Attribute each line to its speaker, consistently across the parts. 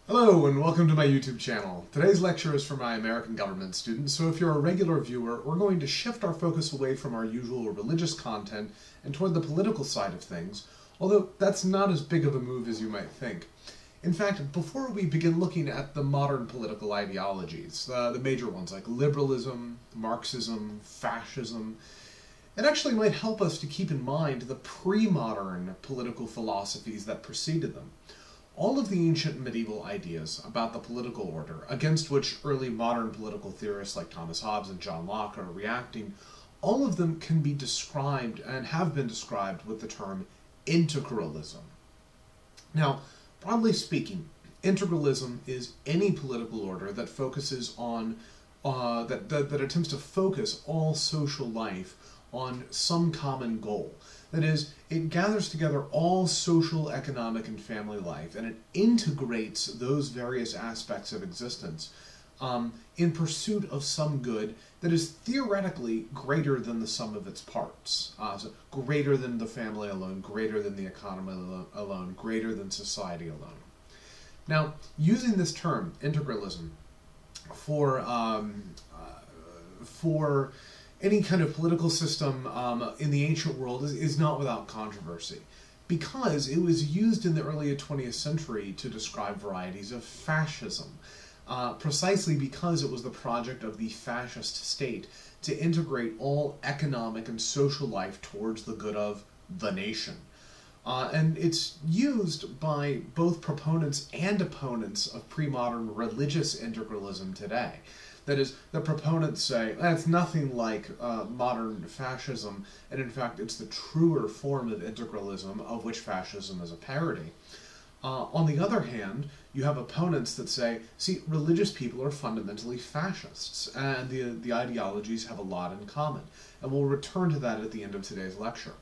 Speaker 1: Hello and welcome to my YouTube channel. Today's lecture is for my American government students, so if you're a regular viewer, we're going to shift our focus away from our usual religious content and toward the political side of things, although that's not as big of a move as you might think. In fact, before we begin looking at the modern political ideologies, the major ones like liberalism, Marxism, fascism, it actually might help us to keep in mind the pre-modern political philosophies that preceded them. All of the ancient medieval ideas about the political order, against which early modern political theorists like Thomas Hobbes and John Locke are reacting, all of them can be described and have been described with the term integralism. Now, broadly speaking, integralism is any political order that focuses on, that attempts to focus all social life on some common goal. That is, it gathers together all social, economic, and family life, and it integrates those various aspects of existence in pursuit of some good that is theoretically greater than the sum of its parts. So greater than the family alone, greater than the economy alone, greater than society alone. Now, using this term, integralism, for any kind of political system in the ancient world is not without controversy, because it was used in the early 20th century to describe varieties of fascism, precisely because it was the project of the fascist state to integrate all economic and social life towards the good of the nation. And it's used by both proponents and opponents of pre-modern religious integralism today. That is, the proponents say, it's nothing like modern fascism, and in fact it's the truer form of integralism, of which fascism is a parody. On the other hand, you have opponents that say, see, religious people are fundamentally fascists, and the ideologies have a lot in common. And we'll return to that at the end of today's lecture.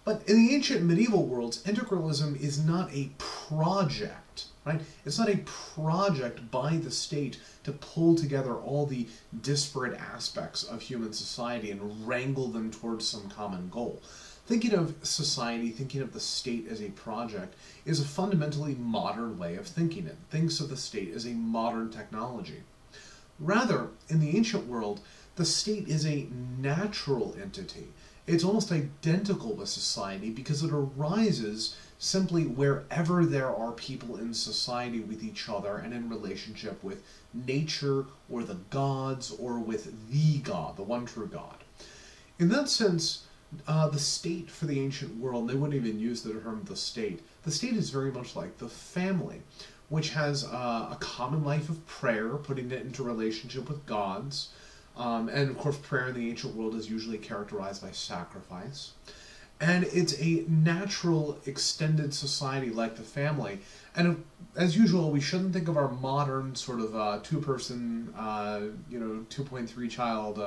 Speaker 1: But in the ancient medieval worlds, integralism is not a project, right? It's not a project by the state to pull together all the disparate aspects of human society and wrangle them towards some common goal. Thinking of society, thinking of the state as a project, is a fundamentally modern way of thinking it. Thinks of the state as a modern technology. Rather, in the ancient world, the state is a natural entity. It's almost identical with society because it arises simply wherever there are people in society with each other and in relationship with nature or the gods or with the God, the one true God. In that sense, the state for the ancient world, they wouldn't even use the term the state is very much like the family, which has a common life of prayer, putting it into relationship with gods. And of course, prayer in the ancient world is usually characterized by sacrifice. And it's a natural, extended society like the family. And as usual, we shouldn't think of our modern sort of two-person, 2.3 child,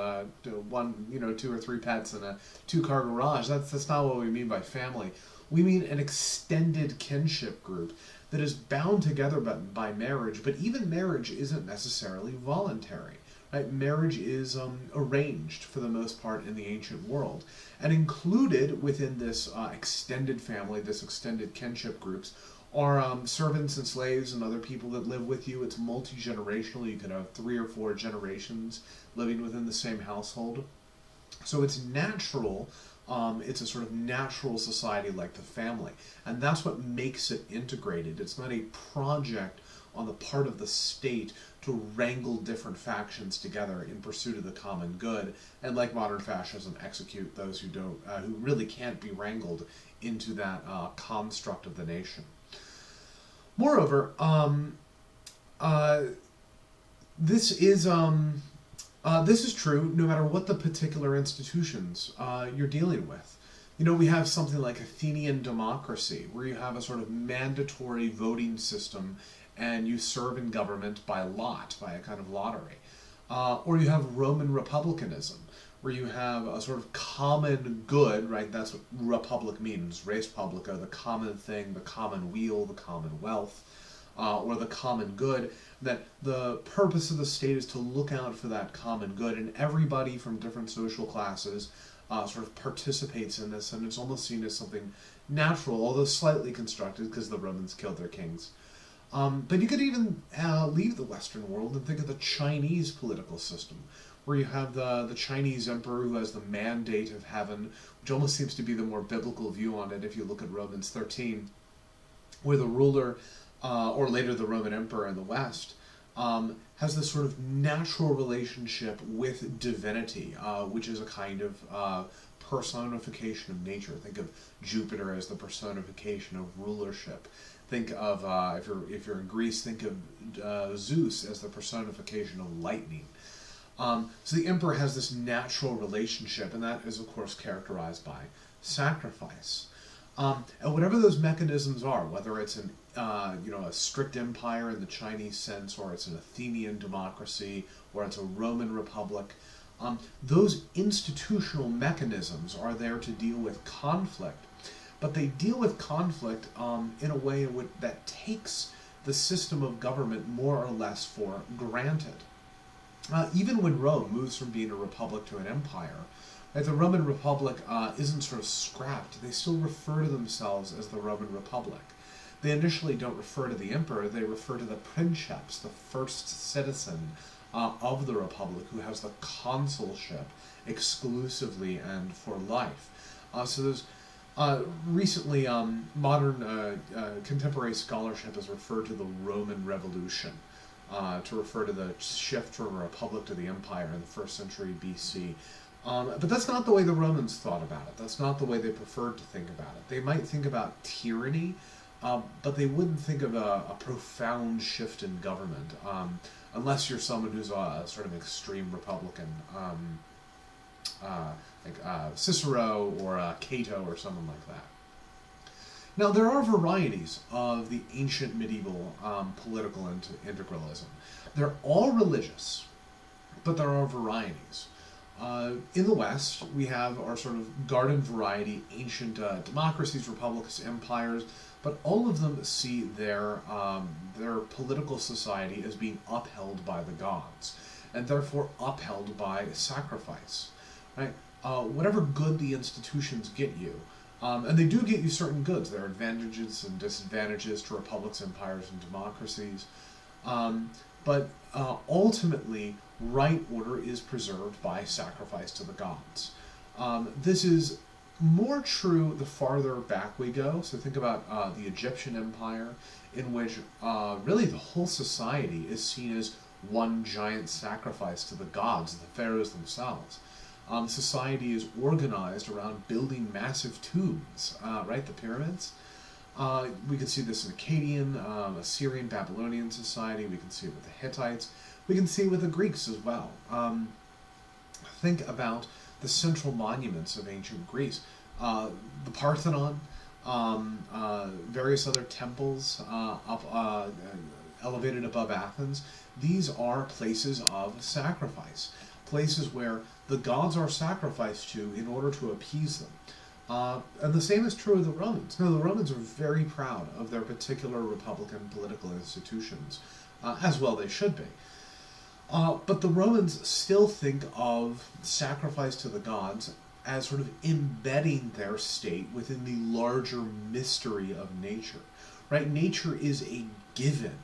Speaker 1: one, 2 or 3 pets and a 2-car garage. That's not what we mean by family. We mean an extended kinship group that is bound together by marriage, but even marriage isn't necessarily voluntary. Right? Marriage is arranged for the most part in the ancient world. And included within this extended family, this extended kinship groups, are servants and slaves and other people that live with you. It's multi-generational. You could have 3 or 4 generations living within the same household. So it's natural. It's a sort of natural society like the family. And that's what makes it integrated. It's not a project on the part of the state to wrangle different factions together in pursuit of the common good, and like modern fascism, execute those who don't, who really can't be wrangled into that construct of the nation. Moreover, this is true no matter what the particular institutions you're dealing with. You know, we have something like Athenian democracy, where you have a sort of mandatory voting system and you serve in government by lot, by a kind of lottery. Or you have Roman republicanism, where you have a sort of common good, right? That's what republic means, res publica, the common thing, the common weal, the common wealth, or the common good, that the purpose of the state is to look out for that common good, and everybody from different social classes sort of participates in this, and it's almost seen as something natural, although slightly constructed because the Romans killed their kings. But you could even leave the Western world and think of the Chinese political system, where you have the Chinese emperor who has the mandate of heaven, which almost seems to be the more biblical view on it if you look at Romans 13, where the ruler, or later the Roman emperor in the West, has this sort of natural relationship with divinity, which is a kind of personification of nature. Think of Jupiter as the personification of rulership. Think of, if you're in Greece, think of Zeus as the personification of lightning. So the emperor has this natural relationship, and that is, of course, characterized by sacrifice. And whatever those mechanisms are, whether it's an a strict empire in the Chinese sense, or it's an Athenian democracy, or it's a Roman republic, those institutional mechanisms are there to deal with conflict. But they deal with conflict in a way that takes the system of government more or less for granted. Even when Rome moves from being a republic to an empire, right, the Roman Republic isn't sort of scrapped. They still refer to themselves as the Roman Republic. They initially don't refer to the emperor, they refer to the princeps, the first citizen of the republic, who has the consulship exclusively and for life. So there's recently modern contemporary scholarship has referred to the Roman Revolution, to refer to the shift from a republic to the empire in the 1st century BC. But that's not the way the Romans thought about it. That's not the way they preferred to think about it. They might think about tyranny, but they wouldn't think of a profound shift in government, unless you're someone who's a sort of extreme Republican, like Cicero or Cato or someone like that. Now, there are varieties of the ancient medieval political integralism. They're all religious, but there are varieties. In the West, we have our sort of garden variety ancient democracies, republics, empires, but all of them see their political society as being upheld by the gods, and therefore upheld by sacrifice. Right? Whatever good the institutions get you, and they do get you certain goods. There are advantages and disadvantages to republics, empires, and democracies. But ultimately, right order is preserved by sacrifice to the gods. This is more true the farther back we go. So think about the Egyptian Empire, in which really the whole society is seen as one giant sacrifice to the gods, the pharaohs themselves. Society is organized around building massive tombs, right? The pyramids. We can see this in Akkadian, Assyrian, Babylonian society. We can see it with the Hittites. We can see it with the Greeks as well. Think about the central monuments of ancient Greece. The Parthenon, various other temples elevated above Athens. These are places of sacrifice, places where the gods are sacrificed to in order to appease them. And the same is true of the Romans. Now, the Romans are very proud of their particular republican political institutions, as well they should be. But the Romans still think of sacrifice to the gods as sort of embedding their state within the larger mystery of nature. Right? Nature is a given.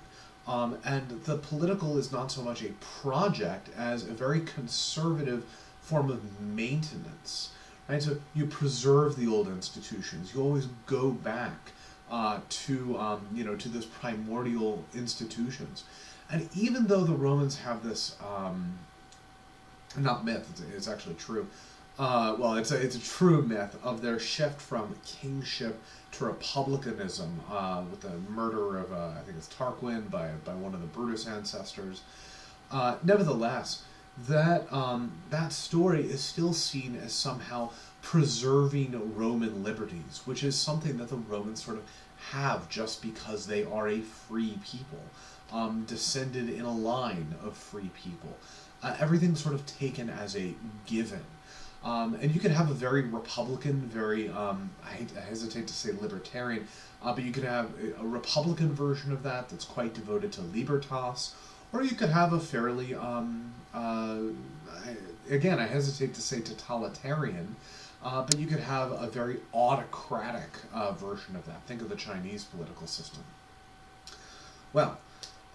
Speaker 1: And the political is not so much a project as a very conservative form of maintenance. Right? So you preserve the old institutions. You always go back to those primordial institutions. And even though the Romans have this, not myth, it's actually true. Well, it's a true myth of their shift from kingship to republicanism with the murder of, I think it's Tarquin by one of the Brutus ancestors. Nevertheless, that story is still seen as somehow preserving Roman liberties, which is something that the Romans sort of have just because they are a free people, descended in a line of free people. Everything's sort of taken as a given. And you can have a very Republican, very, I hesitate to say libertarian, but you could have a Republican version of that that's quite devoted to libertas, or you could have a fairly, again, I hesitate to say totalitarian, but you could have a very autocratic version of that. Think of the Chinese political system. Well,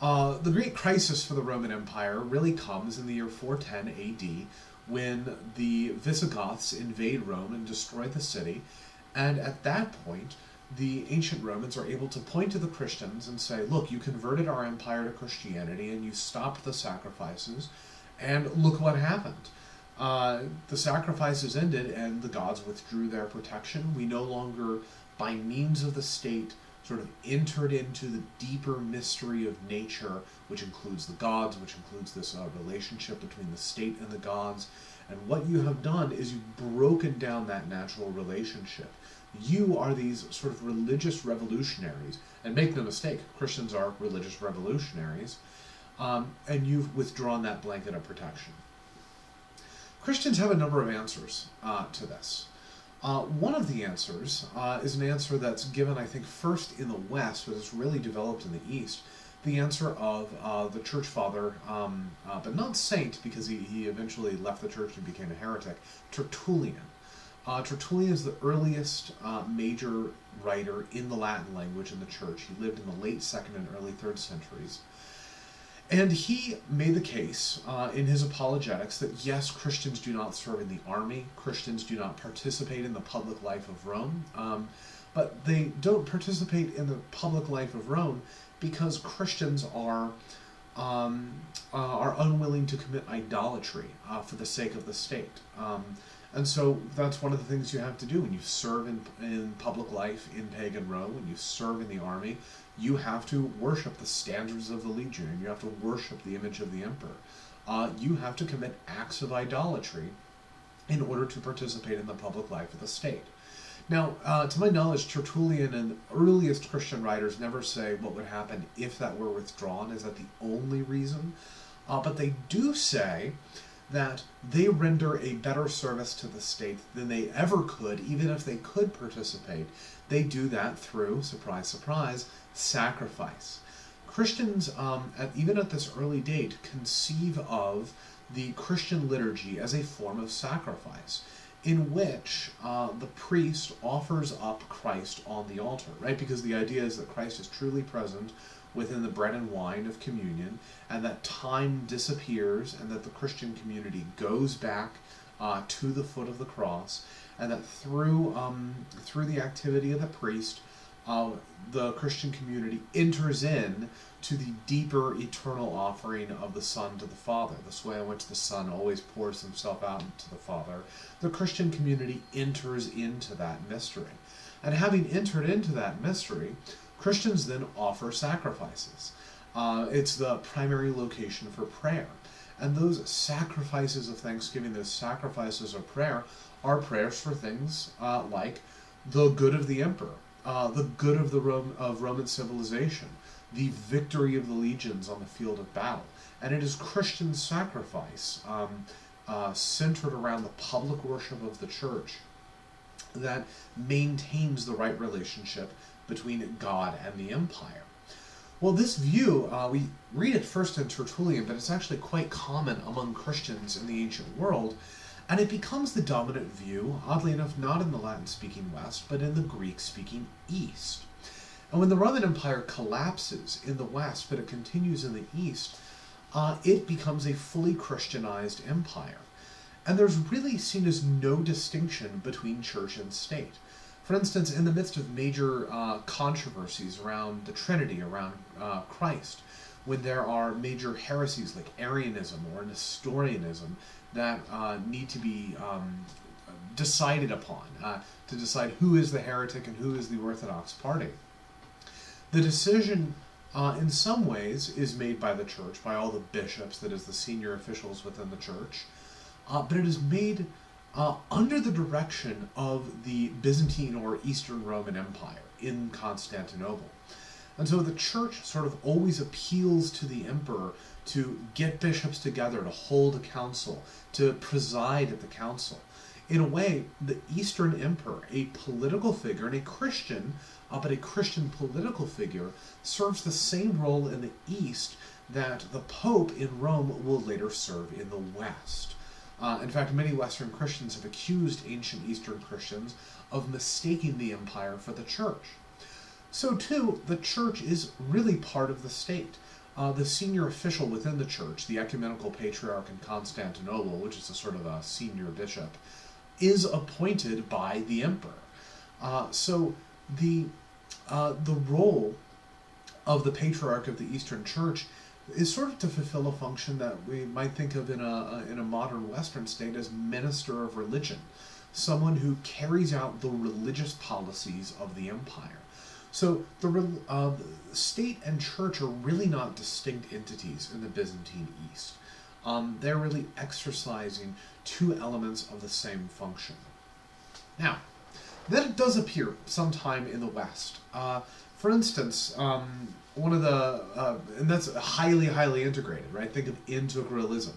Speaker 1: the great crisis for the Roman Empire really comes in the year 410 AD, when the Visigoths invade Rome and destroy the city, and at that point, the ancient Romans are able to point to the Christians and say, look, you converted our empire to Christianity and you stopped the sacrifices, and look what happened. The sacrifices ended and the gods withdrew their protection. We no longer, by means of the state, sort of entered into the deeper mystery of nature, which includes the gods, which includes this relationship between the state and the gods. And what you have done is you've broken down that natural relationship. You are these sort of religious revolutionaries, and make no mistake, Christians are religious revolutionaries, and you've withdrawn that blanket of protection. Christians have a number of answers to this. One of the answers is an answer that's given, I think, first in the West, but it's really developed in the East. The answer of the church father, but not saint, because he eventually left the church and became a heretic, Tertullian. Tertullian is the earliest major writer in the Latin language in the church. He lived in the late 2nd and early 3rd centuries. And he made the case in his apologetics that yes, Christians do not serve in the army, Christians do not participate in the public life of Rome, but they don't participate in the public life of Rome because Christians are unwilling to commit idolatry for the sake of the state. And so that's one of the things you have to do when you serve in public life in pagan Rome, when you serve in the army. You have to worship the standards of the legion. You have to worship the image of the emperor. You have to commit acts of idolatry in order to participate in the public life of the state. Now, to my knowledge, Tertullian and the earliest Christian writers never say what would happen if that were withdrawn. Is that the only reason? But they do say that they render a better service to the state than they ever could, even if they could participate. They do that through, surprise, surprise, sacrifice. Christians, even at this early date, conceive of the Christian liturgy as a form of sacrifice, in which the priest offers up Christ on the altar, right? Because the idea is that Christ is truly present within the bread and wine of communion, and that time disappears, and that the Christian community goes back to the foot of the cross, and that through the activity of the priest, the Christian community enters in to the deeper eternal offering of the Son to the Father, this way in which the Son always pours himself out to the Father. The Christian community enters into that mystery. And having entered into that mystery, Christians then offer sacrifices. It's the primary location for prayer. And those sacrifices of thanksgiving, those sacrifices of prayer, are prayers for things like the good of the emperor, the good of Roman civilization, the victory of the legions on the field of battle. And it is Christian sacrifice centered around the public worship of the church that maintains the right relationship between God and the empire. Well, this view, we read it first in Tertullian, but it's actually quite common among Christians in the ancient world, and it becomes the dominant view, oddly enough, not in the Latin-speaking West, but in the Greek-speaking East. And when the Roman Empire collapses in the West, but it continues in the East, it becomes a fully Christianized empire. And there's really seen as no distinction between church and state. For instance, in the midst of major controversies around the Trinity, around Christ, when there are major heresies like Arianism or Nestorianism that need to be decided upon, to decide who is the heretic and who is the Orthodox party, the decision in some ways is made by the church, by all the bishops, that is the senior officials within the church, but it is made under the direction of the Byzantine or Eastern Roman Empire in Constantinople. And so the church sort of always appeals to the emperor to get bishops together, to hold a council, to preside at the council. In a way, the Eastern emperor, a political figure and a Christian, but a Christian political figure, serves the same role in the East that the Pope in Rome will later serve in the West. In fact, many Western Christians have accused ancient Eastern Christians of mistaking the empire for the church. So too, the church is really part of the state. The senior official within the church, the ecumenical patriarch in Constantinople, which is a sort of a senior bishop, is appointed by the emperor. So the role of the patriarch of the Eastern Church is sort of to fulfill a function that we might think of in a modern Western state as minister of religion, someone who carries out the religious policies of the empire. So the state and church are really not distinct entities in the Byzantine East. They're really exercising two elements of the same function. Now, that does appear sometime in the West. For instance, one of the, and that's highly, highly integrated, right? Think of integralism.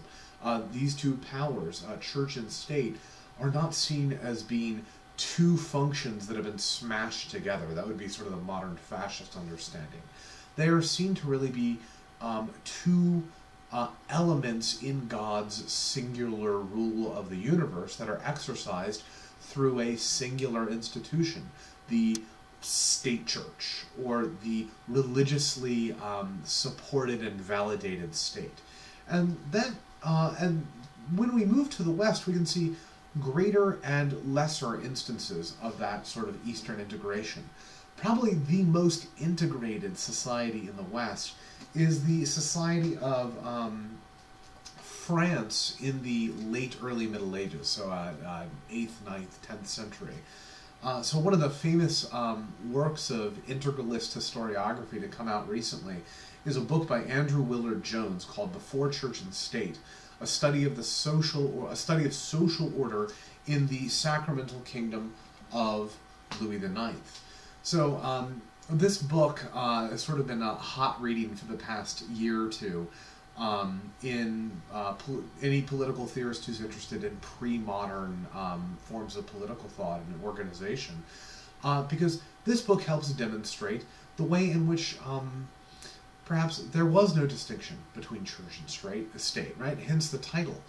Speaker 1: These two powers, church and state, are not seen as being two functions that have been smashed together. That would be sort of the modern fascist understanding. They are seen to really be two elements in God's singular rule of the universe that are exercised through a singular institution, the state church, or the religiously supported and validated state. And that, and when we move to the West, we can see greater and lesser instances of that sort of Eastern integration. Probably the most integrated society in the West is the society of France in the late early Middle Ages, so 8th, 9th, 10th century. So one of the famous works of integralist historiography to come out recently is a book by Andrew Willard Jones called Before Church and State, a study of social order in the sacramental kingdom of Louis IX. So this book has sort of been a hot reading for the past year or two in any political theorist who's interested in pre-modern forms of political thought and organization, because this book helps demonstrate the way in which perhaps there was no distinction between church and state, right? Hence the title.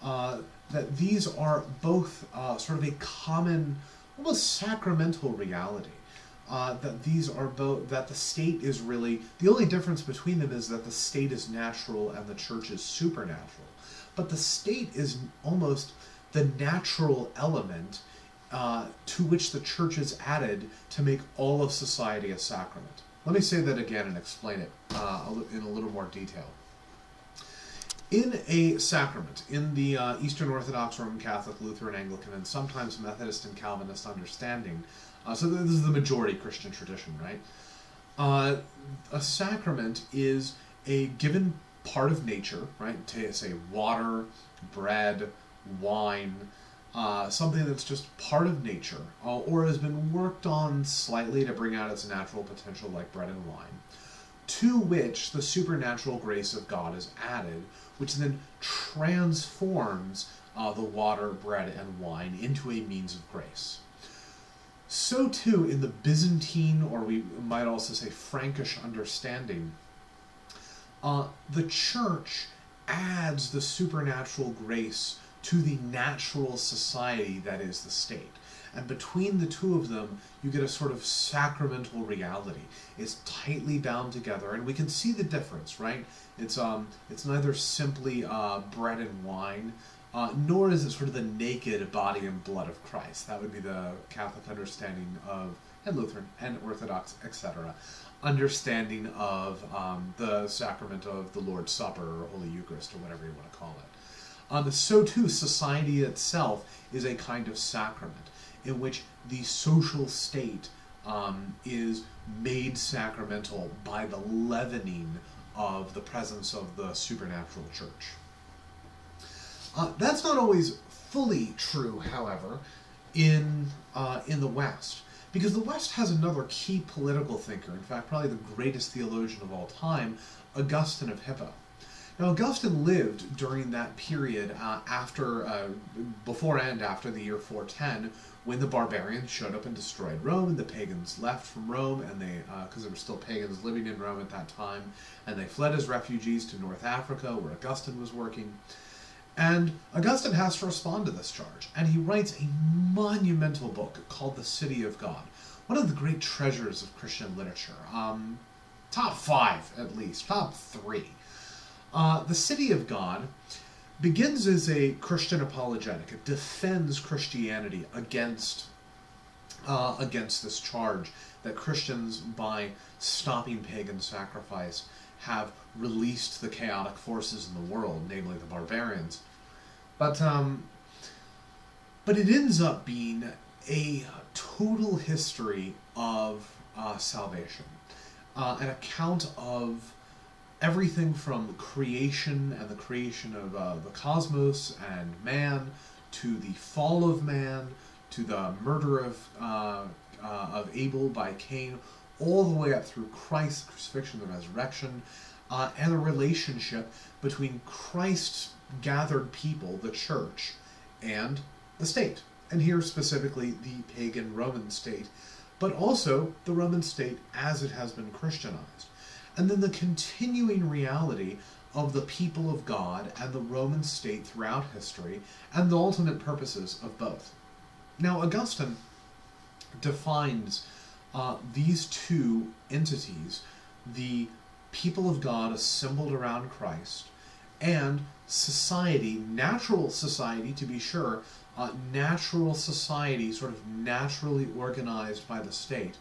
Speaker 1: That these are both sort of a common, almost sacramental reality. That these are both, that the state is really, the only difference between them is that the state is natural and the church is supernatural. But the state is almost the natural element to which the church is added to make all of society a sacrament. Let me say that again and explain it in a little more detail. In a sacrament, in the Eastern Orthodox, Roman Catholic, Lutheran, Anglican, and sometimes Methodist and Calvinist understanding, so this is the majority Christian tradition, right? A sacrament is a given part of nature, right? Say water, bread, wine, something that's just part of nature, or has been worked on slightly to bring out its natural potential like bread and wine, to which the supernatural grace of God is added, which then transforms the water, bread, and wine into a means of grace. So too in the Byzantine, or we might also say Frankish understanding, the church adds the supernatural grace to the natural society that is the state. And between the two of them, you get a sort of sacramental reality. It's tightly bound together, and we can see the difference, right? It's neither simply bread and wine, nor is it sort of the naked body and blood of Christ. That would be the Catholic understanding of, and Lutheran, and Orthodox, etc., understanding of the sacrament of the Lord's Supper, or Holy Eucharist, or whatever you want to call it. So too, society itself is a kind of sacrament, in which the social state is made sacramental by the leavening of the presence of the supernatural church. That's not always fully true, however, in the West, because the West has another key political thinker, in fact, probably the greatest theologian of all time, Augustine of Hippo. Now, Augustine lived during that period before and after the year 410, when the barbarians showed up and destroyed Rome, and the pagans left from Rome, and they, because there were still pagans living in Rome at that time, and they fled as refugees to North Africa, where Augustine was working. And Augustine has to respond to this charge, and he writes a monumental book called The City of God, one of the great treasures of Christian literature. Top 5, at least. Top 3. The City of God begins as a Christian apologetic. It defends Christianity against this charge that Christians, by stopping pagan sacrifice, have released the chaotic forces in the world, namely the barbarians. But it ends up being a total history of salvation, an account of everything from creation and the creation of the cosmos and man, to the fall of man, to the murder of Abel by Cain, all the way up through Christ's crucifixion, the resurrection, and the relationship between Christ's gathered people, the church, and the state. And here specifically the pagan Roman state, but also the Roman state as it has been Christianized. And then the continuing reality of the people of God and the Roman state throughout history, and the ultimate purposes of both. Now, Augustine defines these two entities, the people of God assembled around Christ, and society, natural society to be sure, natural society, sort of naturally organized by the state,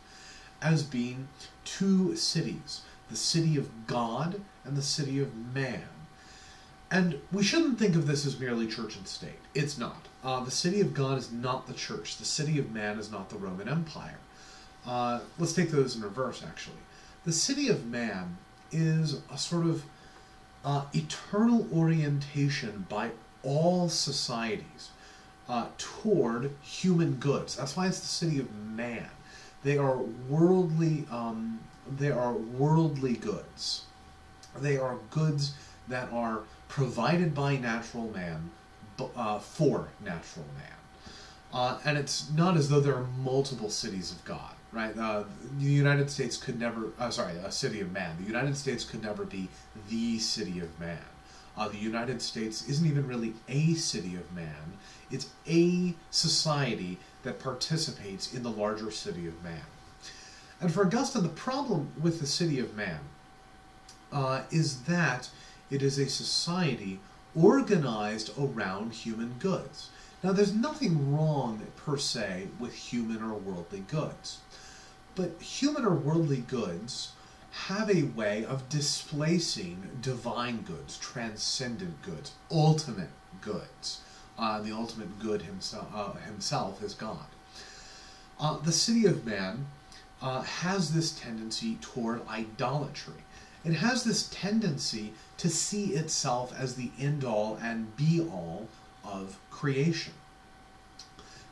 Speaker 1: as being two cities, the city of God and the city of man. And we shouldn't think of this as merely church and state. It's not. The city of God is not the church. The city of man is not the Roman Empire. Let's take those in reverse, actually. The city of man is a sort of eternal orientation by all societies toward human goods. That's why it's the city of man. They are worldly. They are worldly goods. They are goods that are provided by natural man for natural man. And it's not as though there are multiple cities of God, right? The United States could never, a city of man. The United States could never be the city of man. The United States isn't even really a city of man. It's a society that participates in the larger city of man. And for Augustine, the problem with the city of man is that it is a society organized around human goods. Now, there's nothing wrong, per se, with human or worldly goods. But human or worldly goods have a way of displacing divine goods, transcendent goods, ultimate goods. The ultimate good himself is God. The city of man has this tendency toward idolatry. It has this tendency to see itself as the end-all and be-all of creation.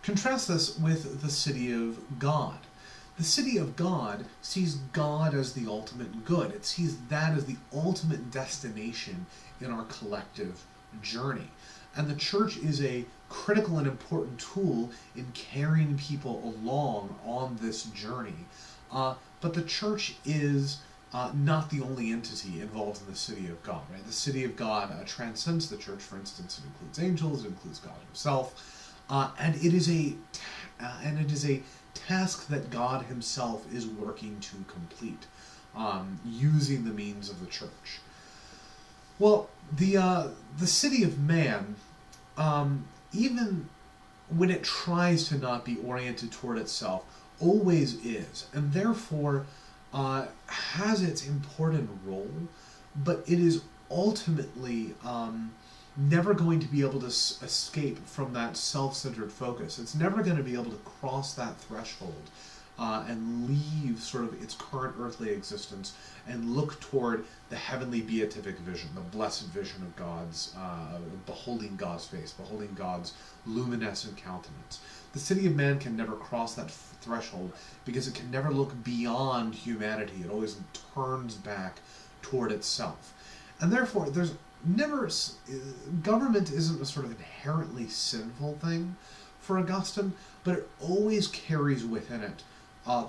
Speaker 1: Contrast this with the city of God. The city of God sees God as the ultimate good. It sees that as the ultimate destination in our collective journey. And the church is a critical and important tool in carrying people along on this journey. But the church is not the only entity involved in the city of God, right? The city of God transcends the church. For instance, it includes angels, it includes God himself, and it is a task that God himself is working to complete, using the means of the church. Well, the city of man, even when it tries to not be oriented toward itself, always is, and therefore has its important role, but it is ultimately never going to be able to escape from that self-centered focus. It's never going to be able to cross that threshold and leave sort of its current earthly existence and look toward the heavenly beatific vision, the blessed vision of God's, beholding God's face, beholding God's luminescent countenance. The city of man can never cross that threshold because it can never look beyond humanity. It always turns back toward itself. And therefore, there's never, government isn't a sort of inherently sinful thing for Augustine, but it always carries within it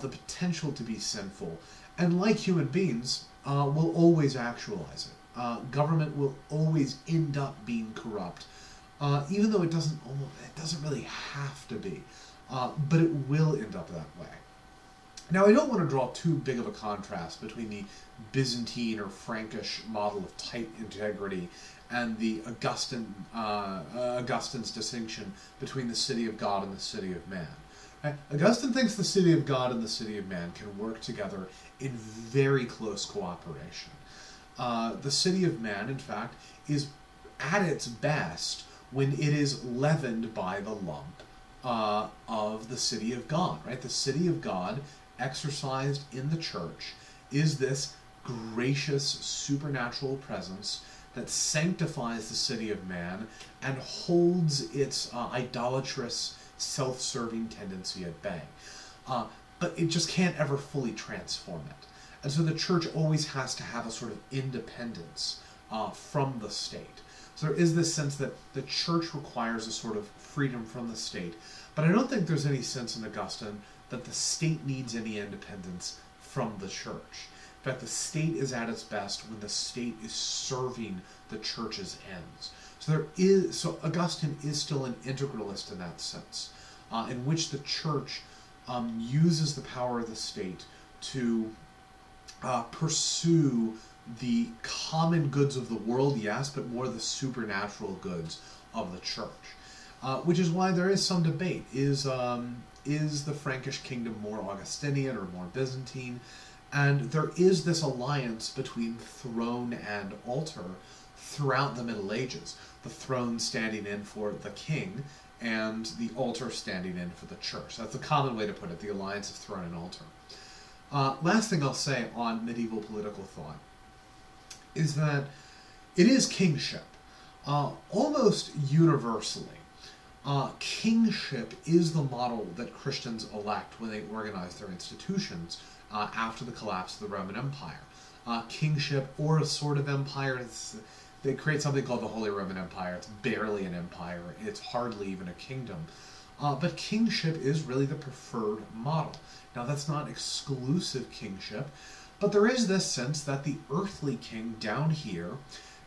Speaker 1: the potential to be sinful. And like human beings, will always actualize it. Government will always end up being corrupt, even though it doesn't really have to be, but it will end up that way. Now, I don't want to draw too big of a contrast between the Byzantine or Frankish model of tight integrity and the Augustine's distinction between the city of God and the city of man. Right? Augustine thinks the city of God and the city of man can work together in very close cooperation. The city of man, in fact, is at its best when it is leavened by the lump of the city of God. Right? The city of God, exercised in the church, is this gracious supernatural presence that sanctifies the city of man and holds its idolatrous, self-serving tendency at bay. But it just can't ever fully transform it. And so the church always has to have a sort of independence from the state. So there is this sense that the church requires a sort of freedom from the state. But I don't think there's any sense in Augustine that the state needs any independence from the church. In fact, the state is at its best when the state is serving the church's ends. So Augustine is still an integralist in that sense, in which the church uses the power of the state to pursue the common goods of the world, yes, but more the supernatural goods of the church. Which is why there is some debate. Is the Frankish kingdom more Augustinian or more Byzantine? And there is this alliance between throne and altar throughout the Middle Ages. The throne standing in for the king, and the altar standing in for the church. That's a common way to put it, the alliance of throne and altar. Last thing I'll say on medieval political thought is that it is kingship. Almost universally, kingship is the model that Christians elect when they organize their institutions after the collapse of the Roman Empire. Kingship, or a sort of empire, they create something called the Holy Roman Empire. It's barely an empire. It's hardly even a kingdom. But kingship is really the preferred model. Now, that's not exclusive kingship, but there is this sense that the earthly king down here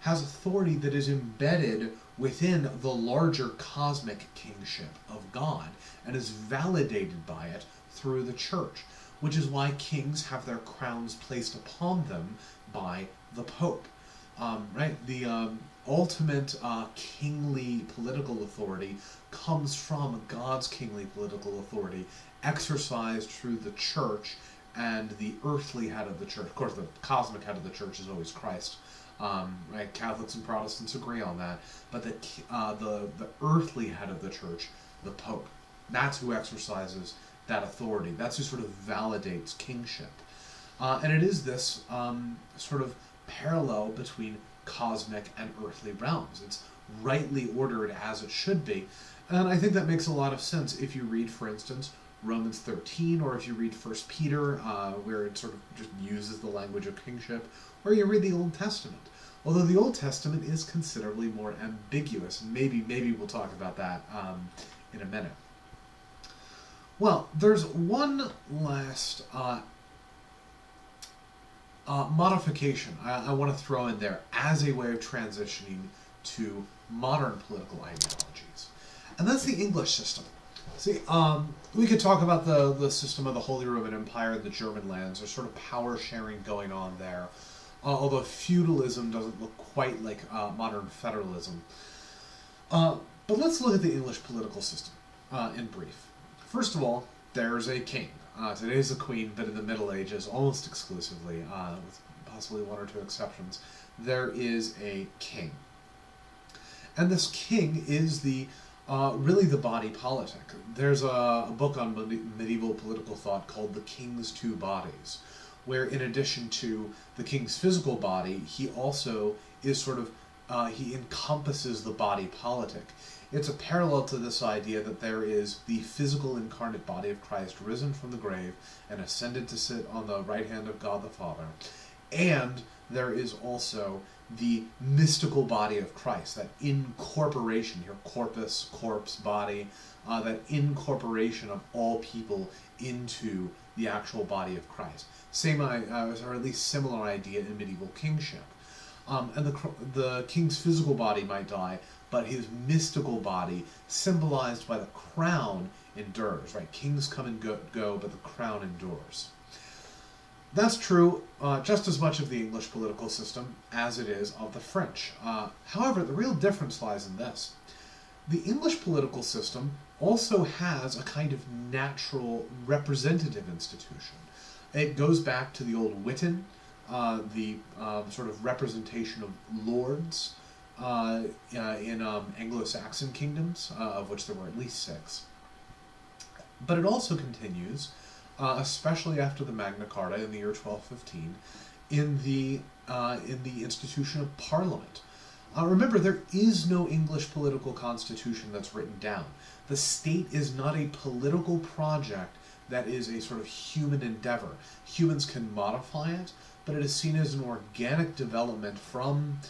Speaker 1: has authority that is embedded within the larger cosmic kingship of God and is validated by it through the church, which is why kings have their crowns placed upon them by the Pope. Right? The ultimate kingly political authority comes from God's kingly political authority exercised through the church and the earthly head of the church. Of course, the cosmic head of the church is always Christ. Right? Catholics and Protestants agree on that. But the earthly head of the church, the Pope, that's who exercises that authority. That's who sort of validates kingship. And it is this sort of parallel between cosmic and earthly realms. It's rightly ordered as it should be. And I think that makes a lot of sense if you read, for instance, Romans 13, or if you read 1 Peter, where it sort of just uses the language of kingship, or you read the Old Testament. Although the Old Testament is considerably more ambiguous. Maybe we'll talk about that in a minute. Well, there's one last modification I want to throw in there as a way of transitioning to modern political ideologies. And that's the English system. See, we could talk about the system of the Holy Roman Empire and the German lands. There's sort of power sharing going on there. Although feudalism doesn't look quite like modern federalism. But let's look at the English political system in brief. First of all, there's a king. Today's a queen, but in the Middle Ages, almost exclusively, with possibly one or two exceptions, there is a king. And this king is really the body politic. There's a book on medieval political thought called The King's Two Bodies, where in addition to the king's physical body, he also is sort of, he encompasses the body politic. It's a parallel to this idea that there is the physical incarnate body of Christ risen from the grave and ascended to sit on the right hand of God the Father. And there is also the mystical body of Christ, that incorporation, your corpus, corpse, body, that incorporation of all people into the actual body of Christ. Same, or at least similar idea in medieval kingship. And the king's physical body might die, but his mystical body, symbolized by the crown, endures. Right? Kings come and go, but the crown endures. That's true just as much of the English political system as it is of the French. However, the real difference lies in this. The English political system also has a kind of natural representative institution. It goes back to the old Witan, the sort of representation of lords in Anglo-Saxon kingdoms, of which there were at least 6. But it also continues, especially after the Magna Carta in the year 1215, in the institution of Parliament. Remember, there is no English political constitution that's written down. The state is not a political project that is a sort of human endeavor. Humans can modify it, but it is seen as an organic development from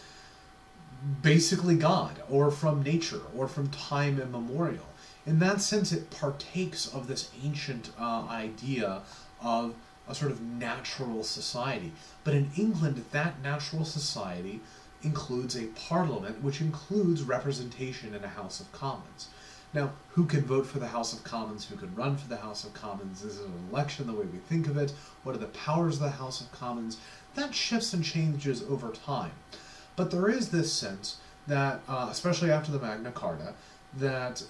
Speaker 1: basically God, or from nature, or from time immemorial. In that sense, it partakes of this ancient idea of a sort of natural society. But in England, that natural society includes a parliament, which includes representation in a House of Commons. Now, who can vote for the House of Commons? Who can run for the House of Commons? Is it an election the way we think of it? What are the powers of the House of Commons? That shifts and changes over time. But there is this sense that, especially after the Magna Carta, that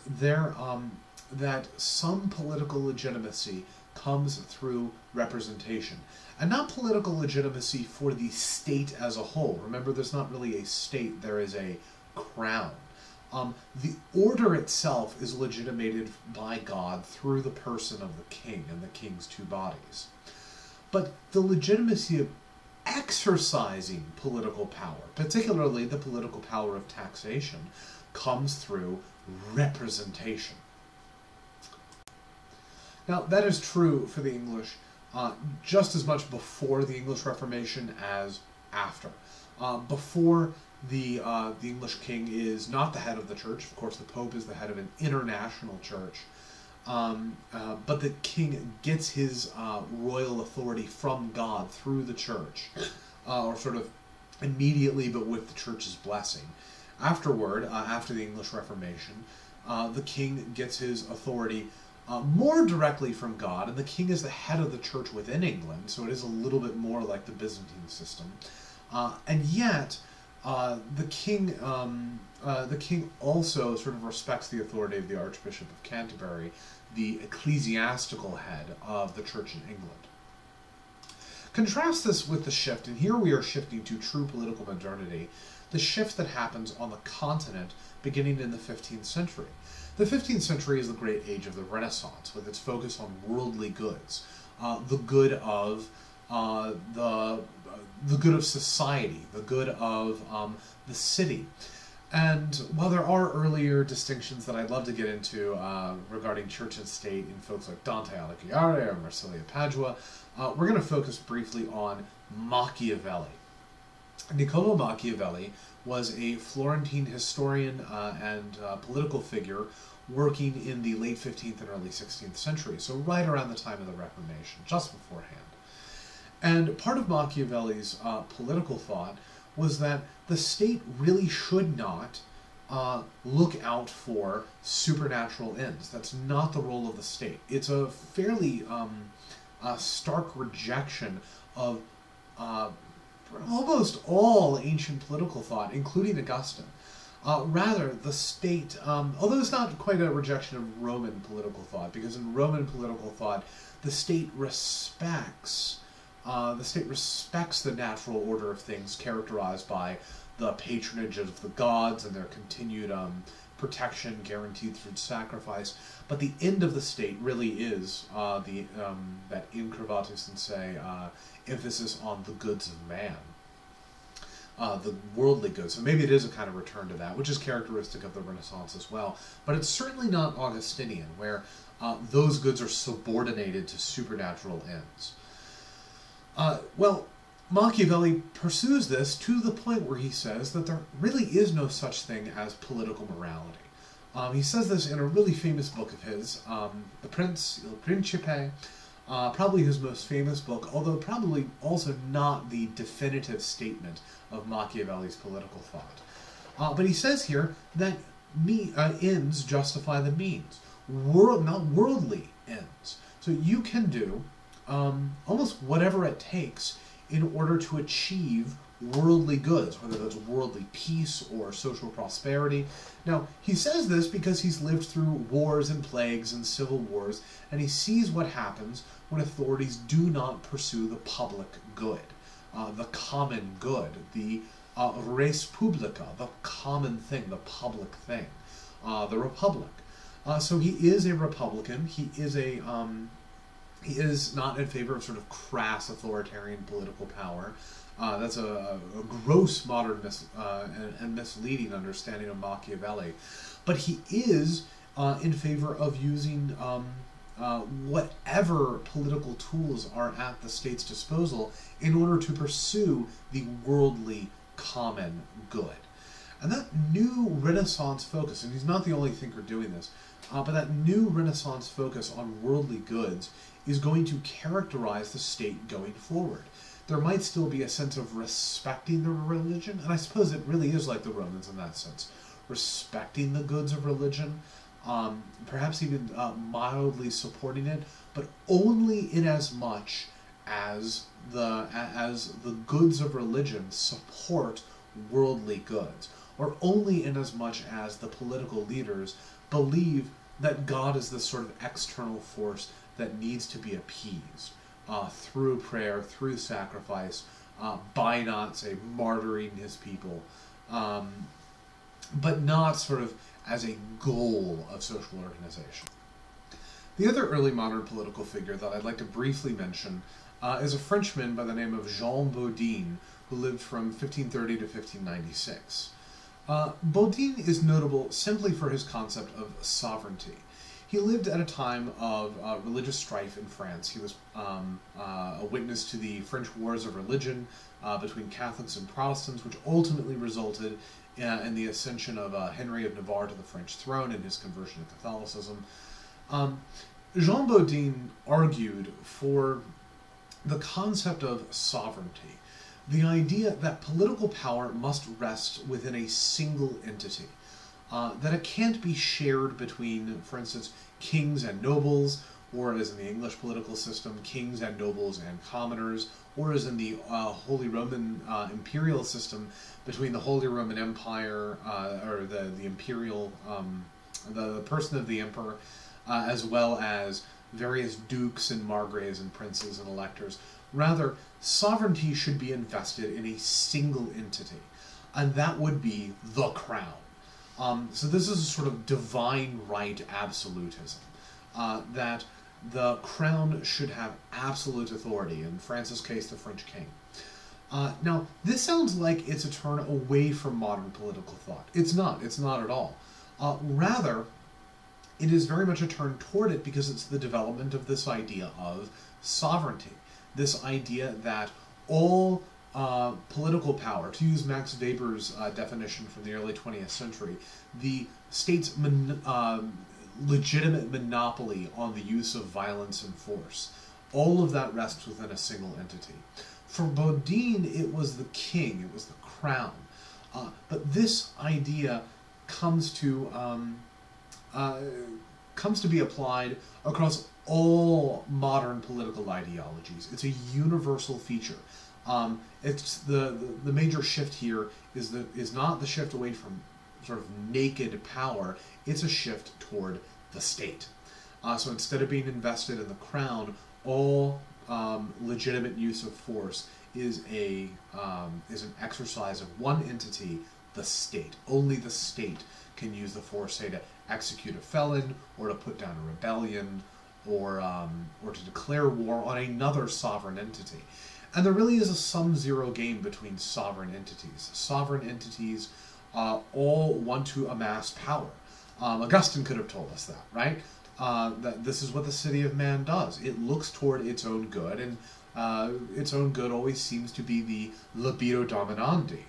Speaker 1: that some political legitimacy comes through representation. And not political legitimacy for the state as a whole. Remember, there's not really a state, there is a crown. The order itself is legitimated by God through the person of the king and the king's 2 bodies. But the legitimacy of exercising political power, particularly the political power of taxation, comes through representation. Now, that is true for the English just as much before the English Reformation as after. Before, the English king is not the head of the church. Of course, the Pope is the head of an international church. But the king gets his royal authority from God through the church, or sort of immediately, but with the church's blessing. Afterward, after the English Reformation, the king gets his authority more directly from God, and the king is the head of the church within England, so it is a little bit more like the Byzantine system. And yet, the king also sort of respects the authority of the Archbishop of Canterbury, the ecclesiastical head of the church in England. Contrast this with the shift, and here we are shifting to true political modernity, the shift that happens on the continent beginning in the 15th century. The 15th century is the great age of the Renaissance, with its focus on worldly goods, the good of the good of society, the good of the city. And while there are earlier distinctions that I'd love to get into regarding church and state in folks like Dante Alighieri or Marsilio Padua, we're going to focus briefly on Machiavelli. Niccolò Machiavelli was a Florentine historian and political figure working in the late 15th and early 16th century, so right around the time of the Reformation, just beforehand. And part of Machiavelli's political thought was that the state really should not look out for supernatural ends. That's not the role of the state. It's a fairly stark rejection of almost all ancient political thought, including Augustine. Rather, the state, although it's not quite a rejection of Roman political thought, because in Roman political thought, the state respects the natural order of things, characterized by the patronage of the gods and their continued protection guaranteed through sacrifice. But the end of the state really is that incurvatus in se emphasis on the goods of man, the worldly goods. So maybe it is a kind of return to that, which is characteristic of the Renaissance as well. But it's certainly not Augustinian, where those goods are subordinated to supernatural ends. Well, Machiavelli pursues this to the point where he says that there really is no such thing as political morality. He says this in a really famous book of his, The Prince, Il Principe, probably his most famous book, although probably also not the definitive statement of Machiavelli's political thought. But he says here that ends justify the means, not worldly ends. So you can do almost whatever it takes in order to achieve worldly goods, whether that's worldly peace or social prosperity. Now, he says this because he's lived through wars and plagues and civil wars, and he sees what happens when authorities do not pursue the public good, the common good, the res publica, the common thing, the public thing, the republic. So he is a Republican. He is not in favor of sort of crass authoritarian political power. That's a gross modern and misleading understanding of Machiavelli. But he is in favor of using whatever political tools are at the state's disposal in order to pursue the worldly common good. And that new Renaissance focus, and he's not the only thinker doing this, but that new Renaissance focus on worldly goods is going to characterize the state going forward. There might still be a sense of respecting the religion, and I suppose it really is like the Romans in that sense, respecting the goods of religion, perhaps even mildly supporting it, but only in as much as the goods of religion support worldly goods, or only in as much as the political leaders believe that God is this sort of external force that needs to be appeased through prayer, through sacrifice, by not, say, martyring his people, but not sort of as a goal of social organization. The other early modern political figure that I'd like to briefly mention is a Frenchman by the name of Jean Bodin, who lived from 1530 to 1596. Bodin is notable simply for his concept of sovereignty. He lived at a time of religious strife in France. He was a witness to the French Wars of Religion between Catholics and Protestants, which ultimately resulted in the ascension of Henry of Navarre to the French throne and his conversion to Catholicism. Jean Bodin argued for the concept of sovereignty, the idea that political power must rest within a single entity. That it can't be shared between, for instance, kings and nobles, or as in the English political system, kings and nobles and commoners, or as in the Holy Roman imperial system, between the Holy Roman Empire, or the imperial, the person of the emperor, as well as various dukes and margraves and princes and electors. Rather, sovereignty should be invested in a single entity, and that would be the crown. So this is a sort of divine right absolutism, that the crown should have absolute authority, in France's case, the French king. Now, this sounds like it's a turn away from modern political thought. It's not at all. Rather, it is very much a turn toward it because it's the development of this idea of sovereignty, this idea that all political power, to use Max Weber's definition from the early 20th century, the state's legitimate monopoly on the use of violence and force, all of that rests within a single entity. For Bodin, it was the king, it was the crown. But this idea comes to be applied across all modern political ideologies. It's a universal feature. It's the major shift here is not the shift away from sort of naked power. It's a shift toward the state. So instead of being invested in the crown, all legitimate use of force is an exercise of one entity, the state. Only the state can use the force, say, to execute a felon, or to put down a rebellion, or to declare war on another sovereign entity. And there really is a sum-zero game between sovereign entities. Sovereign entities all want to amass power. Augustine could have told us that, right? That this is what the city of man does. It looks toward its own good, and its own good always seems to be the libido dominandi.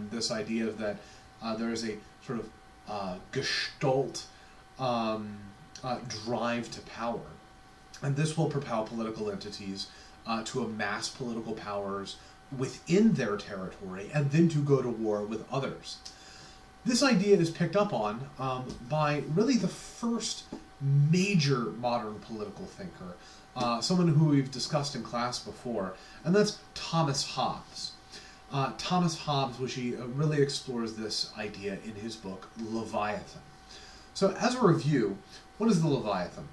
Speaker 1: This idea that there is a sort of gestalt drive to power. And this will propel political entities to amass political powers within their territory and then to go to war with others. This idea is picked up on by really the first major modern political thinker, someone who we've discussed in class before, and that's Thomas Hobbes. Thomas Hobbes, which he really explores this idea in his book, Leviathan. So as a review, what is the Leviathan?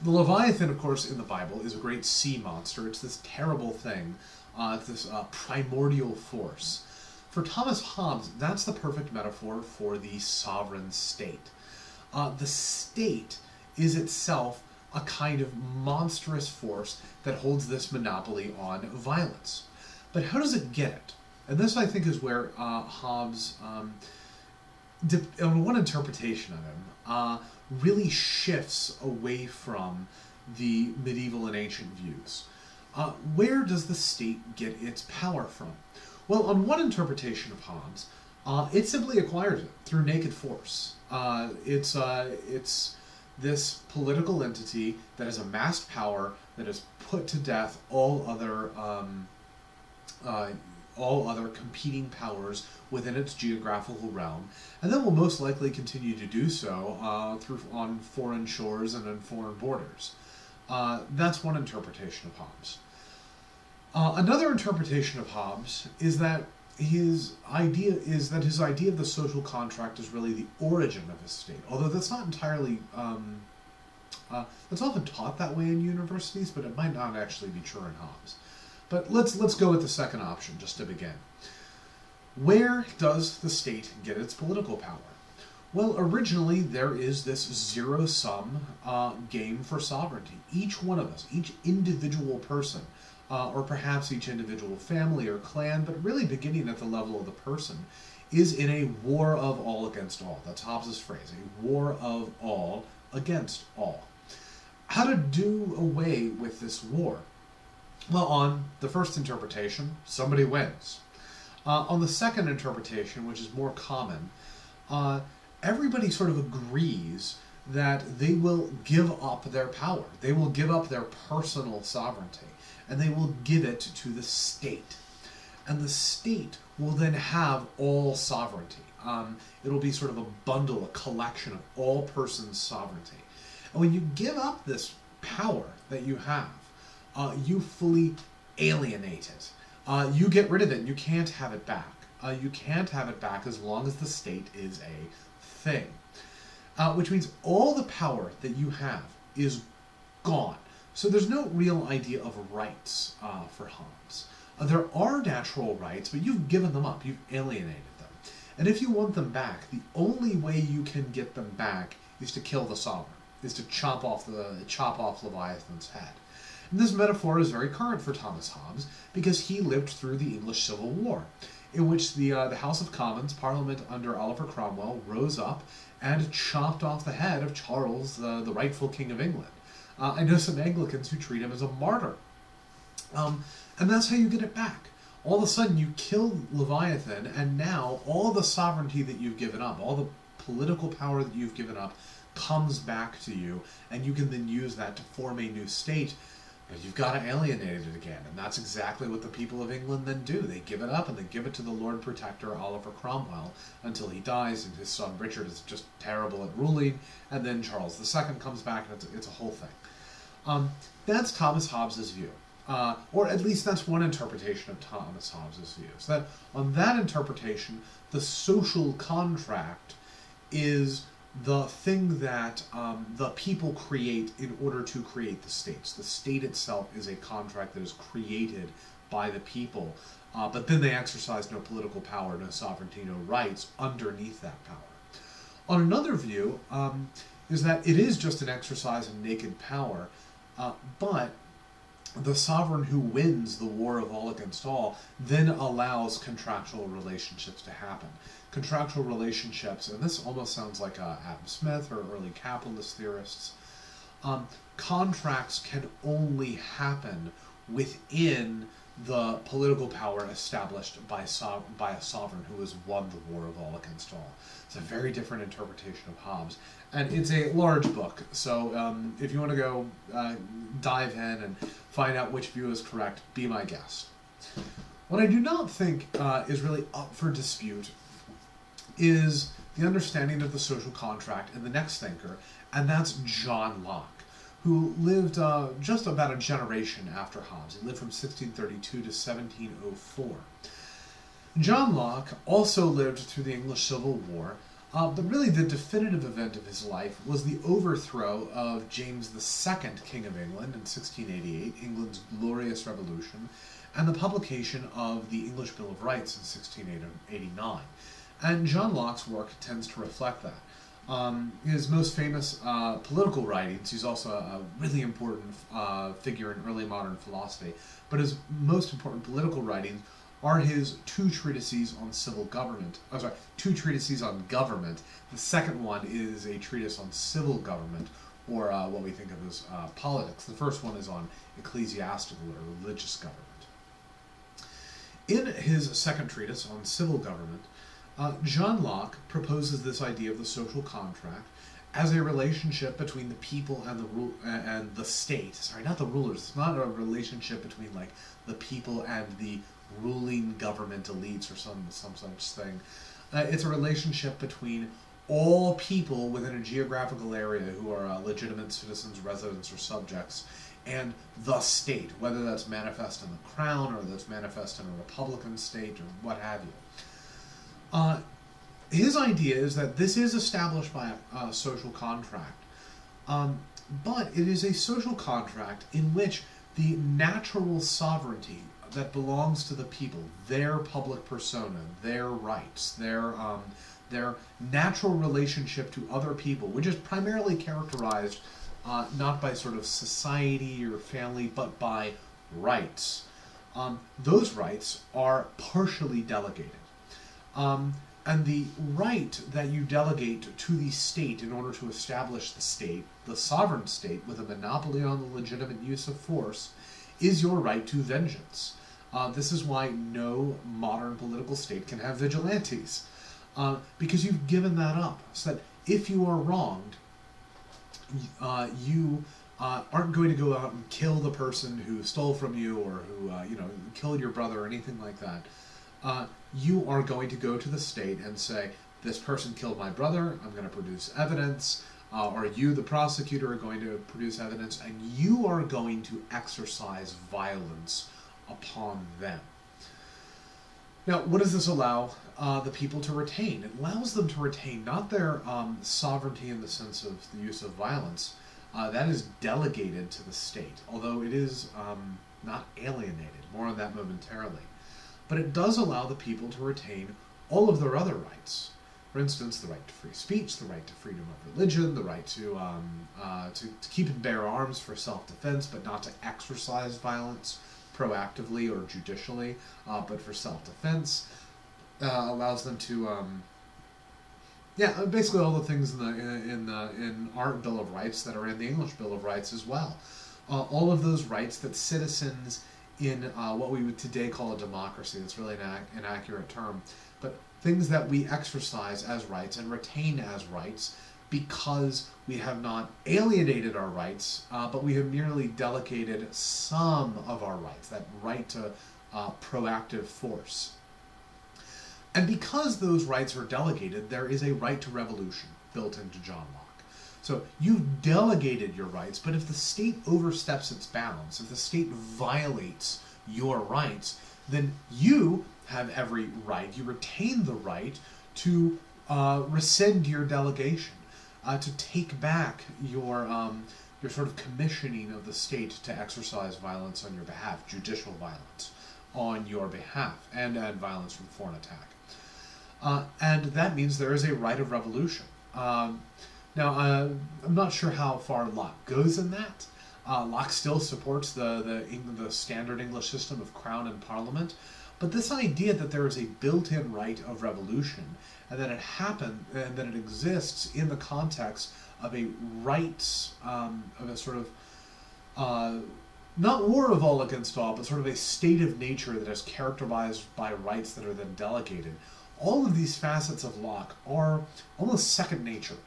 Speaker 1: The Leviathan, of course, in the Bible is a great sea monster. It's this terrible thing. It's this primordial force. For Thomas Hobbes, that's the perfect metaphor for the sovereign state. The state is itself a kind of monstrous force that holds this monopoly on violence. But how does it get it? And this, I think, is where Hobbes, on one interpretation of him, really shifts away from the medieval and ancient views. Where does the state get its power from? Well, on one interpretation of Hobbes, it simply acquires it through naked force. It's this political entity that has amassed power, that has put to death all other competing powers within its geographical realm, and then will most likely continue to do so on foreign shores and on foreign borders. That's one interpretation of Hobbes. Another interpretation of Hobbes is that his idea of the social contract is really the origin of his state. Although that's not entirely that's often taught that way in universities, but it might not actually be true in Hobbes. But let's go with the second option just to begin. Where does the state get its political power? Well, originally there is this zero-sum game for sovereignty. Each one of us, each individual person, or perhaps each individual family or clan, but really beginning at the level of the person, is in a war of all against all. That's Hobbes' phrase, a war of all against all. How to do away with this war? Well, on the first interpretation, somebody wins. On the second interpretation, which is more common, everybody sort of agrees that they will give up their power. They will give up their personal sovereignty, and they will give it to the state. And the state will then have all sovereignty. It'll be sort of a bundle, a collection of all persons' sovereignty. And when you give up this power that you have, you fully alienate it. You get rid of it, and you can't have it back. You can't have it back as long as the state is a thing. Which means all the power that you have is gone. So there's no real idea of rights for Hobbes. There are natural rights, but you've given them up. You've alienated them. And if you want them back, the only way you can get them back is to kill the sovereign, is to chop off Leviathan's head. And this metaphor is very current for Thomas Hobbes because he lived through the English Civil War, in which the House of Commons, Parliament under Oliver Cromwell, rose up and chopped off the head of Charles, the rightful King of England. I know some Anglicans who treat him as a martyr. And that's how you get it back. All of a sudden you kill Leviathan, and now all the sovereignty that you've given up, all the political power that you've given up, comes back to you, and you can then use that to form a new state. But you've got to alienate it again, and that's exactly what the people of England then do. They give it up, and they give it to the Lord Protector, Oliver Cromwell, until he dies, and his son Richard is just terrible at ruling, and then Charles II comes back, and it's a whole thing. That's Thomas Hobbes' view. Or at least that's one interpretation of Thomas Hobbes' view. So that on that interpretation, the social contract is the thing that the people create in order to create the states. The state itself is a contract that is created by the people, but then they exercise no political power, no sovereignty, no rights underneath that power. On another view is that it is just an exercise of naked power, but the sovereign who wins the war of all against all then allows contractual relationships to happen. Contractual relationships, and this almost sounds like Adam Smith or early capitalist theorists, contracts can only happen within the political power established by a sovereign who has won the war of all against all. It's a very different interpretation of Hobbes. And it's a large book, so if you want to go dive in and find out which view is correct, be my guest. What I do not think is really up for dispute is the understanding of the social contract in the next thinker, and that's John Locke, who lived just about a generation after Hobbes. He lived from 1632 to 1704. John Locke also lived through the English Civil War, but really the definitive event of his life was the overthrow of James II, King of England, in 1688, England's glorious revolution, and the publication of the English Bill of Rights in 1689. And John Locke's work tends to reflect that. His most famous political writings, he's also a really important figure in early modern philosophy, but his most important political writings are his two treatises on civil government. Oh, sorry, two treatises on government. The second one is a treatise on civil government, or what we think of as politics. The first one is on ecclesiastical or religious government. In his second treatise on civil government, John Locke proposes this idea of the social contract as a relationship between the people and the state. Sorry, not the rulers. It's not a relationship between like the people and the ruling government elites or some such thing. It's a relationship between all people within a geographical area who are legitimate citizens, residents, or subjects, and the state, whether that's manifest in the crown or that's manifest in a republican state or what have you. His idea is that this is established by a social contract, but it is a social contract in which the natural sovereignty that belongs to the people, their public persona, their rights, their natural relationship to other people, which is primarily characterized not by sort of society or family, but by rights. Those rights are partially delegated. And the right that you delegate to the state in order to establish the state, the sovereign state, with a monopoly on the legitimate use of force, is your right to vengeance. This is why no modern political state can have vigilantes, because you've given that up, so that if you are wronged, you aren't going to go out and kill the person who stole from you or who killed your brother or anything like that. You are going to go to the state and say, this person killed my brother, I'm going to produce evidence, or you, the prosecutor, are going to produce evidence, and you are going to exercise violence upon them. Now, what does this allow the people to retain? It allows them to retain not their sovereignty in the sense of the use of violence. That is delegated to the state, although it is not alienated. More on that momentarily. But it does allow the people to retain all of their other rights. For instance, the right to free speech, the right to freedom of religion, the right to keep and bear arms for self-defense, but not to exercise violence proactively or judicially, but for self-defense. Allows them to, basically all the things in our Bill of Rights that are in the English Bill of Rights as well. All of those rights that citizens in what we would today call a democracy, that's really an inaccurate term, but things that we exercise as rights and retain as rights because we have not alienated our rights, but we have merely delegated some of our rights, that right to proactive force. And because those rights are delegated, there is a right to revolution built into John Locke. So you've delegated your rights, but if the state oversteps its bounds, if the state violates your rights, then you have every right, you retain the right to rescind your delegation, to take back your sort of commissioning of the state to exercise violence on your behalf, judicial violence on your behalf, and violence from foreign attack. And that means there is a right of revolution. Now, I'm not sure how far Locke goes in that. Locke still supports the standard English system of crown and parliament, but this idea that there is a built-in right of revolution and that it exists in the context of a rights, of a sort of not war of all against all, but sort of a state of nature that is characterized by rights that are then delegated. All of these facets of Locke are almost second nature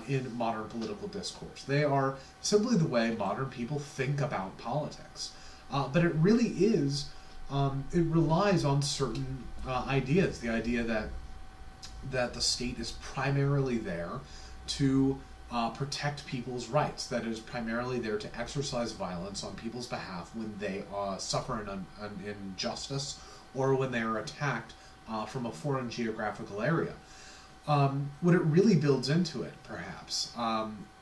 Speaker 1: in modern political discourse. They are simply the way modern people think about politics. But it really is, it relies on certain ideas. The idea that the state is primarily there to protect people's rights, that it is primarily there to exercise violence on people's behalf when they suffer an injustice or when they are attacked from a foreign geographical area. What it really builds into it, perhaps,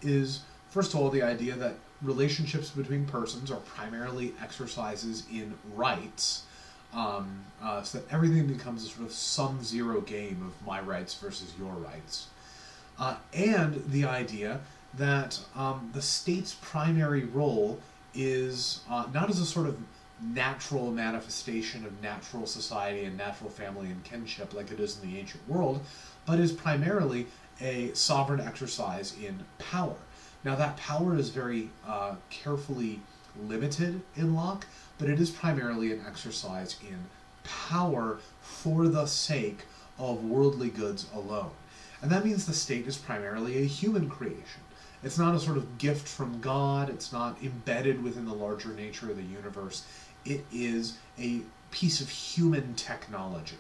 Speaker 1: is, first of all, the idea that relationships between persons are primarily exercises in rights, so that everything becomes a sort of sum-zero game of my rights versus your rights. And the idea that the state's primary role is not as a sort of natural manifestation of natural society and natural family and kinship like it is in the ancient world, but is primarily a sovereign exercise in power. Now that power is very carefully limited in Locke, but it is primarily an exercise in power for the sake of worldly goods alone. And that means the state is primarily a human creation. It's not a sort of gift from God, it's not embedded within the larger nature of the universe. It is a piece of human technology.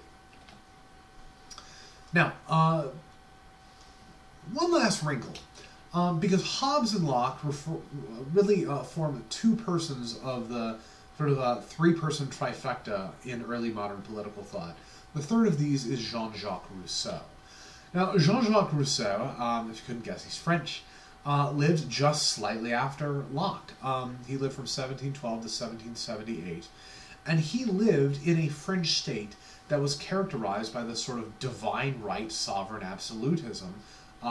Speaker 1: Now, one last wrinkle. Because Hobbes and Locke really form two persons of the sort of three-person trifecta in early modern political thought. The third of these is Jean-Jacques Rousseau. Now, Jean-Jacques Rousseau, if you couldn't guess, he's French, lived just slightly after Locke. He lived from 1712 to 1778, and he lived in a French state that was characterized by this sort of divine right sovereign absolutism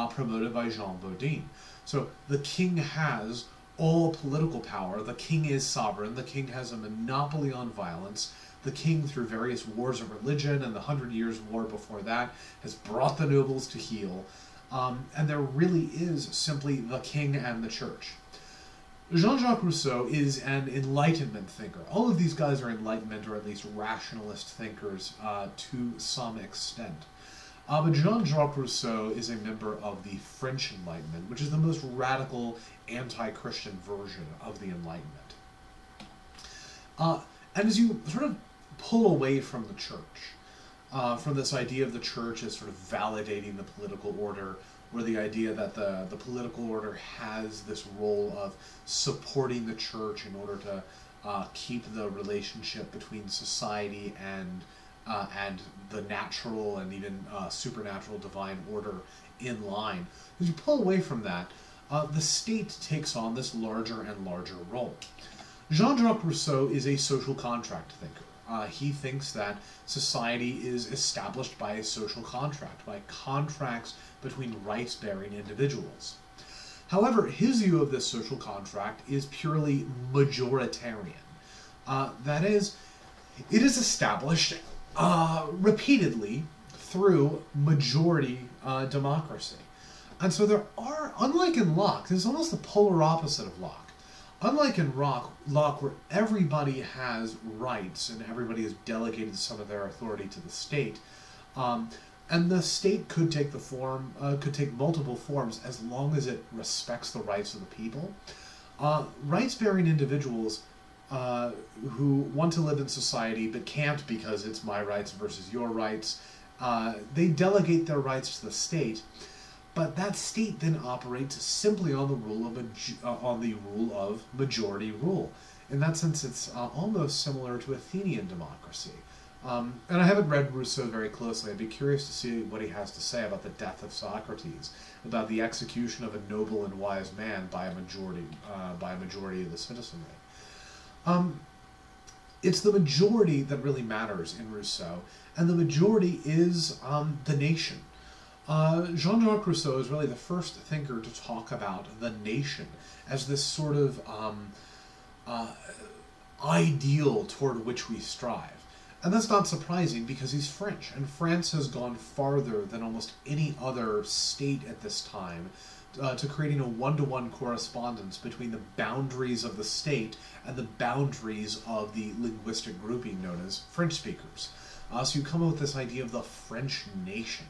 Speaker 1: promoted by Jean Bodin. So the king has all political power, the king is sovereign, the king has a monopoly on violence, the king, through various wars of religion and the 100 Years' War before that, has brought the nobles to heel, and there really is simply the king and the church. Jean-Jacques Rousseau is an Enlightenment thinker. All of these guys are Enlightenment, or at least rationalist thinkers to some extent. But Jean-Jacques Rousseau is a member of the French Enlightenment, which is the most radical anti-Christian version of the Enlightenment. And as you sort of pull away from the church, from this idea of the church as sort of validating the political order, or the idea that the political order has this role of supporting the church in order to keep the relationship between society and the natural and even supernatural divine order in line. As you pull away from that, the state takes on this larger and larger role. Jean-Jacques Rousseau is a social contract thinker. He thinks that society is established by a social contract, by contracts between rights-bearing individuals. However, his view of this social contract is purely majoritarian. That is, it is established repeatedly through majority democracy. And so there are, unlike in Locke, this is almost the polar opposite of Locke. Unlike in Locke, where everybody has rights and everybody has delegated some of their authority to the state, and the state could take the form, could take multiple forms as long as it respects the rights of the people. Rights-bearing individuals who want to live in society but can't because it's my rights versus your rights, they delegate their rights to the state. But that state then operates simply on the rule of majority rule. In that sense, it's almost similar to Athenian democracy. And I haven't read Rousseau very closely. I'd be curious to see what he has to say about the death of Socrates, about the execution of a noble and wise man by a majority of the citizenry. It's the majority that really matters in Rousseau, and the majority is the nation. Jean-Jacques Rousseau is really the first thinker to talk about the nation as this sort of ideal toward which we strive. And that's not surprising because he's French, and France has gone farther than almost any other state at this time to creating a one-to-one correspondence between the boundaries of the state and the boundaries of the linguistic grouping known as French speakers. So you come up with this idea of the French nation.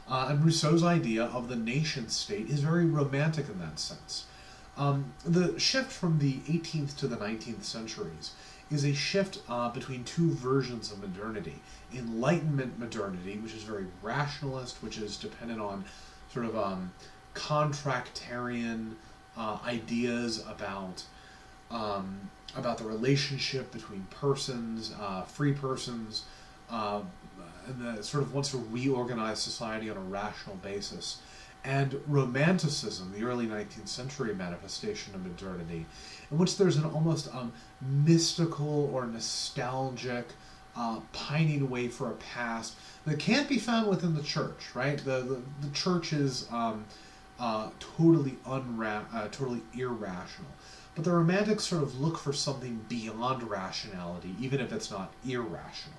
Speaker 1: And Rousseau's idea of the nation-state is very romantic in that sense. The shift from the 18th to the 19th centuries is a shift between two versions of modernity. Enlightenment modernity, which is very rationalist, which is dependent on sort of contractarian ideas about the relationship between persons, free persons, and that sort of wants to reorganize society on a rational basis. And Romanticism, the early 19th century manifestation of modernity, in which there's an almost mystical or nostalgic pining away for a past that can't be found within the church, right? The church is totally irrational. But the Romantics sort of look for something beyond rationality, even if it's not irrational.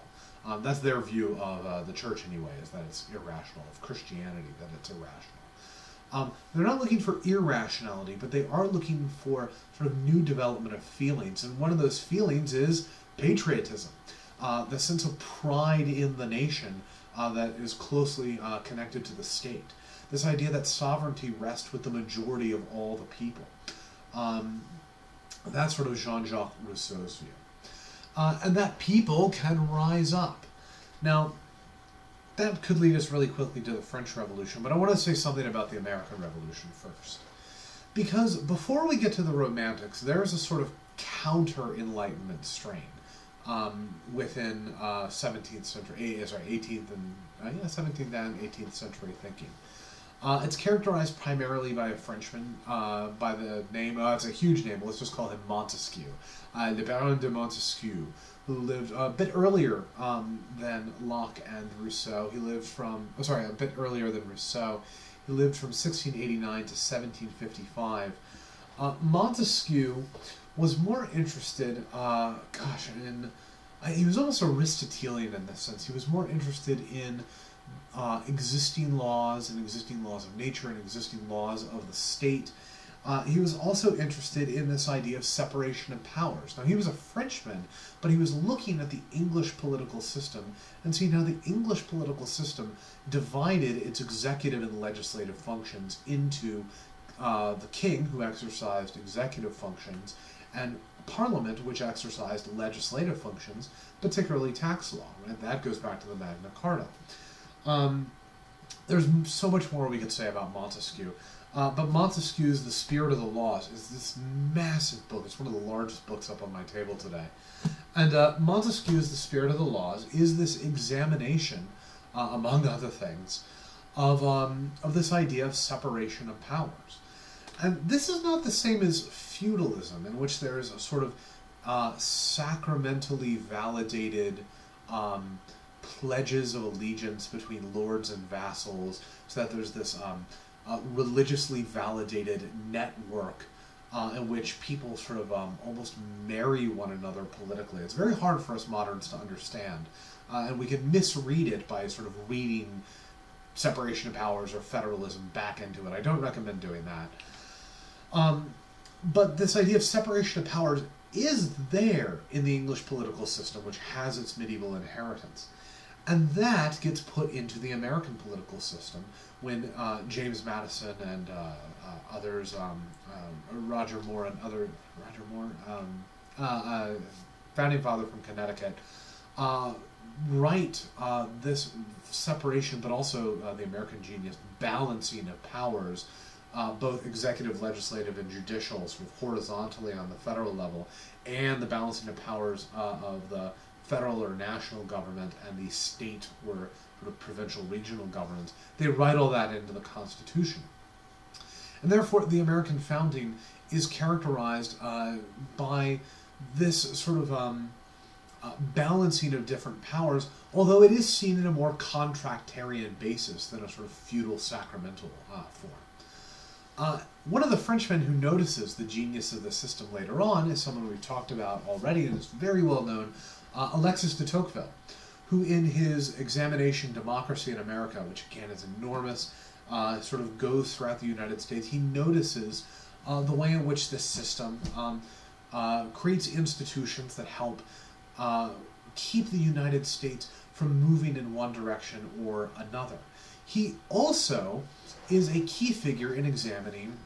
Speaker 1: That's their view of the church anyway, is that it's irrational, of Christianity, that it's irrational. They're not looking for irrationality, but they are looking for sort of new development of feelings. And one of those feelings is patriotism, the sense of pride in the nation that is closely connected to the state. This idea that sovereignty rests with the majority of all the people. That's sort of Jean-Jacques Rousseau's view. And that people can rise up. Now, that could lead us really quickly to the French Revolution, but I want to say something about the American Revolution first. Because before we get to the Romantics, there's a sort of counter-Enlightenment strain within 17th century, 18th and 17th and 18th century thinking. It's characterized primarily by a Frenchman by the name, it's a huge name, let's just call him Montesquieu, Le Baron de Montesquieu, who lived a bit earlier than Locke and Rousseau. He lived from, a bit earlier than Rousseau. He lived from 1689 to 1755. Montesquieu was more interested, he was almost Aristotelian in this sense. He was more interested in existing laws and existing laws of nature and existing laws of the state. He was also interested in this idea of separation of powers. Now, he was a Frenchman, but he was looking at the English political system and seeing how the English political system divided its executive and legislative functions into the king, who exercised executive functions, and Parliament, which exercised legislative functions, particularly tax law. Right? That goes back to the Magna Carta. There's so much more we could say about Montesquieu, but Montesquieu's The Spirit of the Laws is this massive book. It's one of the largest books up on my table today. And Montesquieu's The Spirit of the Laws is this examination, among other things, of this idea of separation of powers. And this is not the same as feudalism, in which there is a sort of sacramentally validated pledges of allegiance between lords and vassals, so that there's this religiously validated network in which people sort of almost marry one another politically. It's very hard for us moderns to understand, and we can misread it by sort of reading separation of powers or federalism back into it. I don't recommend doing that. But this idea of separation of powers is there in the English political system, which has its medieval inheritance. And that gets put into the American political system when James Madison and others, Roger Moore and other, founding father from Connecticut, write this separation, but also the American genius, balancing of powers, both executive, legislative, and judicial, sort of horizontally on the federal level, and the balancing of powers of the federal or national government and the state or sort of provincial regional governments. They write all that into the Constitution. And therefore, the American founding is characterized by this sort of balancing of different powers, although it is seen in a more contractarian basis than a sort of feudal sacramental form. One of the Frenchmen who notices the genius of the system later on is someone we've talked about already and is very well known, Alexis de Tocqueville, who in his examination Democracy in America, which again is enormous, sort of goes throughout the United States, he notices the way in which this system creates institutions that help keep the United States from moving in one direction or another. He also is a key figure in examining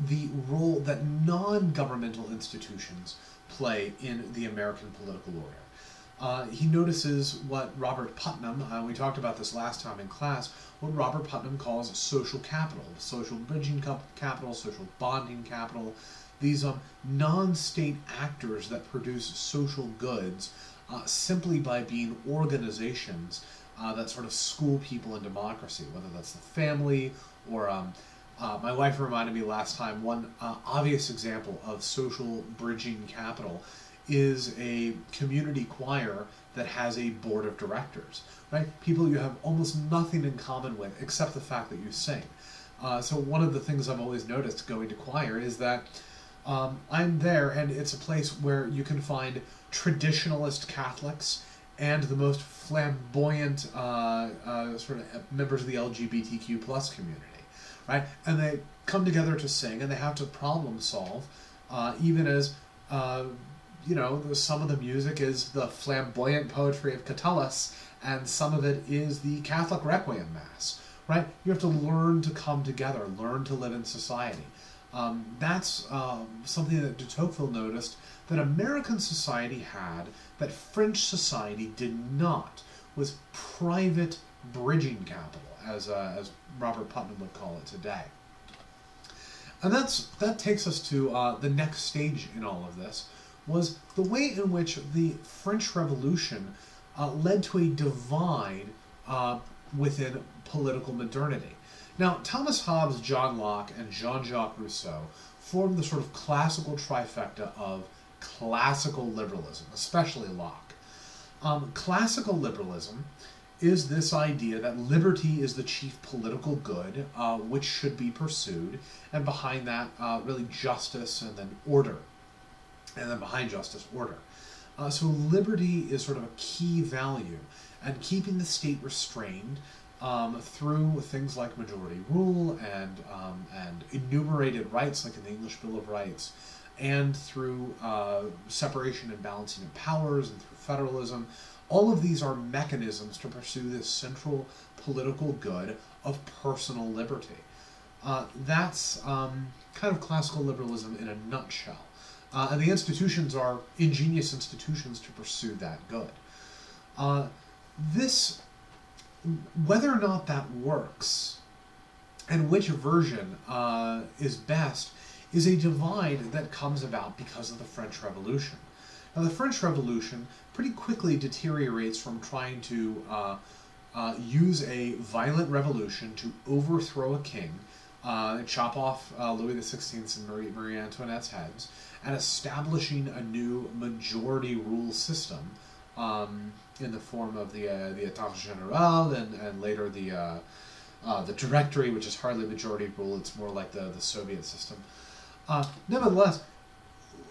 Speaker 1: the role that non-governmental institutions play in the American political order. He notices what Robert Putnam, we talked about this last time in class, what Robert Putnam calls social capital, social bridging capital, social bonding capital, these non-state actors that produce social goods simply by being organizations that sort of school people in democracy, whether that's the family or my wife reminded me last time, one obvious example of social bridging capital is a community choir that has a board of directors, right? People you have almost nothing in common with except the fact that you sing. So one of the things I've always noticed going to choir is that I'm there, and it's a place where you can find traditionalist Catholics and the most flamboyant sort of members of the LGBTQ plus community, right? And they come together to sing, and they have to problem solve, even as you know, some of the music is the flamboyant poetry of Catullus, and some of it is the Catholic Requiem Mass, right? You have to learn to come together, learn to live in society. That's something that de Tocqueville noticed that American society had that French society did not, was private bridging capital, as Robert Putnam would call it today. And that takes us to the next stage in all of this, was the way in which the French Revolution led to a divide within political modernity. Now, Thomas Hobbes, John Locke, and Jean-Jacques Rousseau formed the sort of classical trifecta of classical liberalism, especially Locke. Classical liberalism is this idea that liberty is the chief political good which should be pursued, and behind that really justice and then order. And then behind justice, order. So liberty is sort of a key value, and keeping the state restrained through things like majority rule and enumerated rights, like in the English Bill of Rights, and through separation and balancing of powers, and through federalism. All of these are mechanisms to pursue this central political good of personal liberty. That's kind of classical liberalism in a nutshell. And the institutions are ingenious institutions to pursue that good. Whether or not that works, and which version is best, is a divide that comes about because of the French Revolution. Now, the French Revolution pretty quickly deteriorates from trying to use a violent revolution to overthrow a king, chop off Louis XVI's and Marie Antoinette's heads, and establishing a new majority rule system in the form of the État Général and later the Directory, which is hardly majority rule. It's more like the Soviet system. Nevertheless,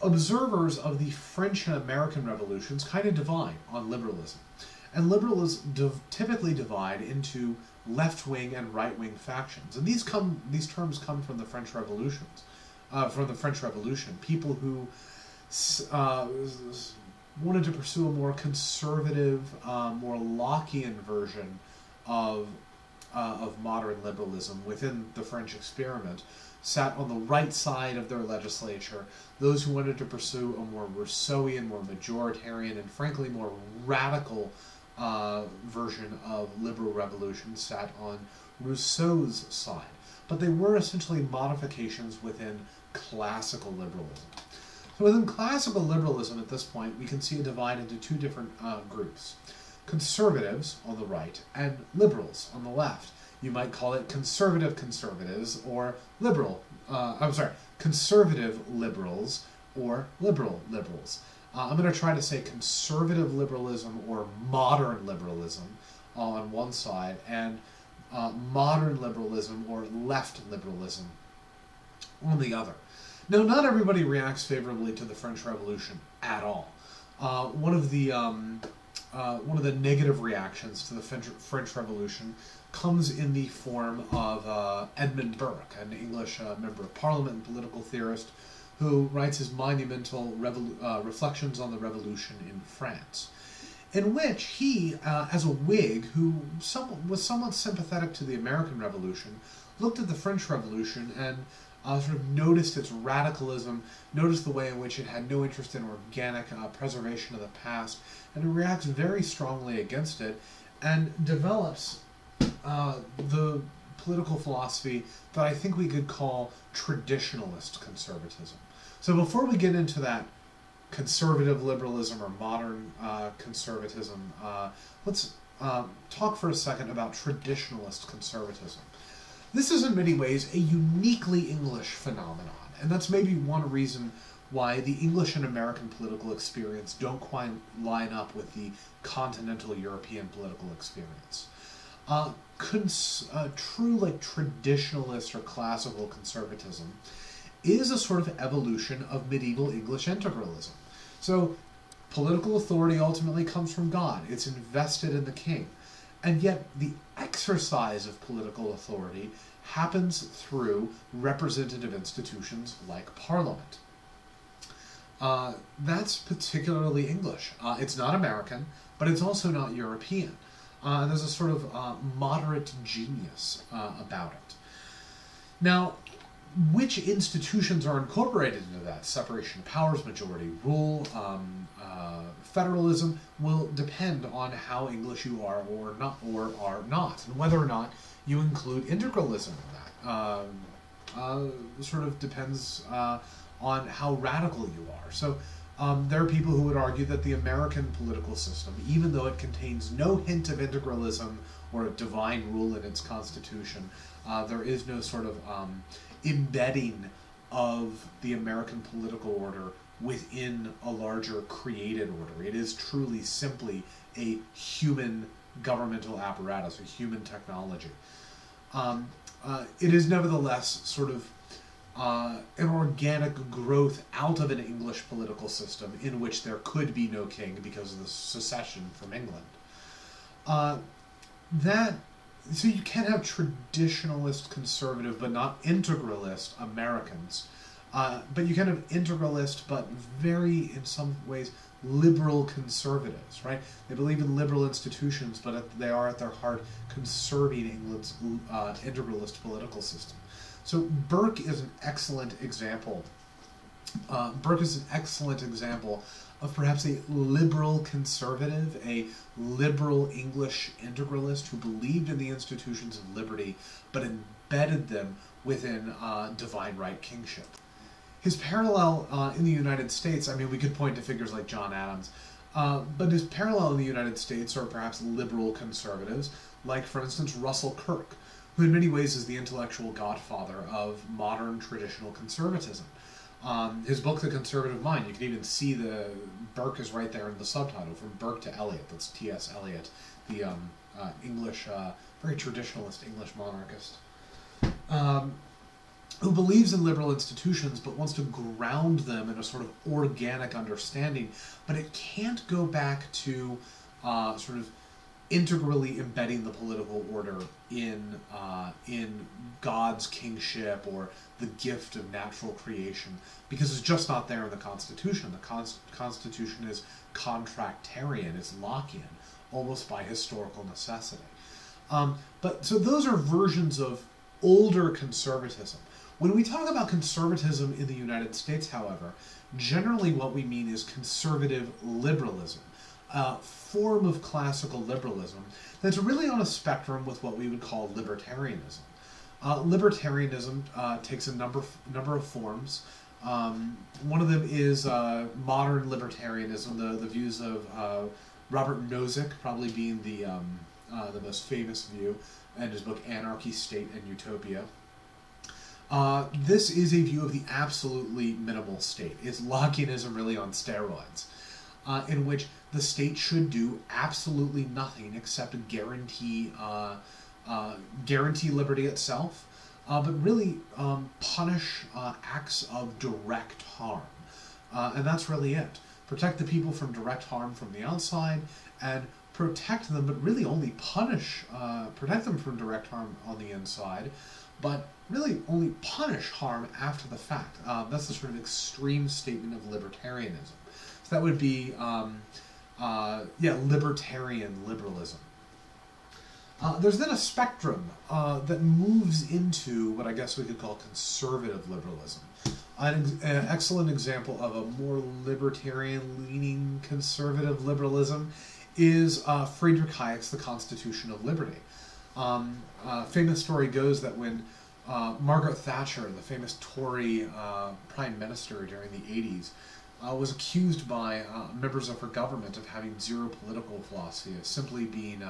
Speaker 1: observers of the French and American revolutions kind of divide on liberalism. And liberals typically divide into left-wing and right-wing factions. And these terms come from the French Revolutions. From the French Revolution, people who wanted to pursue a more conservative, more Lockean version of modern liberalism within the French experiment, sat on the right side of their legislature. Those who wanted to pursue a more Rousseauian, more majoritarian, and frankly more radical version of liberal revolution sat on Rousseau's side. But they were essentially modifications within classical liberalism. So within classical liberalism at this point, we can see a divide into two different groups. Conservatives on the right and liberals on the left. You might call it conservative conservatives or conservative liberals or liberal liberals. I'm going to try to say conservative liberalism or modern liberalism on one side, and modern liberalism or left liberalism on the other. Now, not everybody reacts favorably to the French Revolution at all. One of the one of the negative reactions to the French Revolution comes in the form of Edmund Burke, an English member of Parliament and political theorist, who writes his monumental Reflections on the Revolution in France, in which he, as a Whig who was somewhat sympathetic to the American Revolution, looked at the French Revolution and sort of noticed its radicalism, noticed the way in which it had no interest in organic preservation of the past, and reacts very strongly against it, and develops the political philosophy that I think we could call traditionalist conservatism. So before we get into that conservative liberalism or modern conservatism, let's talk for a second about traditionalist conservatism. This is in many ways a uniquely English phenomenon, and that's maybe one reason why the English and American political experience don't quite line up with the continental European political experience. True traditionalist or classical conservatism is a sort of evolution of medieval English integralism. So political authority ultimately comes from God. It's invested in the king. And yet the exercise of political authority happens through representative institutions like Parliament. That's particularly English. It's not American, but it's also not European. There's a sort of moderate genius about it. Now, which institutions are incorporated into that? Separation of powers, majority rule, federalism will depend on how English you are or are not, and whether or not you include integralism in that. Sort of depends on how radical you are. So there are people who would argue that the American political system, even though it contains no hint of integralism or of divine rule in its constitution, there is no sort of embedding of the American political order within a larger created order. It is truly simply a human governmental apparatus, a human technology. It is nevertheless sort of an organic growth out of an English political system in which there could be no king because of the secession from England. So you can have traditionalist conservative but not integralist Americans, but you can have integralist but very, in some ways, liberal conservatives, right? They believe in liberal institutions, but they are at their heart conserving England's integralist political system. So Burke is an excellent example. Burke is an excellent example of perhaps a liberal conservative, a liberal English integralist who believed in the institutions of liberty, but embedded them within divine right kingship. His parallel in the United States, I mean, we could point to figures like John Adams, but his parallel in the United States are perhaps liberal conservatives, like, for instance, Russell Kirk, who in many ways is the intellectual godfather of modern traditional conservatism. His book, The Conservative Mind, you can even see the Burke is right there in the subtitle, From Burke to Eliot. That's T.S. Eliot, the English, very traditionalist English monarchist, who believes in liberal institutions but wants to ground them in a sort of organic understanding, but it can't go back to sort of integrally embedding the political order in God's kingship or the gift of natural creation, because it's just not there in the Constitution. The Constitution is contractarian, it's Lockean, almost by historical necessity. So those are versions of older conservatism. When we talk about conservatism in the United States, however, generally what we mean is conservative liberalism, a form of classical liberalism that's really on a spectrum with what we would call libertarianism. Libertarianism takes a number of forms. One of them is modern libertarianism, the views of Robert Nozick probably being the most famous view, and his book Anarchy, State, and Utopia. This is a view of the absolutely minimal state. It's Lockeanism really on steroids, in which the state should do absolutely nothing except guarantee liberty itself, but really punish acts of direct harm. And that's really it. Protect the people from direct harm from the outside, and protect them, but really only protect them from direct harm on the inside, but really only punish harm after the fact. That's the sort of extreme statement of libertarianism. So that would be, libertarian liberalism. There's then a spectrum that moves into what I guess we could call conservative liberalism. An excellent example of a more libertarian-leaning conservative liberalism is Friedrich Hayek's The Constitution of Liberty. Famous story goes that when Margaret Thatcher, the famous Tory prime minister during the 80s, was accused by members of her government of having zero political philosophy, of simply being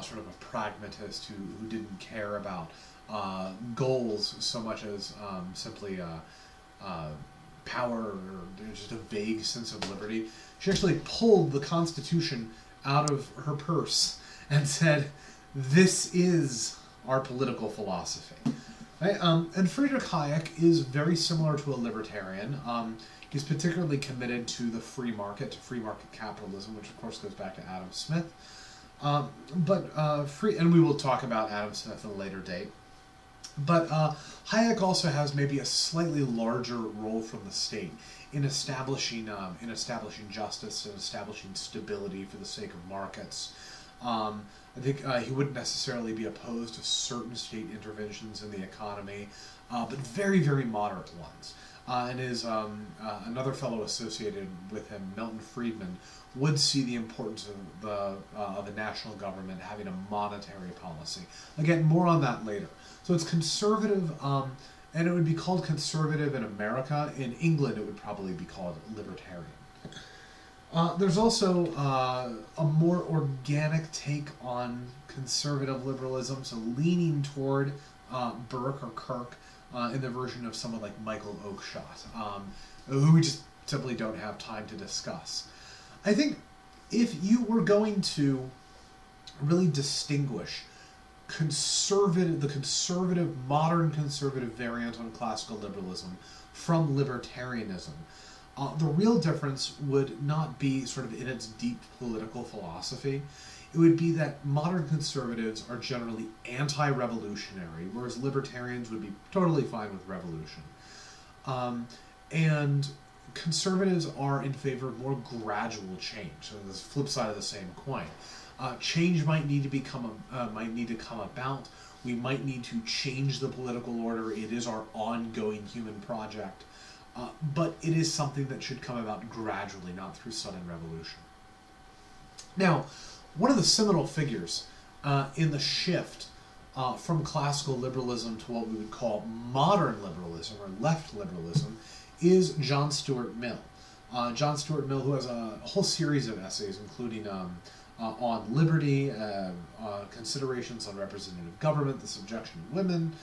Speaker 1: sort of a pragmatist who didn't care about goals so much as simply power or just a vague sense of liberty. She actually pulled the Constitution out of her purse and said, "This is our political philosophy." Right? And Friedrich Hayek is very similar to a libertarian. He's particularly committed to the free market capitalism, which of course goes back to Adam Smith. And we will talk about Adam Smith at a later date. But Hayek also has maybe a slightly larger role from the state in establishing justice and establishing stability for the sake of markets. I think he wouldn't necessarily be opposed to certain state interventions in the economy, but very, very moderate ones. And his another fellow associated with him, Milton Friedman, would see the importance of the national government having a monetary policy. Again, more on that later. So it's conservative, and it would be called conservative in America. In England, it would probably be called libertarian. There's also a more organic take on conservative liberalism, so leaning toward Burke or Kirk in the version of someone like Michael Oakeshott, who we just simply don't have time to discuss. I think if you were going to really distinguish the modern conservative variant on classical liberalism from libertarianism, the real difference would not be sort of in its deep political philosophy. It would be that modern conservatives are generally anti-revolutionary, whereas libertarians would be totally fine with revolution. And conservatives are in favor of more gradual change, so the flip side of the same coin. Change might need to come about. We might need to change the political order. It is our ongoing human project. But it is something that should come about gradually, not through sudden revolution. Now, one of the seminal figures in the shift from classical liberalism to what we would call modern liberalism or left liberalism is John Stuart Mill. John Stuart Mill, who has a whole series of essays, including on liberty, considerations on representative government, the subjection of women,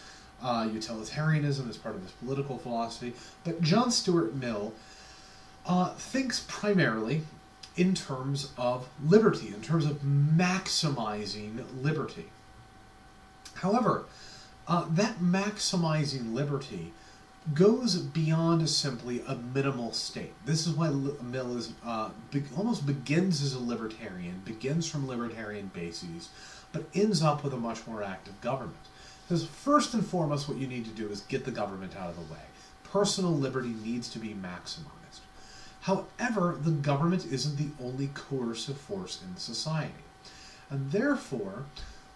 Speaker 1: utilitarianism as part of his political philosophy. But John Stuart Mill thinks primarily in terms of liberty, in terms of maximizing liberty. However, that maximizing liberty goes beyond simply a minimal state. This is why Mill is almost begins as a libertarian, begins from libertarian bases, but ends up with a much more active government. Because first and foremost, what you need to do is get the government out of the way. Personal liberty needs to be maximized. However, the government isn't the only coercive force in society. And therefore,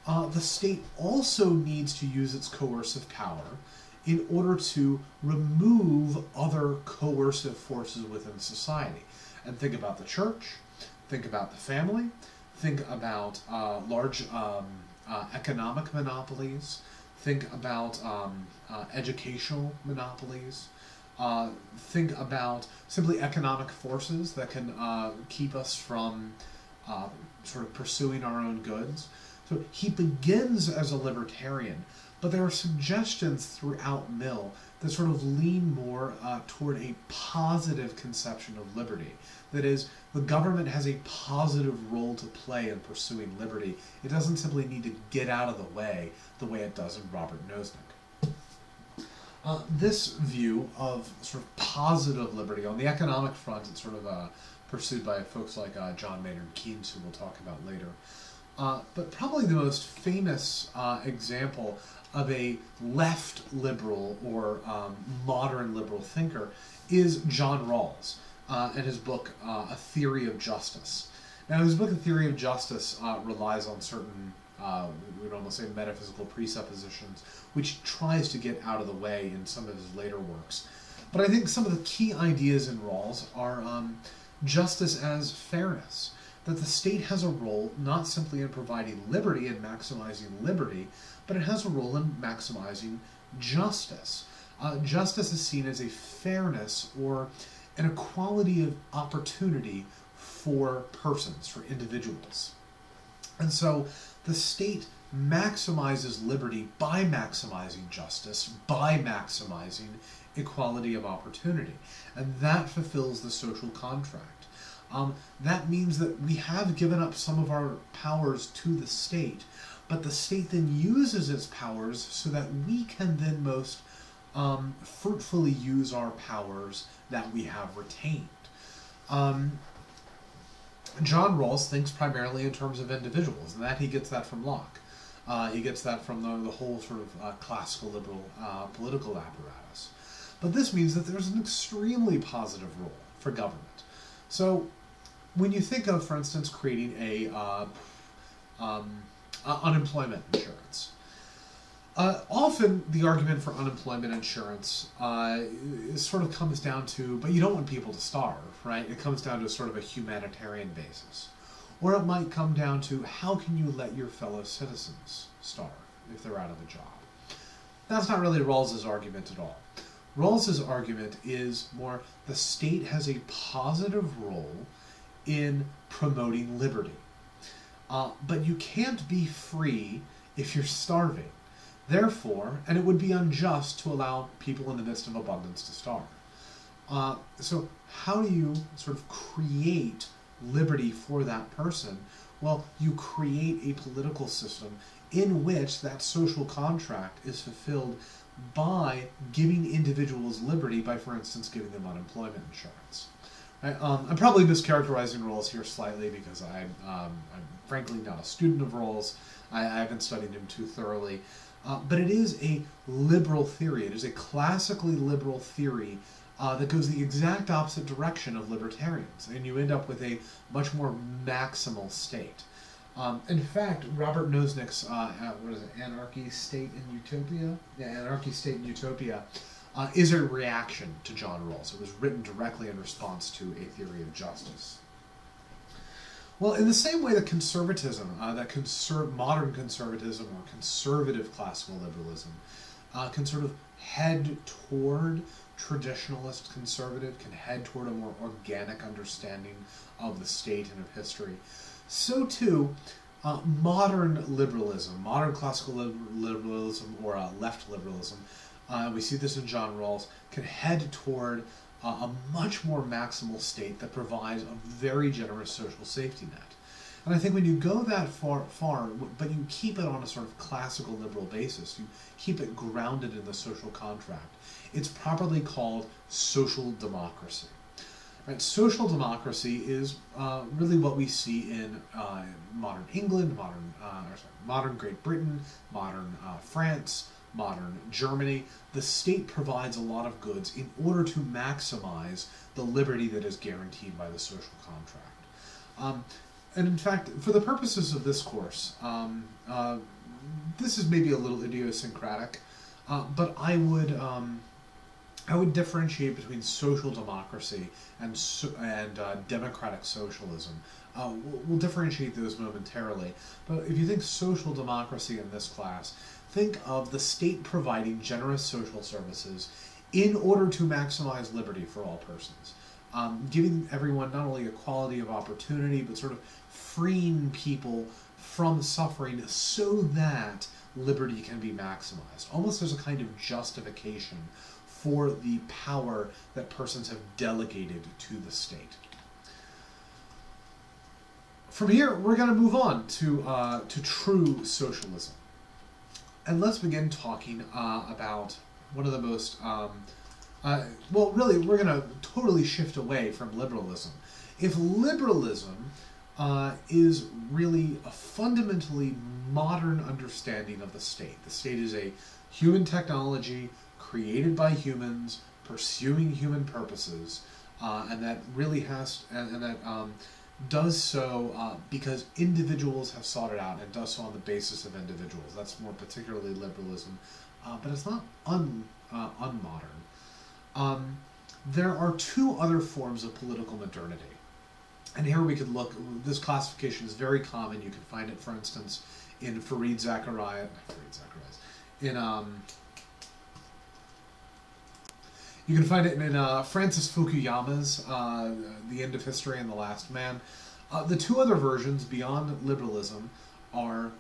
Speaker 1: the state also needs to use its coercive power in order to remove other coercive forces within society. And think about the church, think about the family, think about large economic monopolies, think about educational monopolies, think about simply economic forces that can keep us from sort of pursuing our own goods. So he begins as a libertarian, but there are suggestions throughout Mill that sort of lean more toward a positive conception of liberty. That is, the government has a positive role to play in pursuing liberty. It doesn't simply need to get out of the way it does in Robert Nozick. This view of sort of positive liberty, on the economic front, it's sort of pursued by folks like John Maynard Keynes, who we'll talk about later. But probably the most famous example of a left liberal or modern liberal thinker is John Rawls and his book, A Theory of Justice. Now, his book, A Theory of Justice, relies on certain, we would almost say, metaphysical presuppositions, which tries to get out of the way in some of his later works. But I think some of the key ideas in Rawls are justice as fairness, that the state has a role not simply in providing liberty and maximizing liberty, but it has a role in maximizing justice. Justice is seen as a fairness or an equality of opportunity for persons, for individuals. And so the state maximizes liberty by maximizing justice, by maximizing equality of opportunity. And that fulfills the social contract. That means that we have given up some of our powers to the state, but the state then uses its powers so that we can then most fruitfully use our powers that we have retained. John Rawls thinks primarily in terms of individuals, and that he gets that from Locke. He gets that from the whole sort of classical liberal political apparatus. But this means that there's an extremely positive role for government. So when you think of, for instance, creating a unemployment insurance, often the argument for unemployment insurance sort of comes down to, but you don't want people to starve, right? It comes down to sort of a humanitarian basis. Or it might come down to, how can you let your fellow citizens starve if they're out of a job? That's not really Rawls's argument at all. Rawls's argument is more, the state has a positive role in promoting liberty. But you can't be free if you're starving. Therefore, and it would be unjust to allow people in the midst of abundance to starve. So how do you sort of create liberty for that person? Well, you create a political system in which that social contract is fulfilled by giving individuals liberty by, for instance, giving them unemployment insurance. I'm probably mischaracterizing Rawls here slightly because I'm frankly not a student of Rawls. I haven't studied him too thoroughly. But it is a liberal theory. It is a classically liberal theory that goes the exact opposite direction of libertarians, and you end up with a much more maximal state. In fact, Robert Nozick's, what is it, Anarchy, State, and Utopia? Yeah, Anarchy, State, and Utopia is a reaction to John Rawls. It was written directly in response to A Theory of Justice. Well, in the same way that conservatism, modern conservatism or conservative classical liberalism can sort of head toward traditionalist conservative, can head toward a more organic understanding of the state and of history, so too modern liberalism, modern classical liberalism or left liberalism, we see this in John Rawls, can head toward a much more maximal state that provides a very generous social safety net. And I think when you go that far, but you keep it on a sort of classical liberal basis, you keep it grounded in the social contract, it's properly called social democracy. Right? Social democracy is really what we see in modern England, modern Great Britain, modern France, modern Germany. The state provides a lot of goods in order to maximize the liberty that is guaranteed by the social contract. And in fact, for the purposes of this course, this is maybe a little idiosyncratic, but I would differentiate between social democracy and democratic socialism. We'll differentiate those momentarily, but if you think social democracy in this class, think of the state providing generous social services in order to maximize liberty for all persons. Giving everyone not only equality of opportunity, but sort of freeing people from suffering so that liberty can be maximized. Almost as a kind of justification for the power that persons have delegated to the state. From here, we're going to move on to true socialism. And let's begin talking about one of the most, well, really, we're going to totally shift away from liberalism if liberalism is really a fundamentally modern understanding of the state. The state is a human technology created by humans, pursuing human purposes, and that really has, and that does so because individuals have sought it out, and does so on the basis of individuals. That's more particularly liberalism, but it's not unmodern. There are two other forms of political modernity. And here we could look, this classification is very common. You can find it, for instance, in Fareed Zakaria, you can find it in Francis Fukuyama's The End of History and the Last Man. The two other versions beyond liberalism are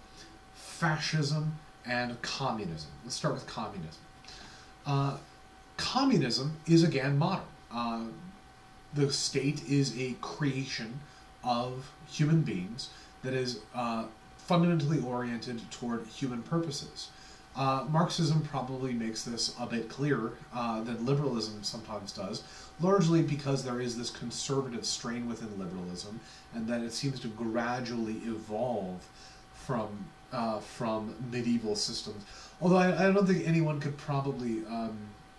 Speaker 1: fascism and communism. Let's start with communism. Communism is, again, modern. The state is a creation of human beings that is fundamentally oriented toward human purposes. Marxism probably makes this a bit clearer than liberalism sometimes does, largely because there is this conservative strain within liberalism, and that it seems to gradually evolve from medieval systems. Although I don't think anyone could probably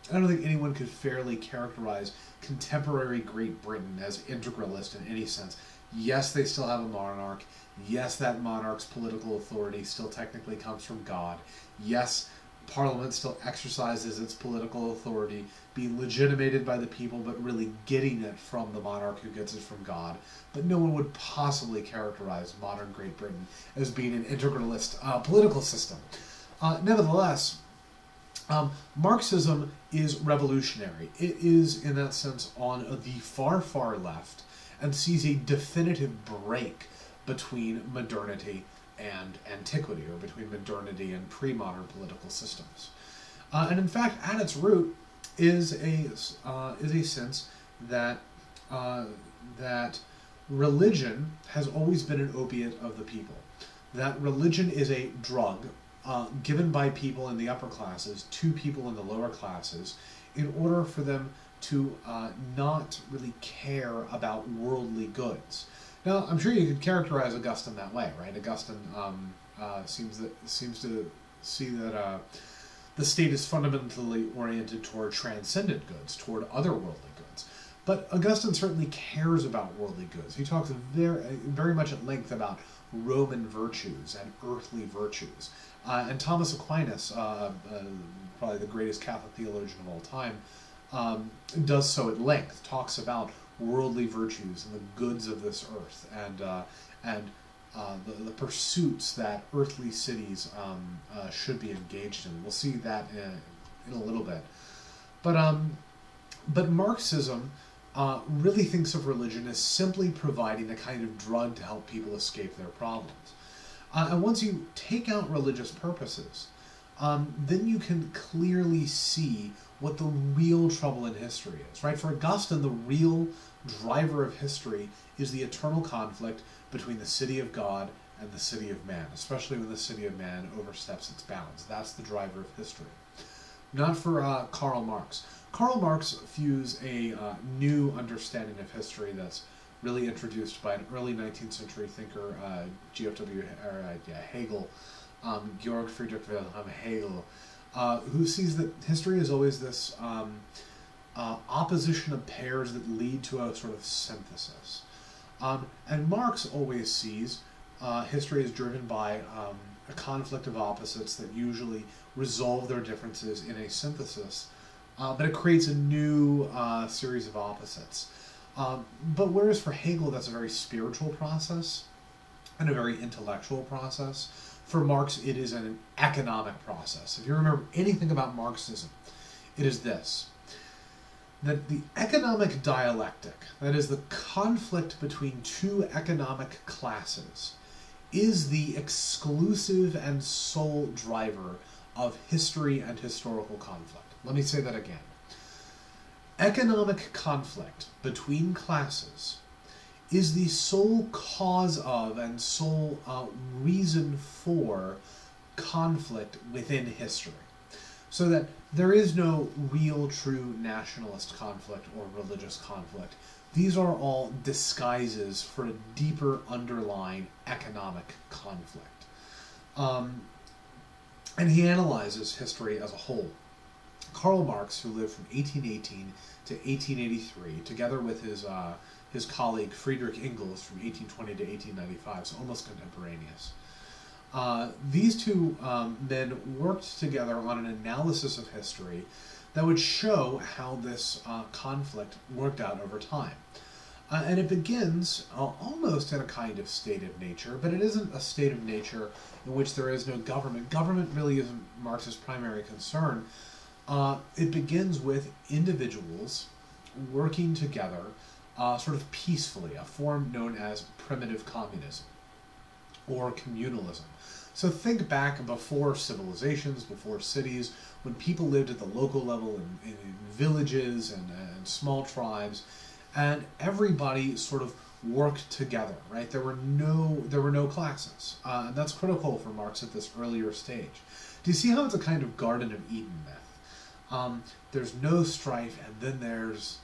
Speaker 1: I don't think anyone could fairly characterize contemporary Great Britain as integralist in any sense. Yes, they still have a monarch. Yes, that monarch's political authority still technically comes from God. Yes, Parliament still exercises its political authority, being legitimated by the people, but really getting it from the monarch who gets it from God. But no one would possibly characterize modern Great Britain as being an integralist political system. Nevertheless, Marxism is revolutionary. It is, in that sense, on the far, far left, and sees a definitive break between modernity and antiquity, or between modernity and pre-modern political systems. And in fact, at its root is a sense that that religion has always been an opiate of the people. That religion is a drug given by people in the upper classes to people in the lower classes in order for them to not really care about worldly goods. Now, I'm sure you could characterize Augustine that way, right? Augustine seems to see that the state is fundamentally oriented toward transcendent goods, toward otherworldly goods. But Augustine certainly cares about worldly goods. He talks very much at length about Roman virtues and earthly virtues. And Thomas Aquinas, probably the greatest Catholic theologian of all time, does so at length, talks about worldly virtues and the goods of this earth, and the pursuits that earthly cities should be engaged in. We'll see that in a little bit. But Marxism really thinks of religion as simply providing a kind of drug to help people escape their problems. And once you take out religious purposes, then you can clearly see what the real trouble in history is, right? For Augustine, the real driver of history is the eternal conflict between the city of God and the city of man, especially when the city of man oversteps its bounds. That's the driver of history. Not for Karl Marx. Karl Marx views a new understanding of history that's really introduced by an early 19th century thinker, Hegel, Georg Friedrich Wilhelm Hegel, who sees that history is always this opposition of pairs that lead to a sort of synthesis. And Marx always sees history as driven by a conflict of opposites that usually resolve their differences in a synthesis, but it creates a new series of opposites. But whereas for Hegel that's a very spiritual process and a very intellectual process, for Marx it is an economic process. If you remember anything about Marxism, it is this: that the economic dialectic, that is the conflict between two economic classes, is the exclusive and sole driver of history and historical conflict. Let me say that again. Economic conflict between classes is the sole cause of and sole reason for conflict within history. So that there is no real, true nationalist conflict or religious conflict these are all disguises for a deeper underlying economic conflict. And he analyzes history as a whole. Karl Marx, who lived from 1818 to 1883, together with his colleague Friedrich Engels from 1820 to 1895, so almost contemporaneous. These two men worked together on an analysis of history that would show how this conflict worked out over time. And it begins almost in a kind of state of nature, but it isn't a state of nature in which there is no government. Government really isn't Marx's primary concern. It begins with individuals working together sort of peacefully, a form known as primitive communism or communalism. So think back before civilizations, before cities, when people lived at the local level in villages and small tribes, and everybody sort of worked together, right? There were no classes. And that's critical for Marx at this earlier stage. Do you see how it's a kind of Garden of Eden myth? There's no strife, and then there's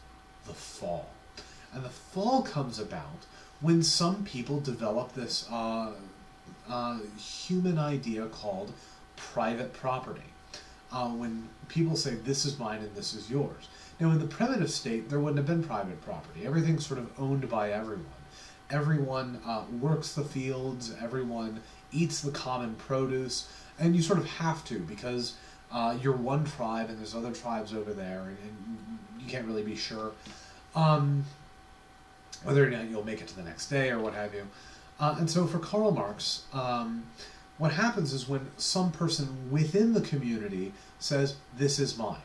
Speaker 1: the fall. And the fall comes about when some people develop this human idea called private property. When people say, this is mine and this is yours. Now, in the primitive state, there wouldn't have been private property. Everything's sort of owned by everyone. Everyone works the fields, everyone eats the common produce, and you sort of have to, because you're one tribe and there's other tribes over there, and you can't really be sure whether or not you'll make it to the next day or what have you. And so for Karl Marx, what happens is when some person within the community says, this is mine.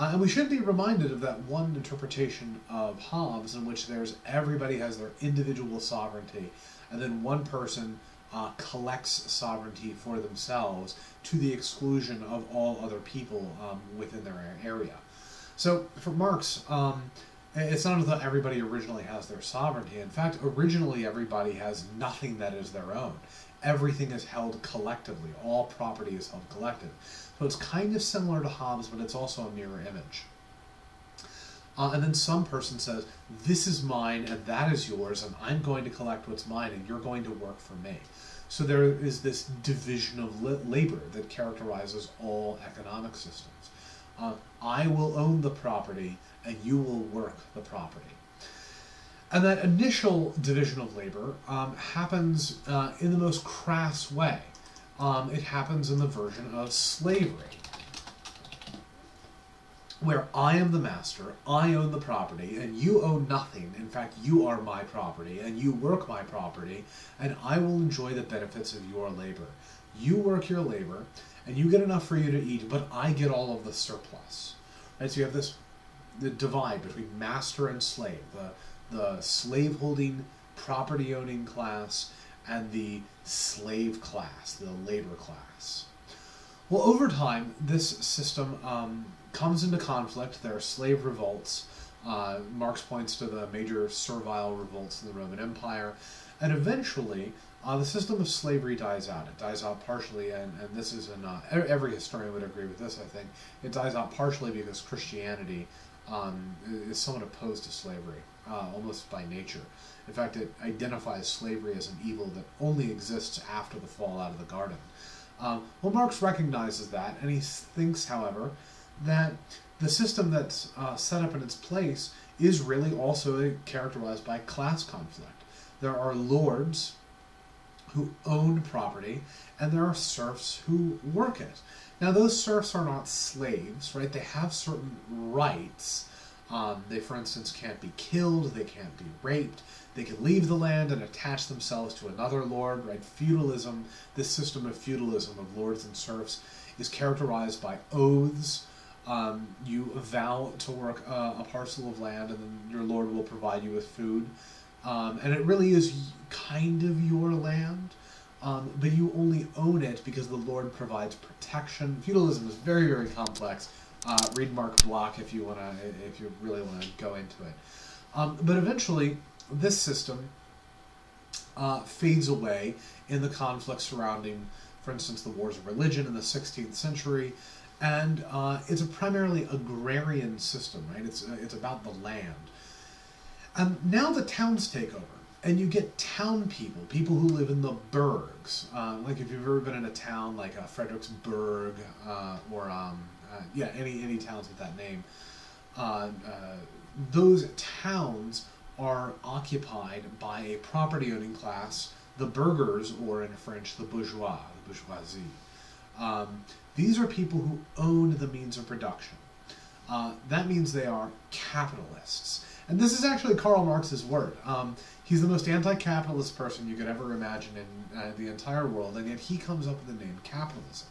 Speaker 1: And we should be reminded of that one interpretation of Hobbes in which everybody has their individual sovereignty, and then one person collects sovereignty for themselves to the exclusion of all other people within their area. So for Marx, it's not as though everybody originally has their sovereignty. In fact, originally everybody has nothing that is their own. Everything is held collectively. All property is held collective. So it's kind of similar to Hobbes, but it's also a mirror image. And then some person says, this is mine and that is yours, and I'm going to collect what's mine and you're going to work for me. So there is this division of labor that characterizes all economic systems. I will own the property and you will work the property. And that initial division of labor happens in the most crass way. It happens in the version of slavery, where I am the master, I own the property, and you own nothing. In fact, you are my property, and you work my property, and I will enjoy the benefits of your labor. You work your labor, and you get enough for you to eat, but I get all of the surplus. Right? So you have the divide between master and slave, the slave-holding, property-owning class, and the slave class, the labor class. Well, over time, this system comes into conflict. There are slave revolts. Marx points to the major servile revolts in the Roman Empire. And eventually, the system of slavery dies out. It dies out partially, and this is every historian would agree with this, I think. It dies out partially because Christianity is somewhat opposed to slavery, almost by nature. In fact, it identifies slavery as an evil that only exists after the fall out of the garden. Well, Marx recognizes that, and he thinks, however, that the system that's set up in its place is really also characterized by class conflict. There are lords who own property, and there are serfs who work it. Now, those serfs are not slaves, right? They have certain rights. They, for instance, can't be killed, they can't be raped, they can leave the land and attach themselves to another lord, right? Feudalism, this system of feudalism of lords and serfs, is characterized by oaths. You vow to work a parcel of land, and then your lord will provide you with food. And it really is kind of your land, but you only own it because the lord provides protection. Feudalism is very, very complex. Read Mark Bloch if you really want to go into it. But eventually, this system fades away in the conflict surrounding, for instance, the wars of religion in the 16th century, and it's a primarily agrarian system, right? It's about the land. And now the towns take over, and you get town people, people who live in the burgs. Like if you've ever been in a town like Fredericksburg, or yeah, any towns with that name. Those towns are occupied by a property-owning class, the burghers, or in French, the bourgeoisie. These are people who own the means of production. That means they are capitalists. And this is actually Karl Marx's word. He's the most anti-capitalist person you could ever imagine in the entire world, and yet he comes up with the name capitalism.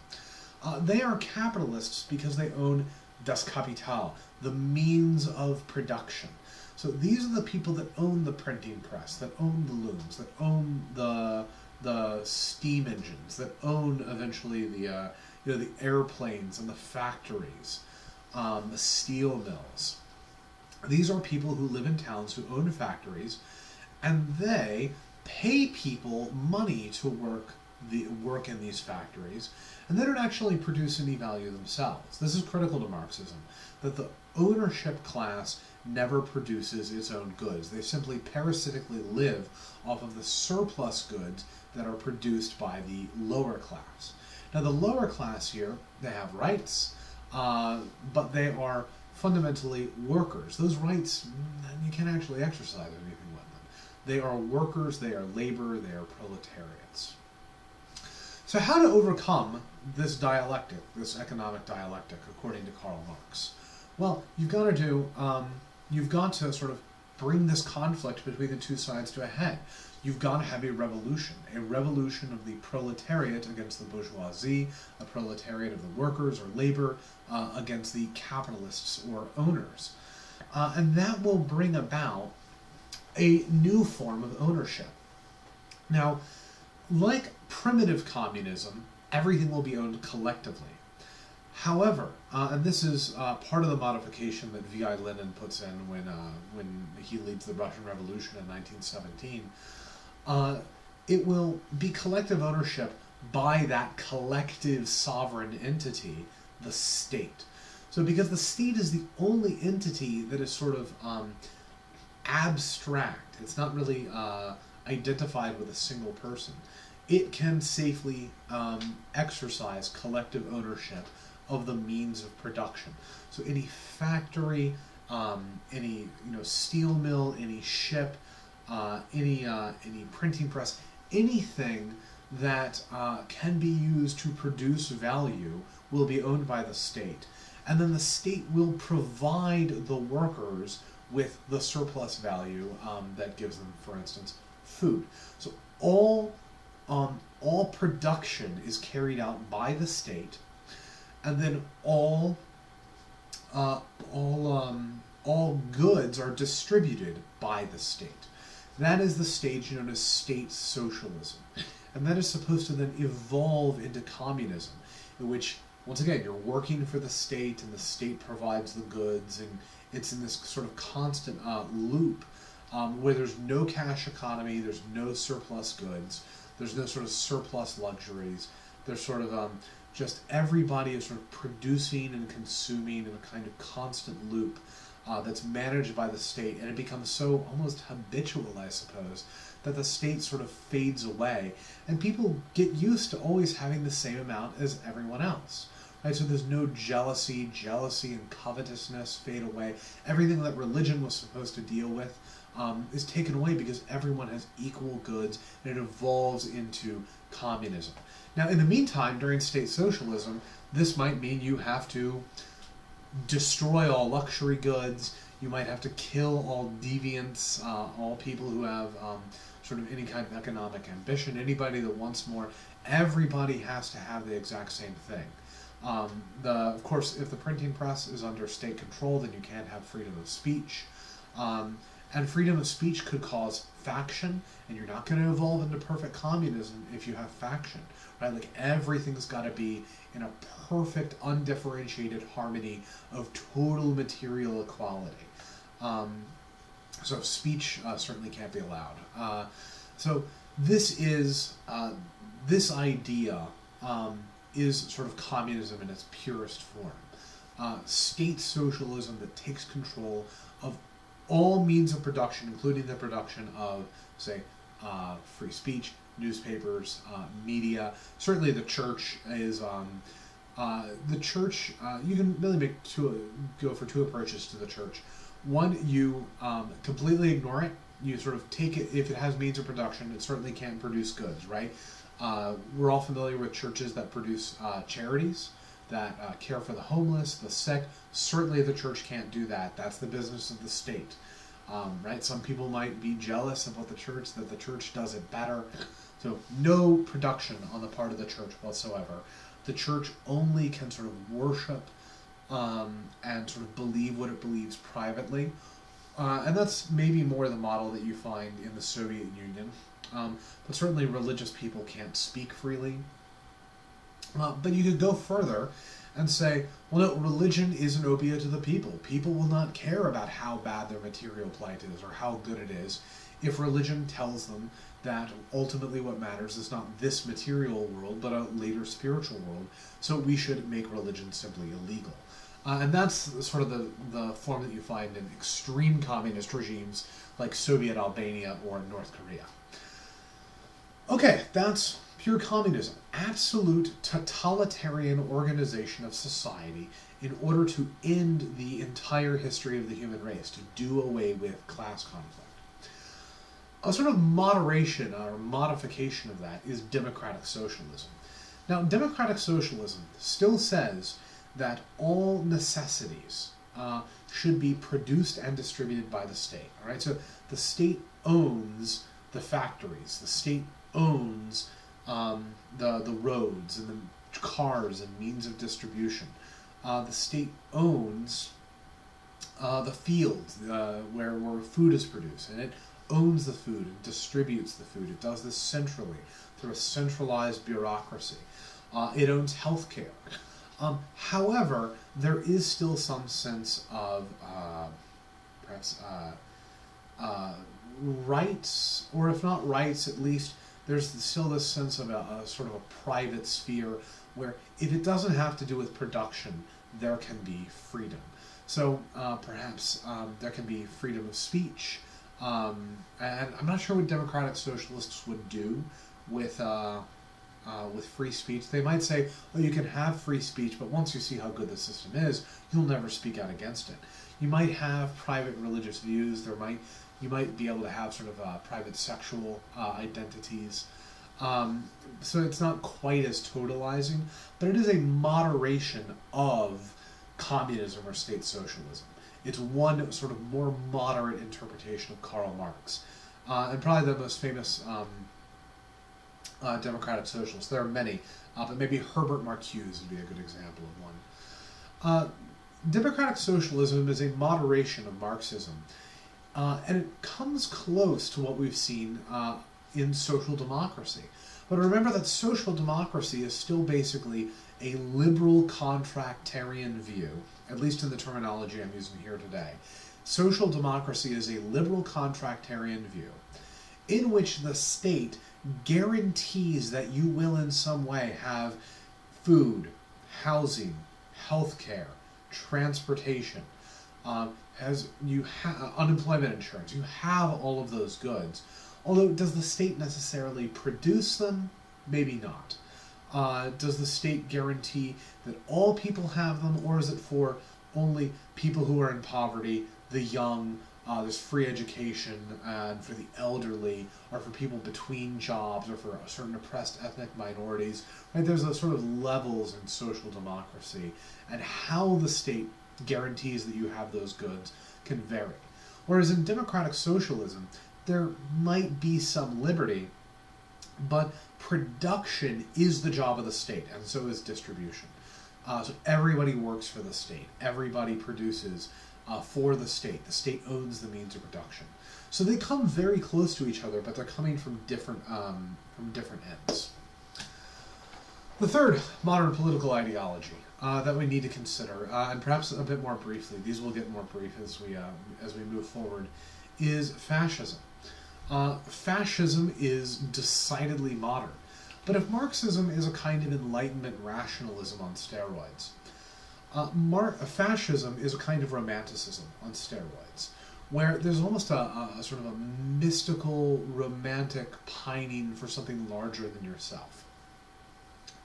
Speaker 1: They are capitalists because they own das Kapital, the means of production. So these are the people that own the printing press, that own the looms, that own the steam engines, that own eventually the the airplanes and the factories, the steel mills. These are people who live in towns who own factories, and they pay people money to work in these factories, and they don't actually produce any value themselves. This is critical to Marxism, that the ownership class never produces its own goods. They simply parasitically live off of the surplus goods that are produced by the lower class. Now the lower class here, they have rights, but they are fundamentally workers. Those rights, you can't actually exercise anything with them. They are workers, they are labor, they are proletariats. So how to overcome this dialectic, this economic dialectic, according to Karl Marx? Well, you've got to sort of bring this conflict between the two sides to a head. You've got to have a revolution of the proletariat against the bourgeoisie, a proletariat of the workers or labor against the capitalists or owners. And that will bring about a new form of ownership. Now, like primitive communism, everything will be owned collectively. However, and this is part of the modification that V.I. Lenin puts in when he leads the Russian Revolution in 1917, it will be collective ownership by that collective sovereign entity, the state. So because the state is the only entity that is sort of abstract, it's not really identified with a single person, it can safely exercise collective ownership of the means of production. So any factory, any steel mill, any ship, any printing press, anything that can be used to produce value will be owned by the state. And then the state will provide the workers with the surplus value that gives them, for instance, food. So all production is carried out by the state, and then all goods are distributed by the state. That is the stage known as state socialism, and that is supposed to then evolve into communism, in which, once again, you're working for the state, and the state provides the goods, and it's in this sort of constant loop where there's no cash economy, there's no surplus goods, there's no sort of surplus luxuries, there's sort of just everybody is sort of producing and consuming in a kind of constant loop that's managed by the state, and it becomes so almost habitual, I suppose, that the state sort of fades away, and people get used to always having the same amount as everyone else. Right? So there's no jealousy and covetousness fade away. Everything that religion was supposed to deal with is taken away because everyone has equal goods, and it evolves into communism. Now, in the meantime, during state socialism, this might mean you have to destroy all luxury goods, you might have to kill all deviants, all people who have sort of any kind of economic ambition, anybody that wants more. Everybody has to have the exact same thing. Of course, if the printing press is under state control, then you can't have freedom of speech. And freedom of speech could cause faction, and you're not going to evolve into perfect communism if you have faction, right? Like everything's got to be in a perfect, undifferentiated harmony of total material equality. So speech certainly can't be allowed. So this is this idea is sort of communism in its purest form. State socialism that takes control of all means of production, including the production of, say, free speech, newspapers, media. Certainly the church is, you can really go for two approaches to the church. One, you completely ignore it. You sort of take it, if it has means of production, it certainly can produce goods, right? We're all familiar with churches that produce charities, that care for the homeless, the sick. Certainly the church can't do that. That's the business of the state, right? Some people might be jealous about the church, that the church does it better. So no production on the part of the church whatsoever. The church only can sort of worship and sort of believe what it believes privately. And that's maybe more the model that you find in the Soviet Union. But certainly religious people can't speak freely. But you could go further and say, well, no, religion is an opiate to the people. People will not care about how bad their material plight is or how good it is if religion tells them that ultimately what matters is not this material world, but a later spiritual world. So we should make religion simply illegal. And that's sort of the form that you find in extreme communist regimes like Soviet Albania or North Korea. Okay, that's pure communism. Absolute totalitarian organization of society in order to end the entire history of the human race, to do away with class conflict. A sort of moderation or modification of that is democratic socialism. Now, democratic socialism still says that all necessities should be produced and distributed by the state. All right, so the state owns the factories. The state owns the roads and the cars and means of distribution. The state owns the fields where food is produced, and it owns the food and distributes the food. It does this centrally through a centralized bureaucracy. It owns healthcare. However, there is still some sense of perhaps rights, or if not rights, at least there's still this sense of a sort of a private sphere where if it doesn't have to do with production, there can be freedom. So perhaps there can be freedom of speech. And I'm not sure what democratic socialists would do with free speech. They might say, oh, you can have free speech, but once you see how good the system is, you'll never speak out against it. You might have private religious views. You might be able to have sort of private sexual identities. So it's not quite as totalizing, but it is a moderation of communism or state socialism. It's one sort of more moderate interpretation of Karl Marx. And probably the most famous democratic socialist. There are many, but maybe Herbert Marcuse would be a good example of one. Democratic socialism is a moderation of Marxism, and it comes close to what we've seen in social democracy. But remember that social democracy is still basically a liberal contractarian view, at least in the terminology I'm using here today. Social democracy is a liberal contractarian view in which the state guarantees that you will in some way have food, housing, healthcare, transportation, unemployment insurance. You have all of those goods. Although, does the state necessarily produce them? Maybe not. Does the state guarantee that all people have them, or is it for only people who are in poverty, the young, there's free education, and for the elderly, or for people between jobs, or for certain oppressed ethnic minorities? Right? There's a sort of levels in social democracy, and how the state guarantees that you have those goods can vary. Whereas in democratic socialism, there might be some liberty, but production is the job of the state, and so is distribution. So everybody works for the state. Everybody produces for the state. The state owns the means of production. So they come very close to each other, but they're coming from different ends. The third modern political ideology that we need to consider, and perhaps a bit more briefly, these will get more brief as we move forward, is fascism. Fascism is decidedly modern. But if Marxism is a kind of Enlightenment rationalism on steroids, fascism is a kind of romanticism on steroids, where there's almost a sort of a mystical, romantic pining for something larger than yourself.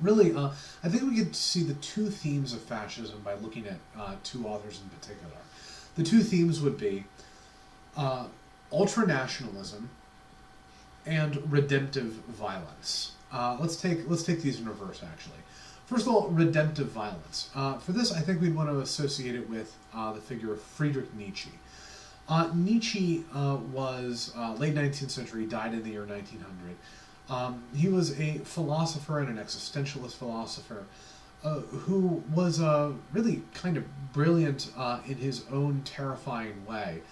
Speaker 1: Really, I think we could see the two themes of fascism by looking at two authors in particular. The two themes would be ultranationalism and redemptive violence. Let's take these in reverse, actually. First of all, redemptive violence. For this, I think we'd want to associate it with the figure of Friedrich Nietzsche. Nietzsche was late 19th century, died in the year 1900. He was a philosopher and an existentialist philosopher who was really kind of brilliant in his own terrifying way.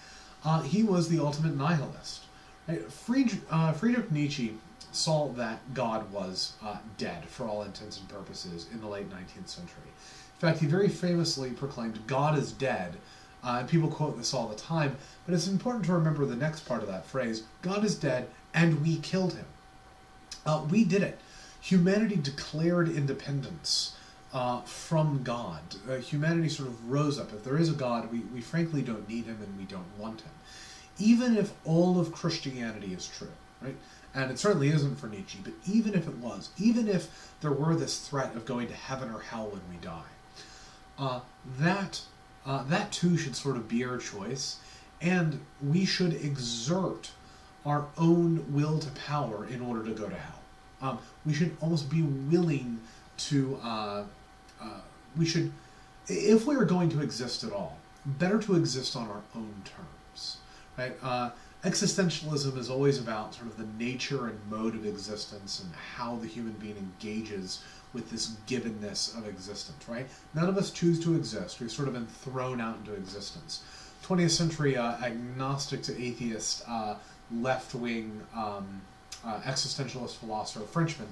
Speaker 1: He was the ultimate nihilist. Right? Friedrich Nietzsche saw that God was dead for all intents and purposes in the late 19th century. In fact, he very famously proclaimed, "God is dead." And people quote this all the time, but it's important to remember the next part of that phrase: God is dead, and we killed him. We did it. Humanity declared independence from God. Humanity sort of rose up. If there is a God, we frankly don't need him and we don't want him. Even if all of Christianity is true, right? And it certainly isn't for Nietzsche, but even if it was, even if there were this threat of going to heaven or hell when we die, that too should sort of be our choice, and we should exert our own will to power in order to go to hell. We should almost be willing to, we should, if we are going to exist at all, better to exist on our own terms, right? Existentialism is always about sort of the nature and mode of existence and how the human being engages with this givenness of existence, right? None of us choose to exist. We've sort of been thrown out into existence. 20th century agnostic to atheist, left-wing existentialist philosopher, Frenchman,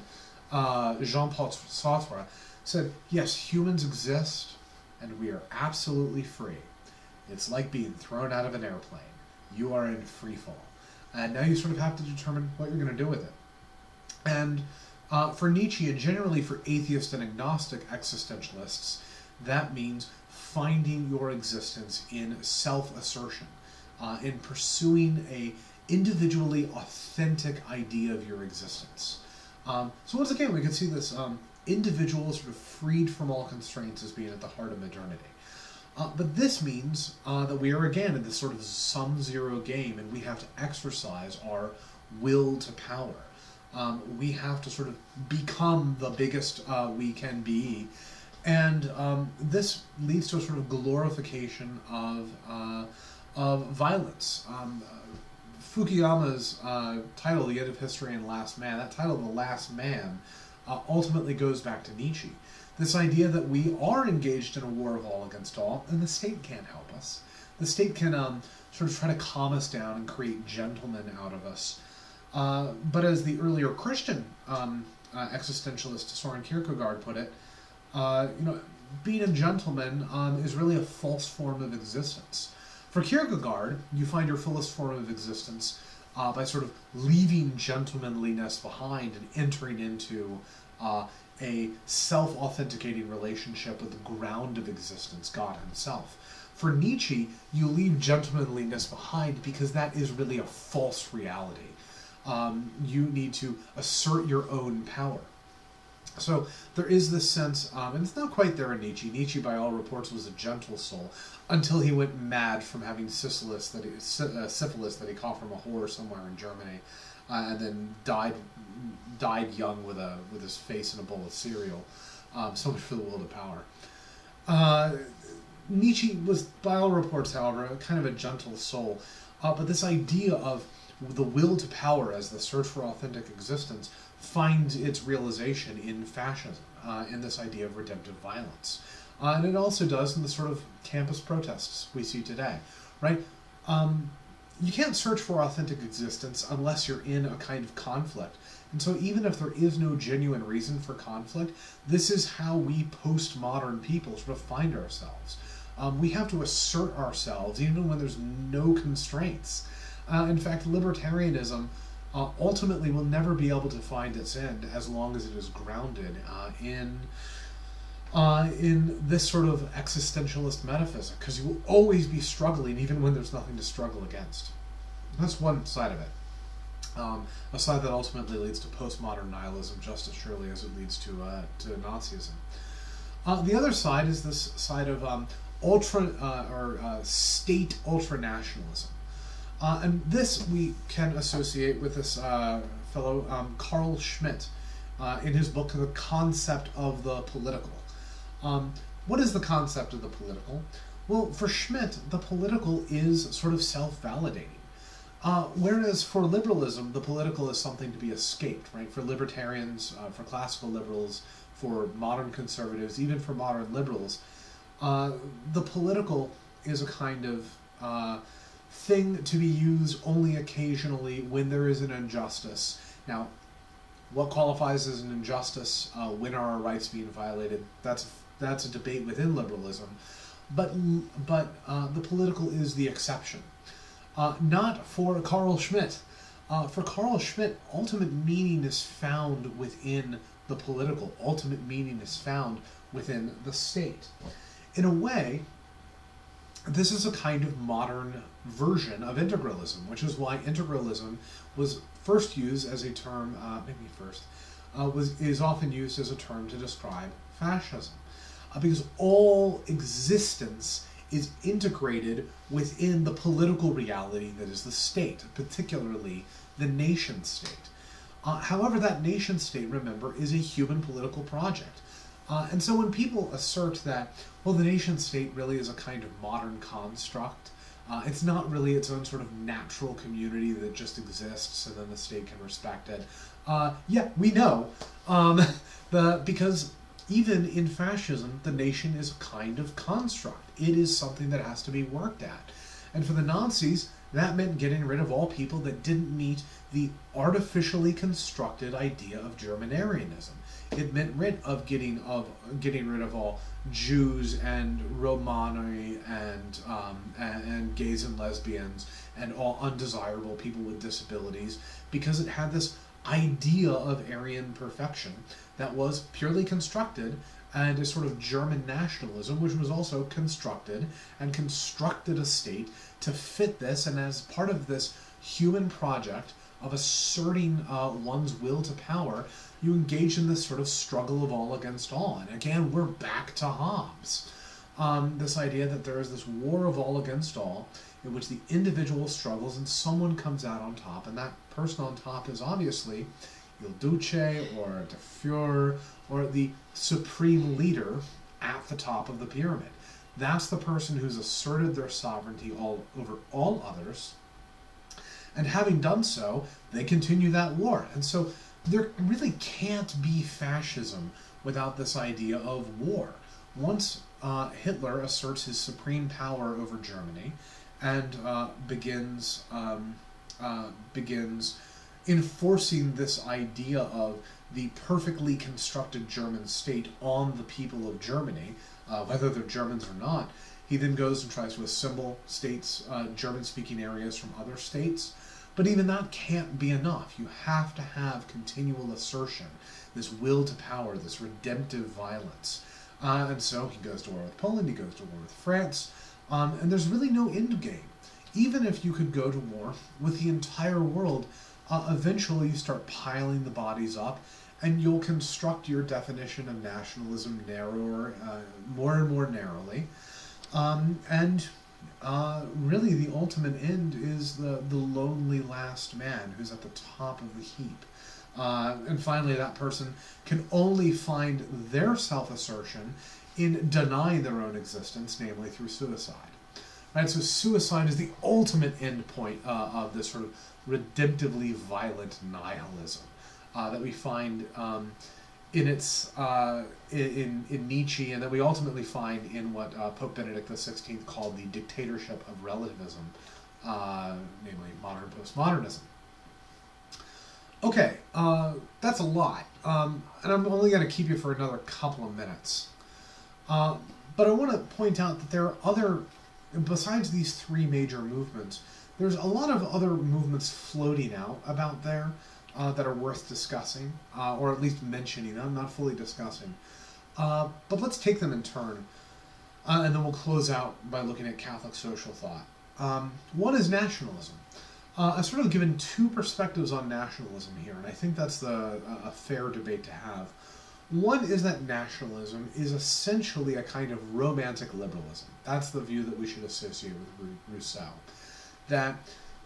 Speaker 1: Jean-Paul Sartre, said, yes, humans exist and we are absolutely free. It's like being thrown out of an airplane. You are in free fall. And now you sort of have to determine what you're going to do with it. And for Nietzsche, and generally for atheist and agnostic existentialists, that means finding your existence in self-assertion, in pursuing a individually authentic idea of your existence. So once again, we can see this individual sort of freed from all constraints as being at the heart of modernity. But this means that we are again in this sort of sum-zero game, and we have to exercise our will to power. We have to sort of become the biggest we can be, and this leads to a sort of glorification of violence. Fukuyama's title, The End of History and Last Man, that title, The Last Man, ultimately goes back to Nietzsche. This idea that we are engaged in a war of all against all, and the state can't help us. The state can sort of try to calm us down and create gentlemen out of us. But as the earlier Christian existentialist Soren Kierkegaard put it, being a gentleman is really a false form of existence. For Kierkegaard, you find your fullest form of existence by sort of leaving gentlemanliness behind and entering into a self-authenticating relationship with the ground of existence, God himself. For Nietzsche, you leave gentlemanliness behind because that is really a false reality. You need to assert your own power. So there is this sense, and it's not quite there in Nietzsche. Nietzsche, by all reports, was a gentle soul until he went mad from having syphilis that he caught from a whore somewhere in Germany, and then died young with his face in a bowl of cereal. So much for the will to power. Nietzsche was, by all reports, however, kind of a gentle soul. But this idea of the will to power as the search for authentic existence finds its realization in fascism, in this idea of redemptive violence. And it also does in the sort of campus protests we see today, right? You can't search for authentic existence unless you're in a kind of conflict. And so even if there is no genuine reason for conflict, this is how we postmodern people sort of find ourselves. We have to assert ourselves even when there's no constraints. In fact, libertarianism ultimately will never be able to find its end as long as it is grounded in in this sort of existentialist metaphysic, because you will always be struggling even when there's nothing to struggle against. That's one side of it. A side that ultimately leads to postmodern nihilism just as surely as it leads to Nazism. The other side is this side of state ultranationalism. And this we can associate with this fellow Carl Schmitt in his book, The Concept of the Political. What is the concept of the political? Well, for Schmitt, the political is sort of self-validating. Whereas for liberalism, the political is something to be escaped, right? For libertarians, for classical liberals, for modern conservatives, even for modern liberals, the political is a kind of thing to be used only occasionally when there is an injustice. Now, what qualifies as an injustice? When are our rights being violated? That's a debate within liberalism. But the political is the exception. Not for Carl Schmitt. For Carl Schmitt, ultimate meaning is found within the political. Ultimate meaning is found within the state. In a way, this is a kind of modern version of integralism, which is why integralism was first used as a term, is often used as a term to describe fascism. Because all existence is integrated within the political reality that is the state, particularly the nation state. However, that nation state, remember, is a human political project. And so when people assert that, well, the nation state really is a kind of modern construct, it's not really its own sort of natural community that just exists and then the state can respect it. Yeah, we know, because even in fascism, the nation is a kind of construct. It is something that has to be worked at. And for the Nazis, that meant getting rid of all people that didn't meet the artificially constructed idea of German-Aryanism. It meant getting rid of all Jews and Romani and gays and lesbians and all undesirable people with disabilities, because it had this idea of Aryan perfection that was purely constructed, and a sort of German nationalism, which was also constructed and constructed a state to fit this, and as part of this human project of asserting one's will to power, you engage in this sort of struggle of all against all. And again, we're back to Hobbes. This idea that there is this war of all against all, in which the individual struggles and someone comes out on top, and that person on top is obviously Il Duce or the Führer or the supreme leader at the top of the pyramid. That's the person who's asserted their sovereignty over all others, and having done so, they continue that war. And so there really can't be fascism without this idea of war. Once Hitler asserts his supreme power over Germany and begins enforcing this idea of the perfectly constructed German state on the people of Germany, whether they're Germans or not, he then goes and tries to assemble states, German-speaking areas from other states. But even that can't be enough. You have to have continual assertion, this will to power, this redemptive violence. And so he goes to war with Poland, he goes to war with France, and there's really no end game. Even if you could go to war with the entire world, eventually you start piling the bodies up, and you'll construct your definition of nationalism narrower, more and more narrowly. Really the ultimate end is the lonely last man who's at the top of the heap. And finally, that person can only find their self-assertion in denying their own existence, namely through suicide. Right? So suicide is the ultimate end point of this sort of redemptively violent nihilism that we find in Nietzsche, and that we ultimately find in what Pope Benedict XVI called the dictatorship of relativism, namely modern postmodernism. Okay, that's a lot, and I'm only going to keep you for another couple of minutes. But I want to point out that there are other, besides these three major movements, there's a lot of other movements floating out about there that are worth discussing, or at least mentioning them, not fully discussing. But let's take them in turn, and then we'll close out by looking at Catholic social thought. One is nationalism. I've sort of given two perspectives on nationalism here, and I think that's a fair debate to have. One is that nationalism is essentially a kind of romantic liberalism. That's the view that we should associate with Rousseau. That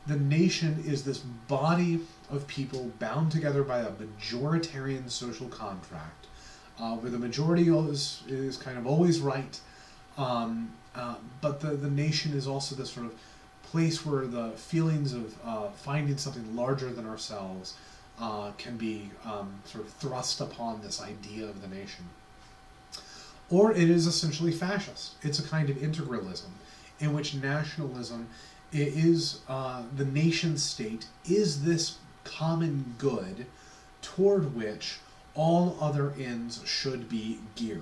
Speaker 1: the nation is this body of people bound together by a majoritarian social contract, where the majority is kind of always right, but the nation is also this sort of place where the feelings of finding something larger than ourselves can be sort of thrust upon this idea of the nation. Or it is essentially fascist. It's a kind of integralism in which nationalism is the nation state is this common good toward which all other ends should be geared.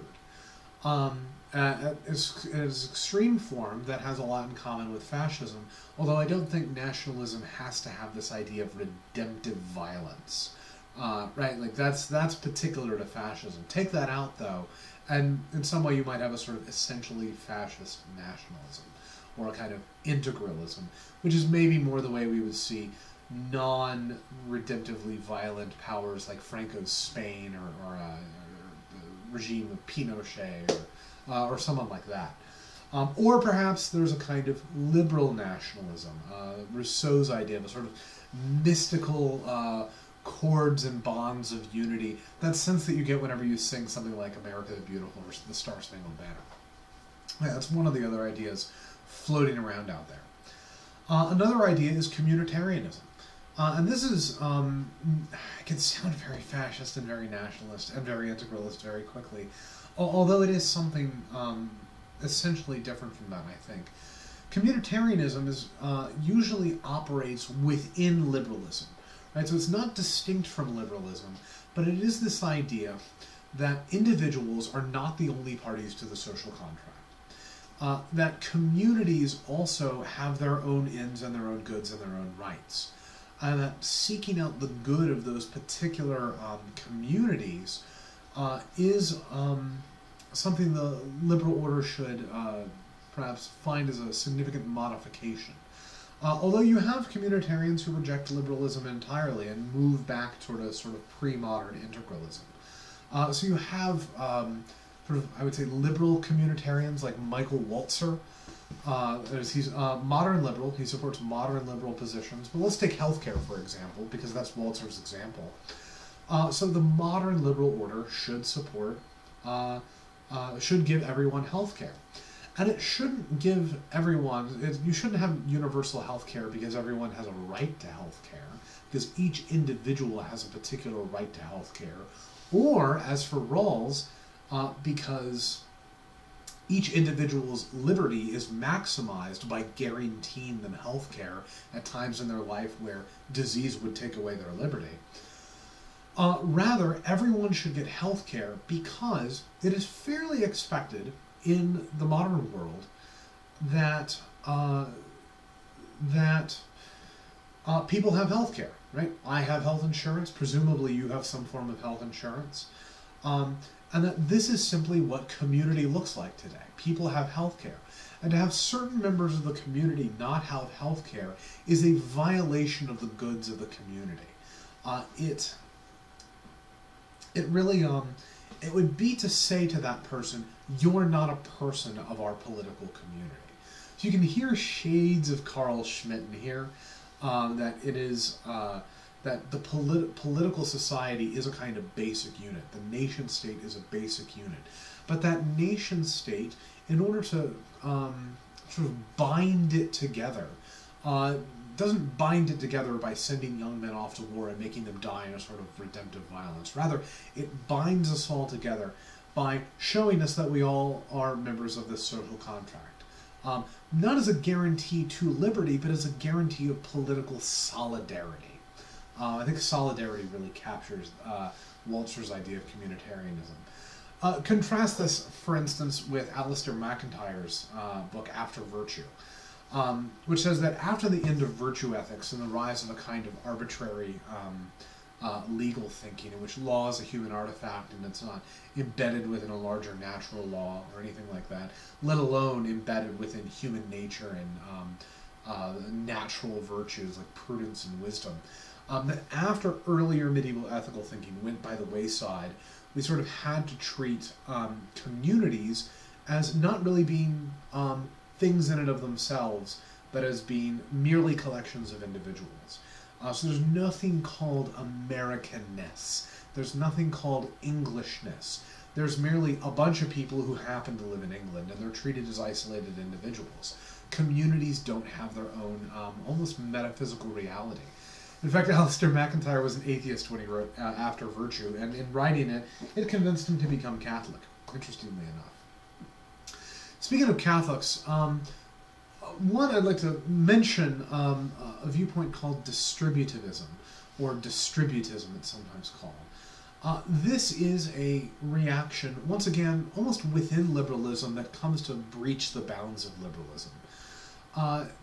Speaker 1: It's extreme form that has a lot in common with fascism, although I don't think nationalism has to have this idea of redemptive violence. Right? Like that's particular to fascism. Take that out, though, and in some way you might have a sort of essentially fascist nationalism, or a kind of integralism, which is maybe more the way we would see non-redemptively violent powers like Franco's Spain, or the regime of Pinochet, or someone like that. Or perhaps there's a kind of liberal nationalism, Rousseau's idea of a sort of mystical chords and bonds of unity, that sense that you get whenever you sing something like America the Beautiful or the Star-Spangled Banner. Yeah, that's one of the other ideas floating around out there. Another idea is communitarianism. And this is, it can sound very fascist and very nationalist and very integralist very quickly, although it is something essentially different from that, I think. Communitarianism is usually operates within liberalism, right? So it's not distinct from liberalism, but it is this idea that individuals are not the only parties to the social contract. That communities also have their own ends and their own goods and their own rights. And that seeking out the good of those particular communities is something the liberal order should perhaps find as a significant modification. Although you have communitarians who reject liberalism entirely and move back toward a sort of pre-modern integralism. So you have sort of, I would say, liberal communitarians like Michael Walzer. He's modern liberal. He supports modern liberal positions. But let's take healthcare, for example, because that's Walzer's example. So the modern liberal order should support, should give everyone healthcare. And it shouldn't give everyone, you shouldn't have universal healthcare because everyone has a right to healthcare, because each individual has a particular right to healthcare. Or, as for Rawls, because each individual's liberty is maximized by guaranteeing them health care at times in their life where disease would take away their liberty. Rather, everyone should get health care because it is fairly expected in the modern world that people have health care, right? I have health insurance. Presumably you have some form of health insurance. And that this is simply what community looks like today. People have health care. And to have certain members of the community not have health care is a violation of the goods of the community. It really, it would be to say to that person, you're not a person of our political community. So you can hear shades of Carl Schmitt in here, that it is, that the political society is a kind of basic unit. The nation state is a basic unit. But that nation state, in order to sort of bind it together, doesn't bind it together by sending young men off to war and making them die in a sort of redemptive violence. Rather, it binds us all together by showing us that we all are members of this social contract. Not as a guarantee to liberty, but as a guarantee of political solidarity. I think solidarity really captures Walzer's idea of communitarianism. Contrast this, for instance, with Alistair MacIntyre's book After Virtue, which says that after the end of virtue ethics and the rise of a kind of arbitrary legal thinking, in which law is a human artifact and it's not embedded within a larger natural law or anything like that, let alone embedded within human nature and natural virtues like prudence and wisdom. That after earlier medieval ethical thinking went by the wayside, we sort of had to treat communities as not really being things in and of themselves, but as being merely collections of individuals. So there's nothing called Americanness. There's nothing called Englishness. There's merely a bunch of people who happen to live in England, and they're treated as isolated individuals. Communities don't have their own almost metaphysical reality. In fact, Alistair MacIntyre was an atheist when he wrote After Virtue, and in writing it, it convinced him to become Catholic, interestingly enough. Speaking of Catholics, one, I'd like to mention a viewpoint called distributivism, or distributism it's sometimes called. This is a reaction, once again, almost within liberalism that comes to breach the bounds of liberalism.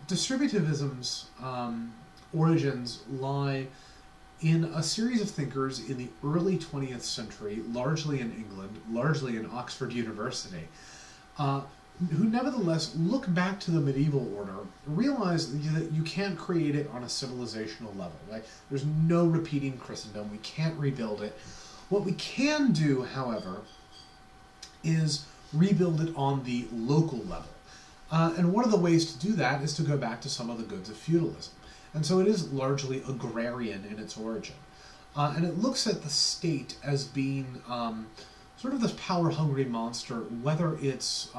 Speaker 1: Distributivism's origins lie in a series of thinkers in the early 20th century, largely in England, largely in Oxford University, who nevertheless look back to the medieval order, realize that you can't create it on a civilizational level. Right? There's no repeating Christendom. We can't rebuild it. What we can do, however, is rebuild it on the local level. And one of the ways to do that is to go back to some of the goods of feudalism. And so it is largely agrarian in its origin. And it looks at the state as being sort of this power-hungry monster, whether it's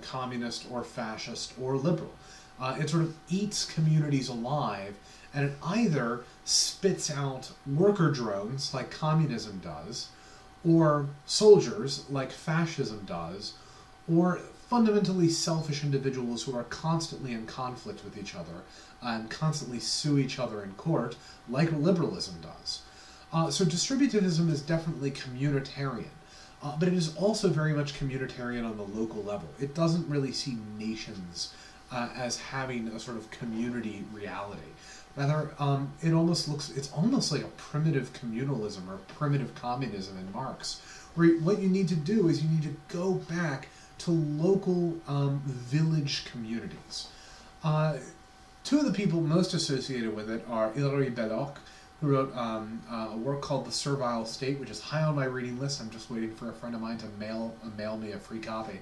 Speaker 1: communist or fascist or liberal. It sort of eats communities alive, and it either spits out worker drones, like communism does, or soldiers, like fascism does, or fundamentally selfish individuals who are constantly in conflict with each other and constantly sue each other in court, like liberalism does. So distributivism is definitely communitarian. But it is also very much communitarian on the local level. It doesn't really see nations as having a sort of community reality. Rather, it's almost like a primitive communalism or primitive communism in Marx, where what you need to do is you need to go back to local village communities. Two of the people most associated with it are Hilary Belloc, who wrote a work called The Servile State, which is high on my reading list. I'm just waiting for a friend of mine to mail me a free copy.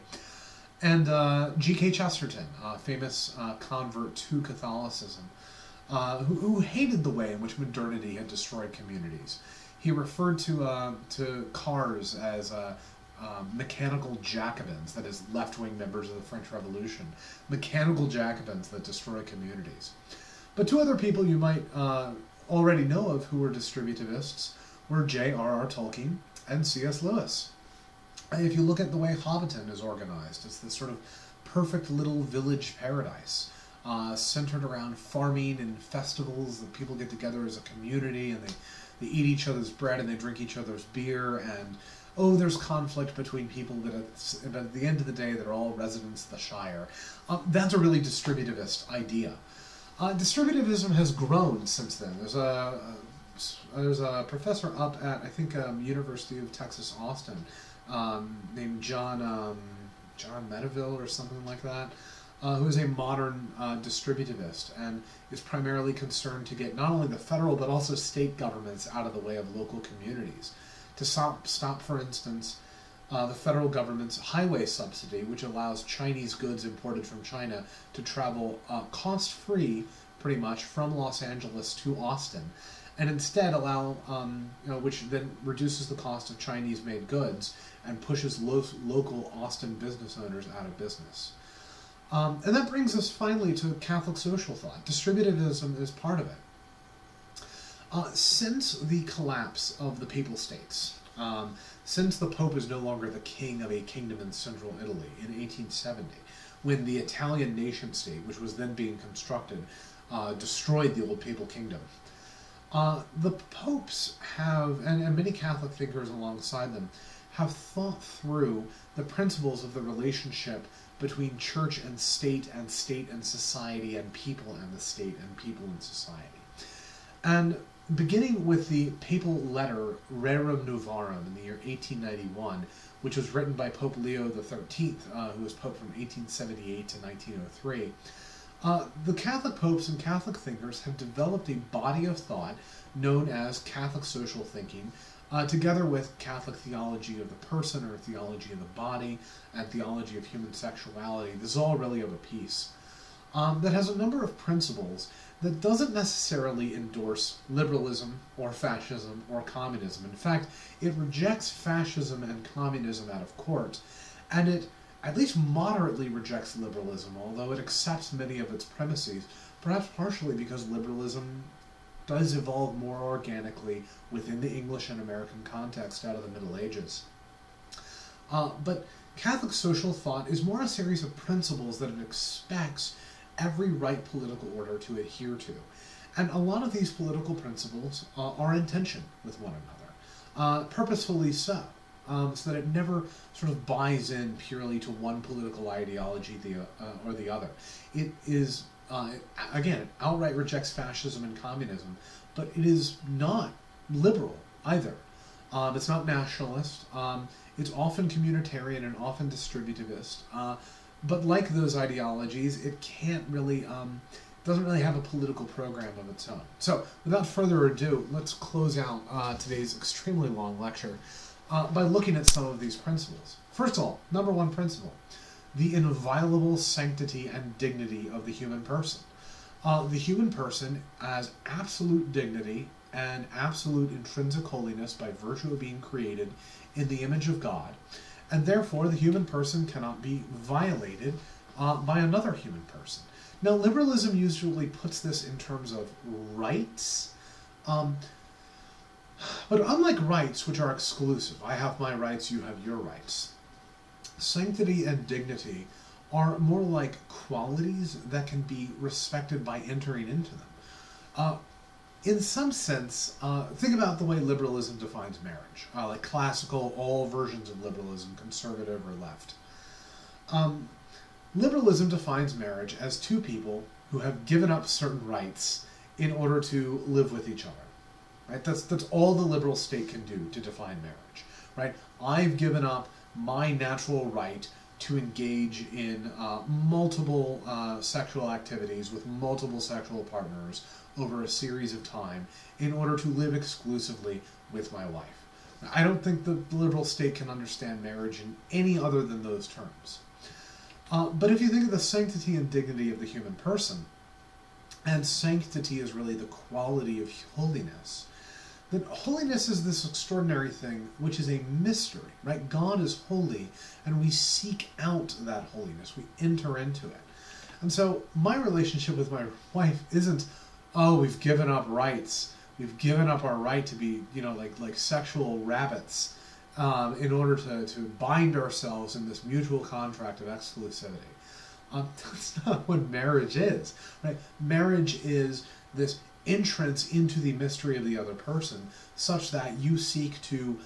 Speaker 1: And G.K. Chesterton, a famous convert to Catholicism, who hated the way in which modernity had destroyed communities. He referred to cars as mechanical Jacobins, that is, left-wing members of the French Revolution, mechanical Jacobins that destroy communities. But two other people you might already know of who were distributivists were J.R.R. Tolkien and C.S. Lewis. If you look at the way Hobbiton is organized, it's this sort of perfect little village paradise, centered around farming and festivals that people get together as a community, and they eat each other's bread and they drink each other's beer, and there's conflict between people, but at the end of the day they're all residents of the Shire. That's a really distributivist idea. Distributivism has grown since then. There's a professor up at, I think, University of Texas, Austin, named John Medeville or something like that, who is a modern distributivist and is primarily concerned to get not only the federal but also state governments out of the way of local communities. To stop, for instance, the federal government's highway subsidy, which allows Chinese goods imported from China to travel cost-free, pretty much, from Los Angeles to Austin, and instead allow, which then reduces the cost of Chinese-made goods and pushes local Austin business owners out of business. And that brings us finally to Catholic social thought. Distributivism is part of it. Since the collapse of the Papal States, since the Pope is no longer the king of a kingdom in central Italy in 1870, when the Italian nation-state, which was then being constructed, destroyed the old Papal Kingdom, the popes have, and many Catholic thinkers alongside them, have thought through the principles of the relationship between church and state and society and people and the state and people and society. And beginning with the papal letter Rerum Novarum in the year 1891, which was written by Pope Leo XIII, who was Pope from 1878 to 1903, the Catholic popes and Catholic thinkers have developed a body of thought known as Catholic social thinking, together with Catholic theology of the person or theology of the body and theology of human sexuality. This is all really of a piece. That has a number of principles that doesn't necessarily endorse liberalism or fascism or communism. In fact, it rejects fascism and communism out of court, and it at least moderately rejects liberalism, although it accepts many of its premises, perhaps partially because liberalism does evolve more organically within the English and American context out of the Middle Ages. But Catholic social thought is more a series of principles that it expects every right political order to adhere to. And a lot of these political principles are in tension with one another, purposefully so that it never sort of buys in purely to one political ideology or the other. It is, again, it outright rejects fascism and communism, but it is not liberal either. It's not nationalist. It's often communitarian and often distributivist. But like those ideologies, it can't really, doesn't really have a political program of its own. So, without further ado, let's close out today's extremely long lecture by looking at some of these principles. First of all, number one principle, the inviolable sanctity and dignity of the human person. The human person has absolute dignity and absolute intrinsic holiness by virtue of being created in the image of God, and therefore the human person cannot be violated by another human person. Now, liberalism usually puts this in terms of rights, but unlike rights, which are exclusive, I have my rights, you have your rights, sanctity and dignity are more like qualities that can be respected by entering into them. In some sense, think about the way liberalism defines marriage, like classical, all versions of liberalism, conservative or left. Liberalism defines marriage as two people who have given up certain rights in order to live with each other. Right? That's all the liberal state can do to define marriage. Right? I've given up my natural right to engage in multiple sexual activities with multiple sexual partners over a series of time in order to live exclusively with my wife. I don't think the liberal state can understand marriage in any other than those terms. But if you think of the sanctity and dignity of the human person, and sanctity is really the quality of holiness, then holiness is this extraordinary thing which is a mystery, right? God is holy, and we seek out that holiness. We enter into it. And so my relationship with my wife isn't, oh, we've given up rights. We've given up our right to be, like sexual rabbits in order to bind ourselves in this mutual contract of exclusivity. That's not what marriage is, right? Marriage is this entrance into the mystery of the other person, such that you seek to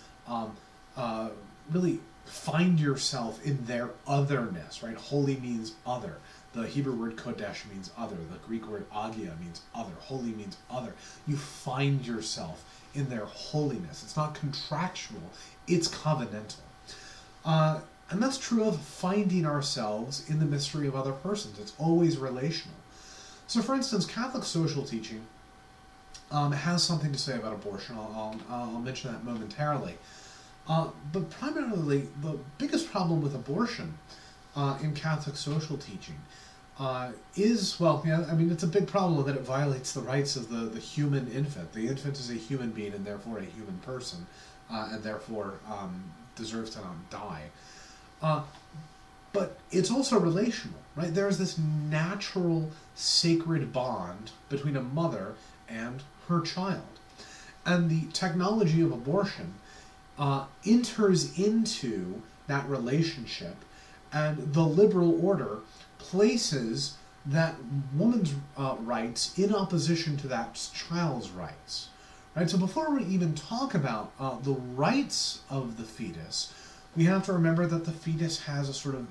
Speaker 1: really find yourself in their otherness, right? Holy means other. The Hebrew word kodesh means other. The Greek word agia means other. Holy means other. You find yourself in their holiness. It's not contractual, it's covenantal. And that's true of finding ourselves in the mystery of other persons. It's always relational. So, for instance, Catholic social teaching has something to say about abortion. I'll mention that momentarily. But primarily, the biggest problem with abortion in Catholic social teaching is, well, yeah, I mean, it's a big problem that it violates the rights of the human infant. The infant is a human being and therefore a human person, and therefore deserves to not die. But it's also relational, right? There's this natural, sacred bond between a mother and her child. And the technology of abortion enters into that relationship, and the liberal order places that woman's rights in opposition to that child's rights. Right? So before we even talk about the rights of the fetus, we have to remember that the fetus has a sort of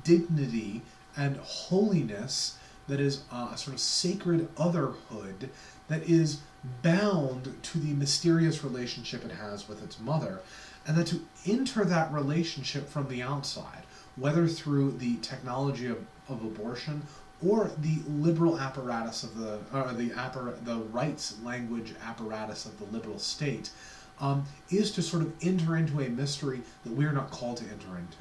Speaker 1: dignity and holiness that is a sort of sacred otherhood that is bound to the mysterious relationship it has with its mother, and that to enter that relationship from the outside, whether through the technology of abortion or the liberal apparatus of the rights language apparatus of the liberal state, is to sort of enter into a mystery that we are not called to enter into.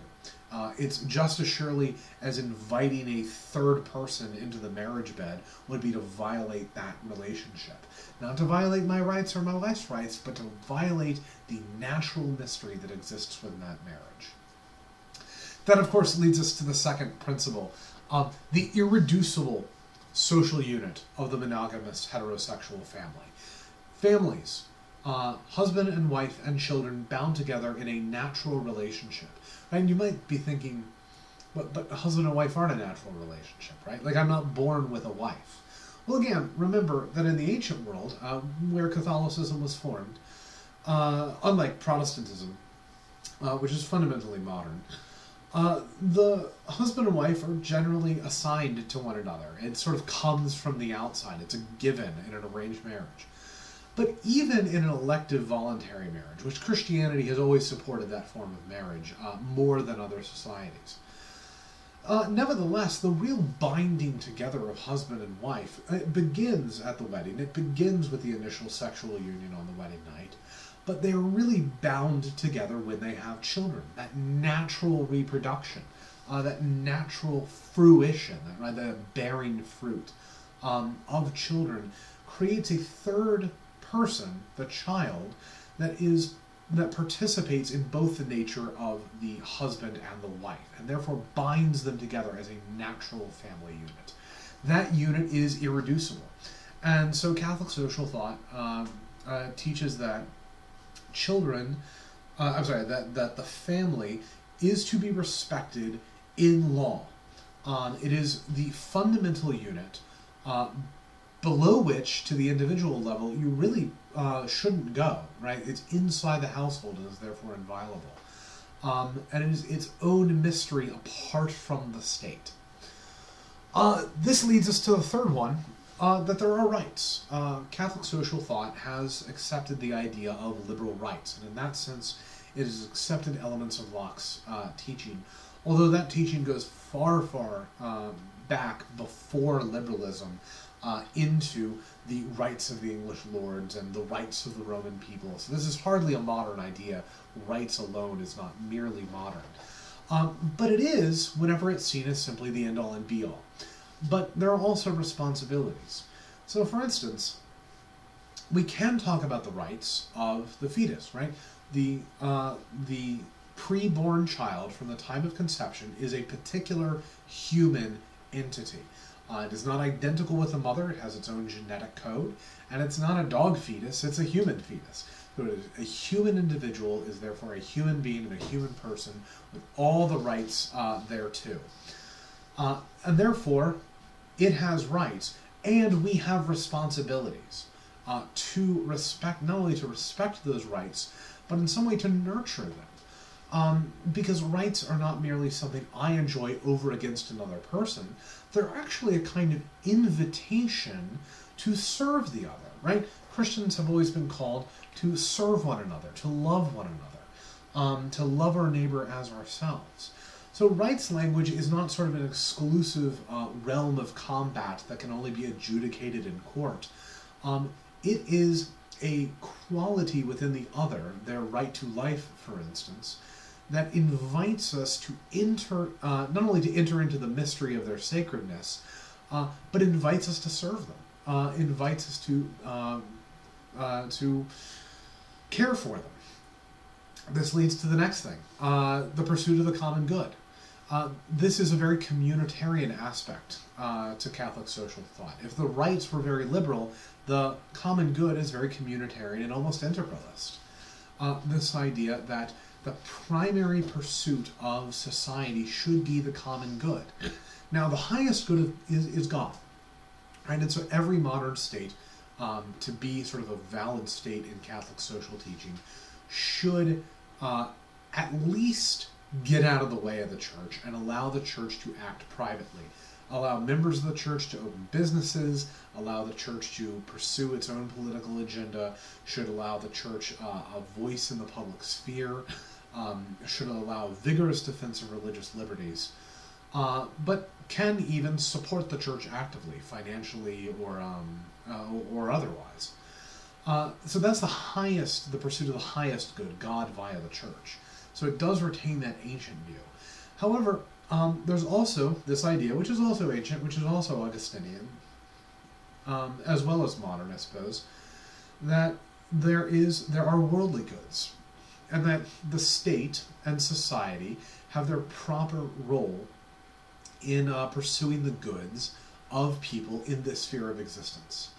Speaker 1: It's just as surely as inviting a third person into the marriage bed would be to violate that relationship. Not to violate my rights or my wife's rights, but to violate the natural mystery that exists within that marriage. That, of course, leads us to the second principle, the irreducible social unit of the monogamous heterosexual family. Families, husband and wife and children bound together in a natural relationship. And you might be thinking, but husband and wife aren't a natural relationship, right? Like, I'm not born with a wife. Well, again, remember that in the ancient world, where Catholicism was formed, unlike Protestantism, which is fundamentally modern, the husband and wife are generally assigned to one another. It sort of comes from the outside. It's a given in an arranged marriage. But even in an elective voluntary marriage, which Christianity has always supported that form of marriage more than other societies, nevertheless, the real binding together of husband and wife, it begins at the wedding. It begins with the initial sexual union on the wedding night. But they are really bound together when they have children. That natural reproduction, that natural fruition, that bearing fruit of children creates a third person, the child, that participates in both the nature of the husband and the wife, and therefore binds them together as a natural family unit. That unit is irreducible. And so Catholic social thought teaches that that the family is to be respected in law. It is the fundamental unit below which, to the individual level, you really shouldn't go, right? It's inside the household and is therefore inviolable. And it is its own mystery apart from the state. This leads us to the third one, that there are rights. Catholic social thought has accepted the idea of liberal rights, and in that sense it has accepted elements of Locke's teaching, although that teaching goes far, far back before liberalism into the rights of the English lords and the rights of the Roman people. So this is hardly a modern idea. Rights alone is not merely modern. But it is whenever it's seen as simply the end-all and be-all. But there are also responsibilities. So, for instance, we can talk about the rights of the fetus, right? The pre-born child from the time of conception is a particular human entity. It is not identical with the mother. It has its own genetic code. And it's not a dog fetus. It's a human fetus. So a human individual is therefore a human being and a human person with all the rights thereto. And therefore, it has rights. And we have responsibilities to respect, not only to respect those rights, but in some way to nurture them. Because rights are not merely something I enjoy over against another person. They're actually a kind of invitation to serve the other, right? Christians have always been called to serve one another, to love one another, to love our neighbor as ourselves. So rights language is not sort of an exclusive realm of combat that can only be adjudicated in court. It is a quality within the other, their right to life, for instance, that invites us to enter, not only to enter into the mystery of their sacredness, but invites us to serve them, invites us to care for them. This leads to the next thing, the pursuit of the common good. This is a very communitarian aspect to Catholic social thought. If the rights were very liberal, the common good is very communitarian and almost integralist. This idea that the primary pursuit of society should be the common good. Now, the highest good is God, right? And so every modern state, to be sort of a valid state in Catholic social teaching, should at least get out of the way of the church and allow the church to act privately. allow members of the church to open businesses, allow the church to pursue its own political agenda, should allow the church a voice in the public sphere, should allow vigorous defense of religious liberties, but can even support the church actively, financially or otherwise. So that's the pursuit of the highest good, God via the church. So it does retain that ancient view. However, there's also this idea, which is also ancient, which is also Augustinian, as well as modern, I suppose, that there are worldly goods, and that the state and society have their proper role in pursuing the goods of people in this sphere of existence.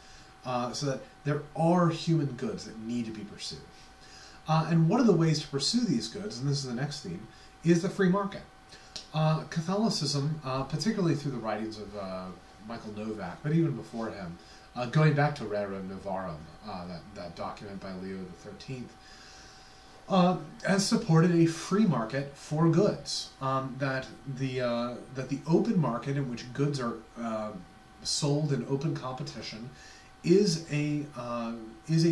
Speaker 1: So that there are human goods that need to be pursued. And one of the ways to pursue these goods, and this is the next theme, is the free market. Catholicism, particularly through the writings of Michael Novak, but even before him, going back to Rerum Novarum, that document by Leo XIII, has supported a free market for goods. That the open market in which goods are sold in open competition is a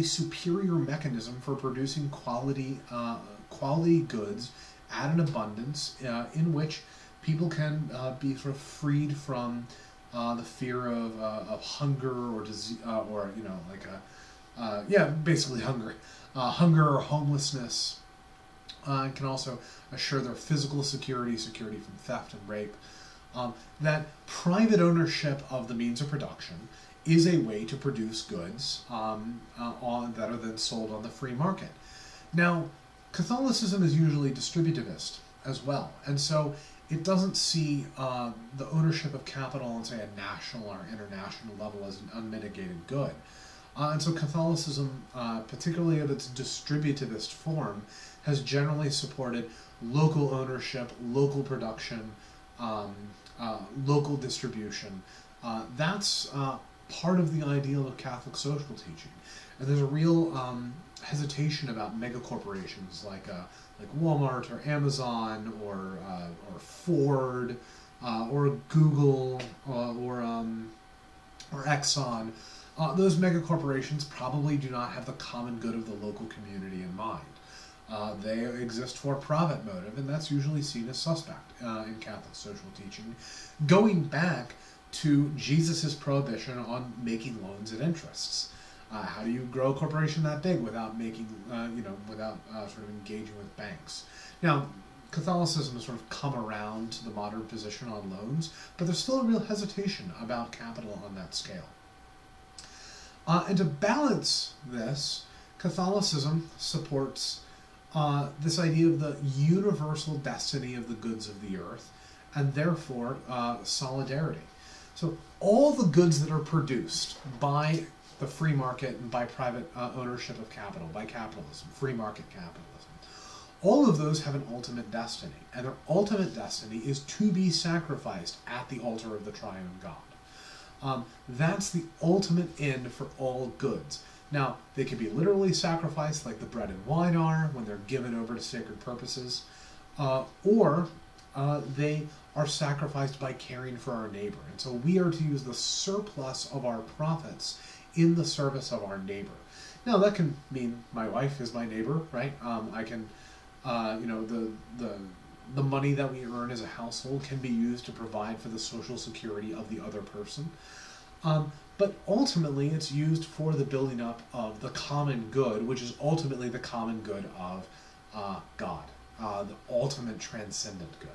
Speaker 1: superior mechanism for producing quality goods at an abundance in which people can be sort of freed from the fear of hunger or disease, or basically hunger or homelessness, and can also assure their physical security from theft and rape. That private ownership of the means of production is a way to produce goods that are then sold on the free market. Now, Catholicism is usually distributivist as well, and so it doesn't see the ownership of capital on, say, a national or international level as an unmitigated good. And so Catholicism, particularly of its distributivist form, has generally supported local ownership, local production, local distribution. That's part of the ideal of Catholic social teaching. And there's a real hesitation about megacorporations like Walmart or Amazon or Ford or Google or Exxon. Those megacorporations probably do not have the common good of the local community in mind. They exist for profit motive, and that's usually seen as suspect in Catholic social teaching, going back to Jesus' prohibition on making loans at interests. How do you grow a corporation that big without making, without sort of engaging with banks? Now, Catholicism has sort of come around to the modern position on loans, but there's still a real hesitation about capital on that scale. And to balance this, Catholicism supports this idea of the universal destiny of the goods of the earth, and therefore solidarity. So all the goods that are produced by the free market and by private ownership of capital, by capitalism, free market capitalism, all of those have an ultimate destiny, and their ultimate destiny is to be sacrificed at the altar of the triune God. That's the ultimate end for all goods. Now, they can be literally sacrificed like the bread and wine are when they're given over to sacred purposes, or they are sacrificed by caring for our neighbor. And so we are to use the surplus of our profits in the service of our neighbor. Now, that can mean my wife is my neighbor, right? I can, the money that we earn as a household can be used to provide for the social security of the other person. But ultimately, it's used for the building up of the common good, which is ultimately the common good of God, the ultimate transcendent good.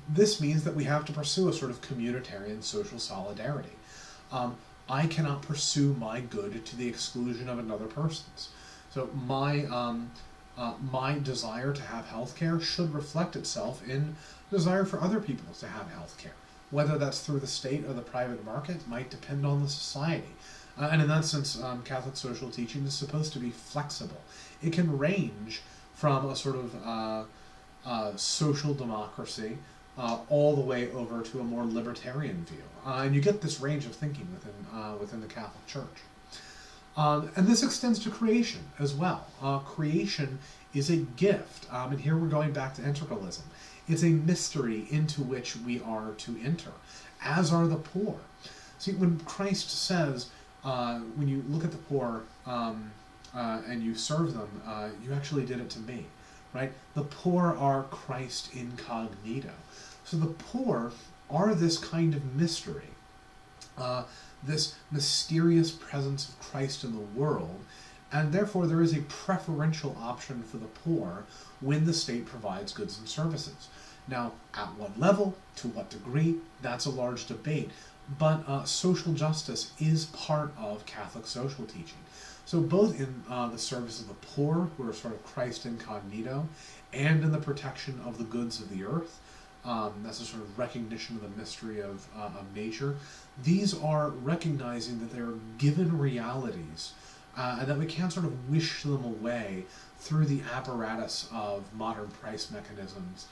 Speaker 1: This means that we have to pursue a sort of communitarian social solidarity. I cannot pursue my good to the exclusion of another person's. So my desire to have health care should reflect itself in desire for other people to have health care. Whether that's through the state or the private market might depend on the society. And in that sense, Catholic social teaching is supposed to be flexible. It can range from a sort of social democracy all the way over to a more libertarian view. And you get this range of thinking within the Catholic Church. And this extends to creation as well. Creation is a gift. And here we're going back to integralism. It's a mystery into which we are to enter, as are the poor. See, when Christ says, when you look at the poor and you serve them, you actually did it to me, right? The poor are Christ incognito. So the poor are this kind of mystery, this mysterious presence of Christ in the world, and therefore there is a preferential option for the poor when the state provides goods and services. Now, at what level, to what degree, that's a large debate, but social justice is part of Catholic social teaching. So both in the service of the poor, who are sort of Christ incognito, and in the protection of the goods of the earth, that's a sort of recognition of the mystery of nature. These are recognizing that they are given realities and that we can't sort of wish them away through the apparatus of modern price mechanisms,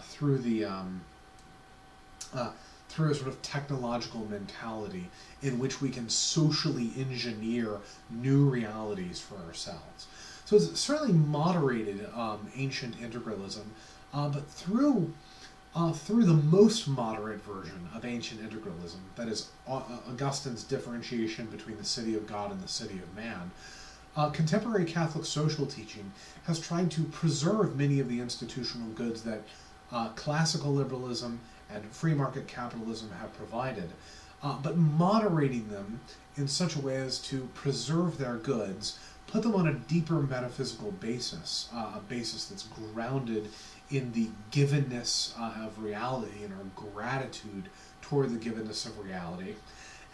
Speaker 1: through a sort of technological mentality in which we can socially engineer new realities for ourselves. So it's certainly moderated ancient integralism, but through the most moderate version of ancient integralism, that is Augustine's differentiation between the city of God and the city of man, contemporary Catholic social teaching has tried to preserve many of the institutional goods that classical liberalism and free market capitalism have provided, but moderating them in such a way as to preserve their goods, put them on a deeper metaphysical basis, a basis that's grounded in the givenness of reality and our gratitude toward the givenness of reality,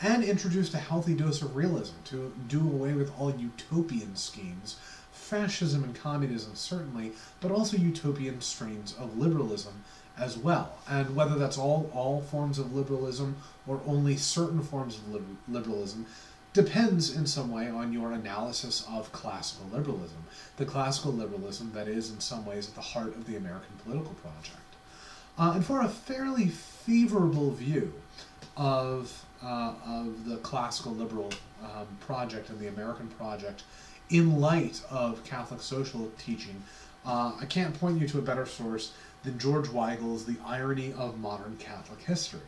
Speaker 1: and introduced a healthy dose of realism to do away with all utopian schemes, fascism and communism certainly, but also utopian strains of liberalism as well. And whether that's all forms of liberalism or only certain forms of liberalism depends in some way on your analysis of classical liberalism. The classical liberalism that is in some ways at the heart of the American political project. And for a fairly favorable view of the classical liberal project and the American project in light of Catholic social teaching, I can't point you to a better source than George Weigel's The Irony of Modern Catholic History,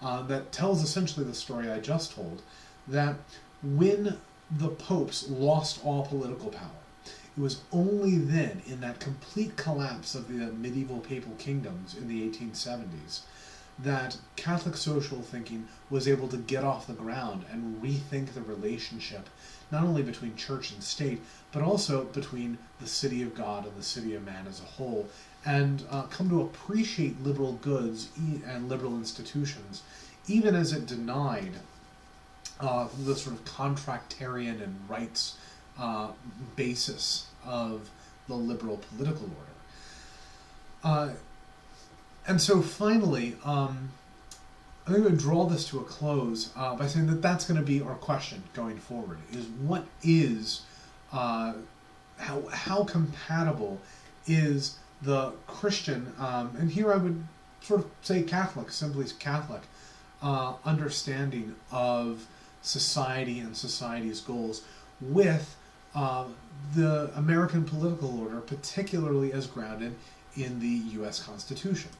Speaker 1: that tells essentially the story I just told, that when the popes lost all political power, it was only then, in that complete collapse of the medieval papal kingdoms in the 1870s, that Catholic social thinking was able to get off the ground and rethink the relationship not only between church and state, but also between the city of God and the city of man as a whole, and come to appreciate liberal goods and liberal institutions, even as it denied the sort of contractarian and rights basis of the liberal political order. And so finally, I'm going to draw this to a close by saying that that's going to be our question going forward, is what is, how compatible is the Christian, and here I would sort of say Catholic, simply Catholic, understanding of society and society's goals with the American political order, particularly as grounded in the U.S. Constitution.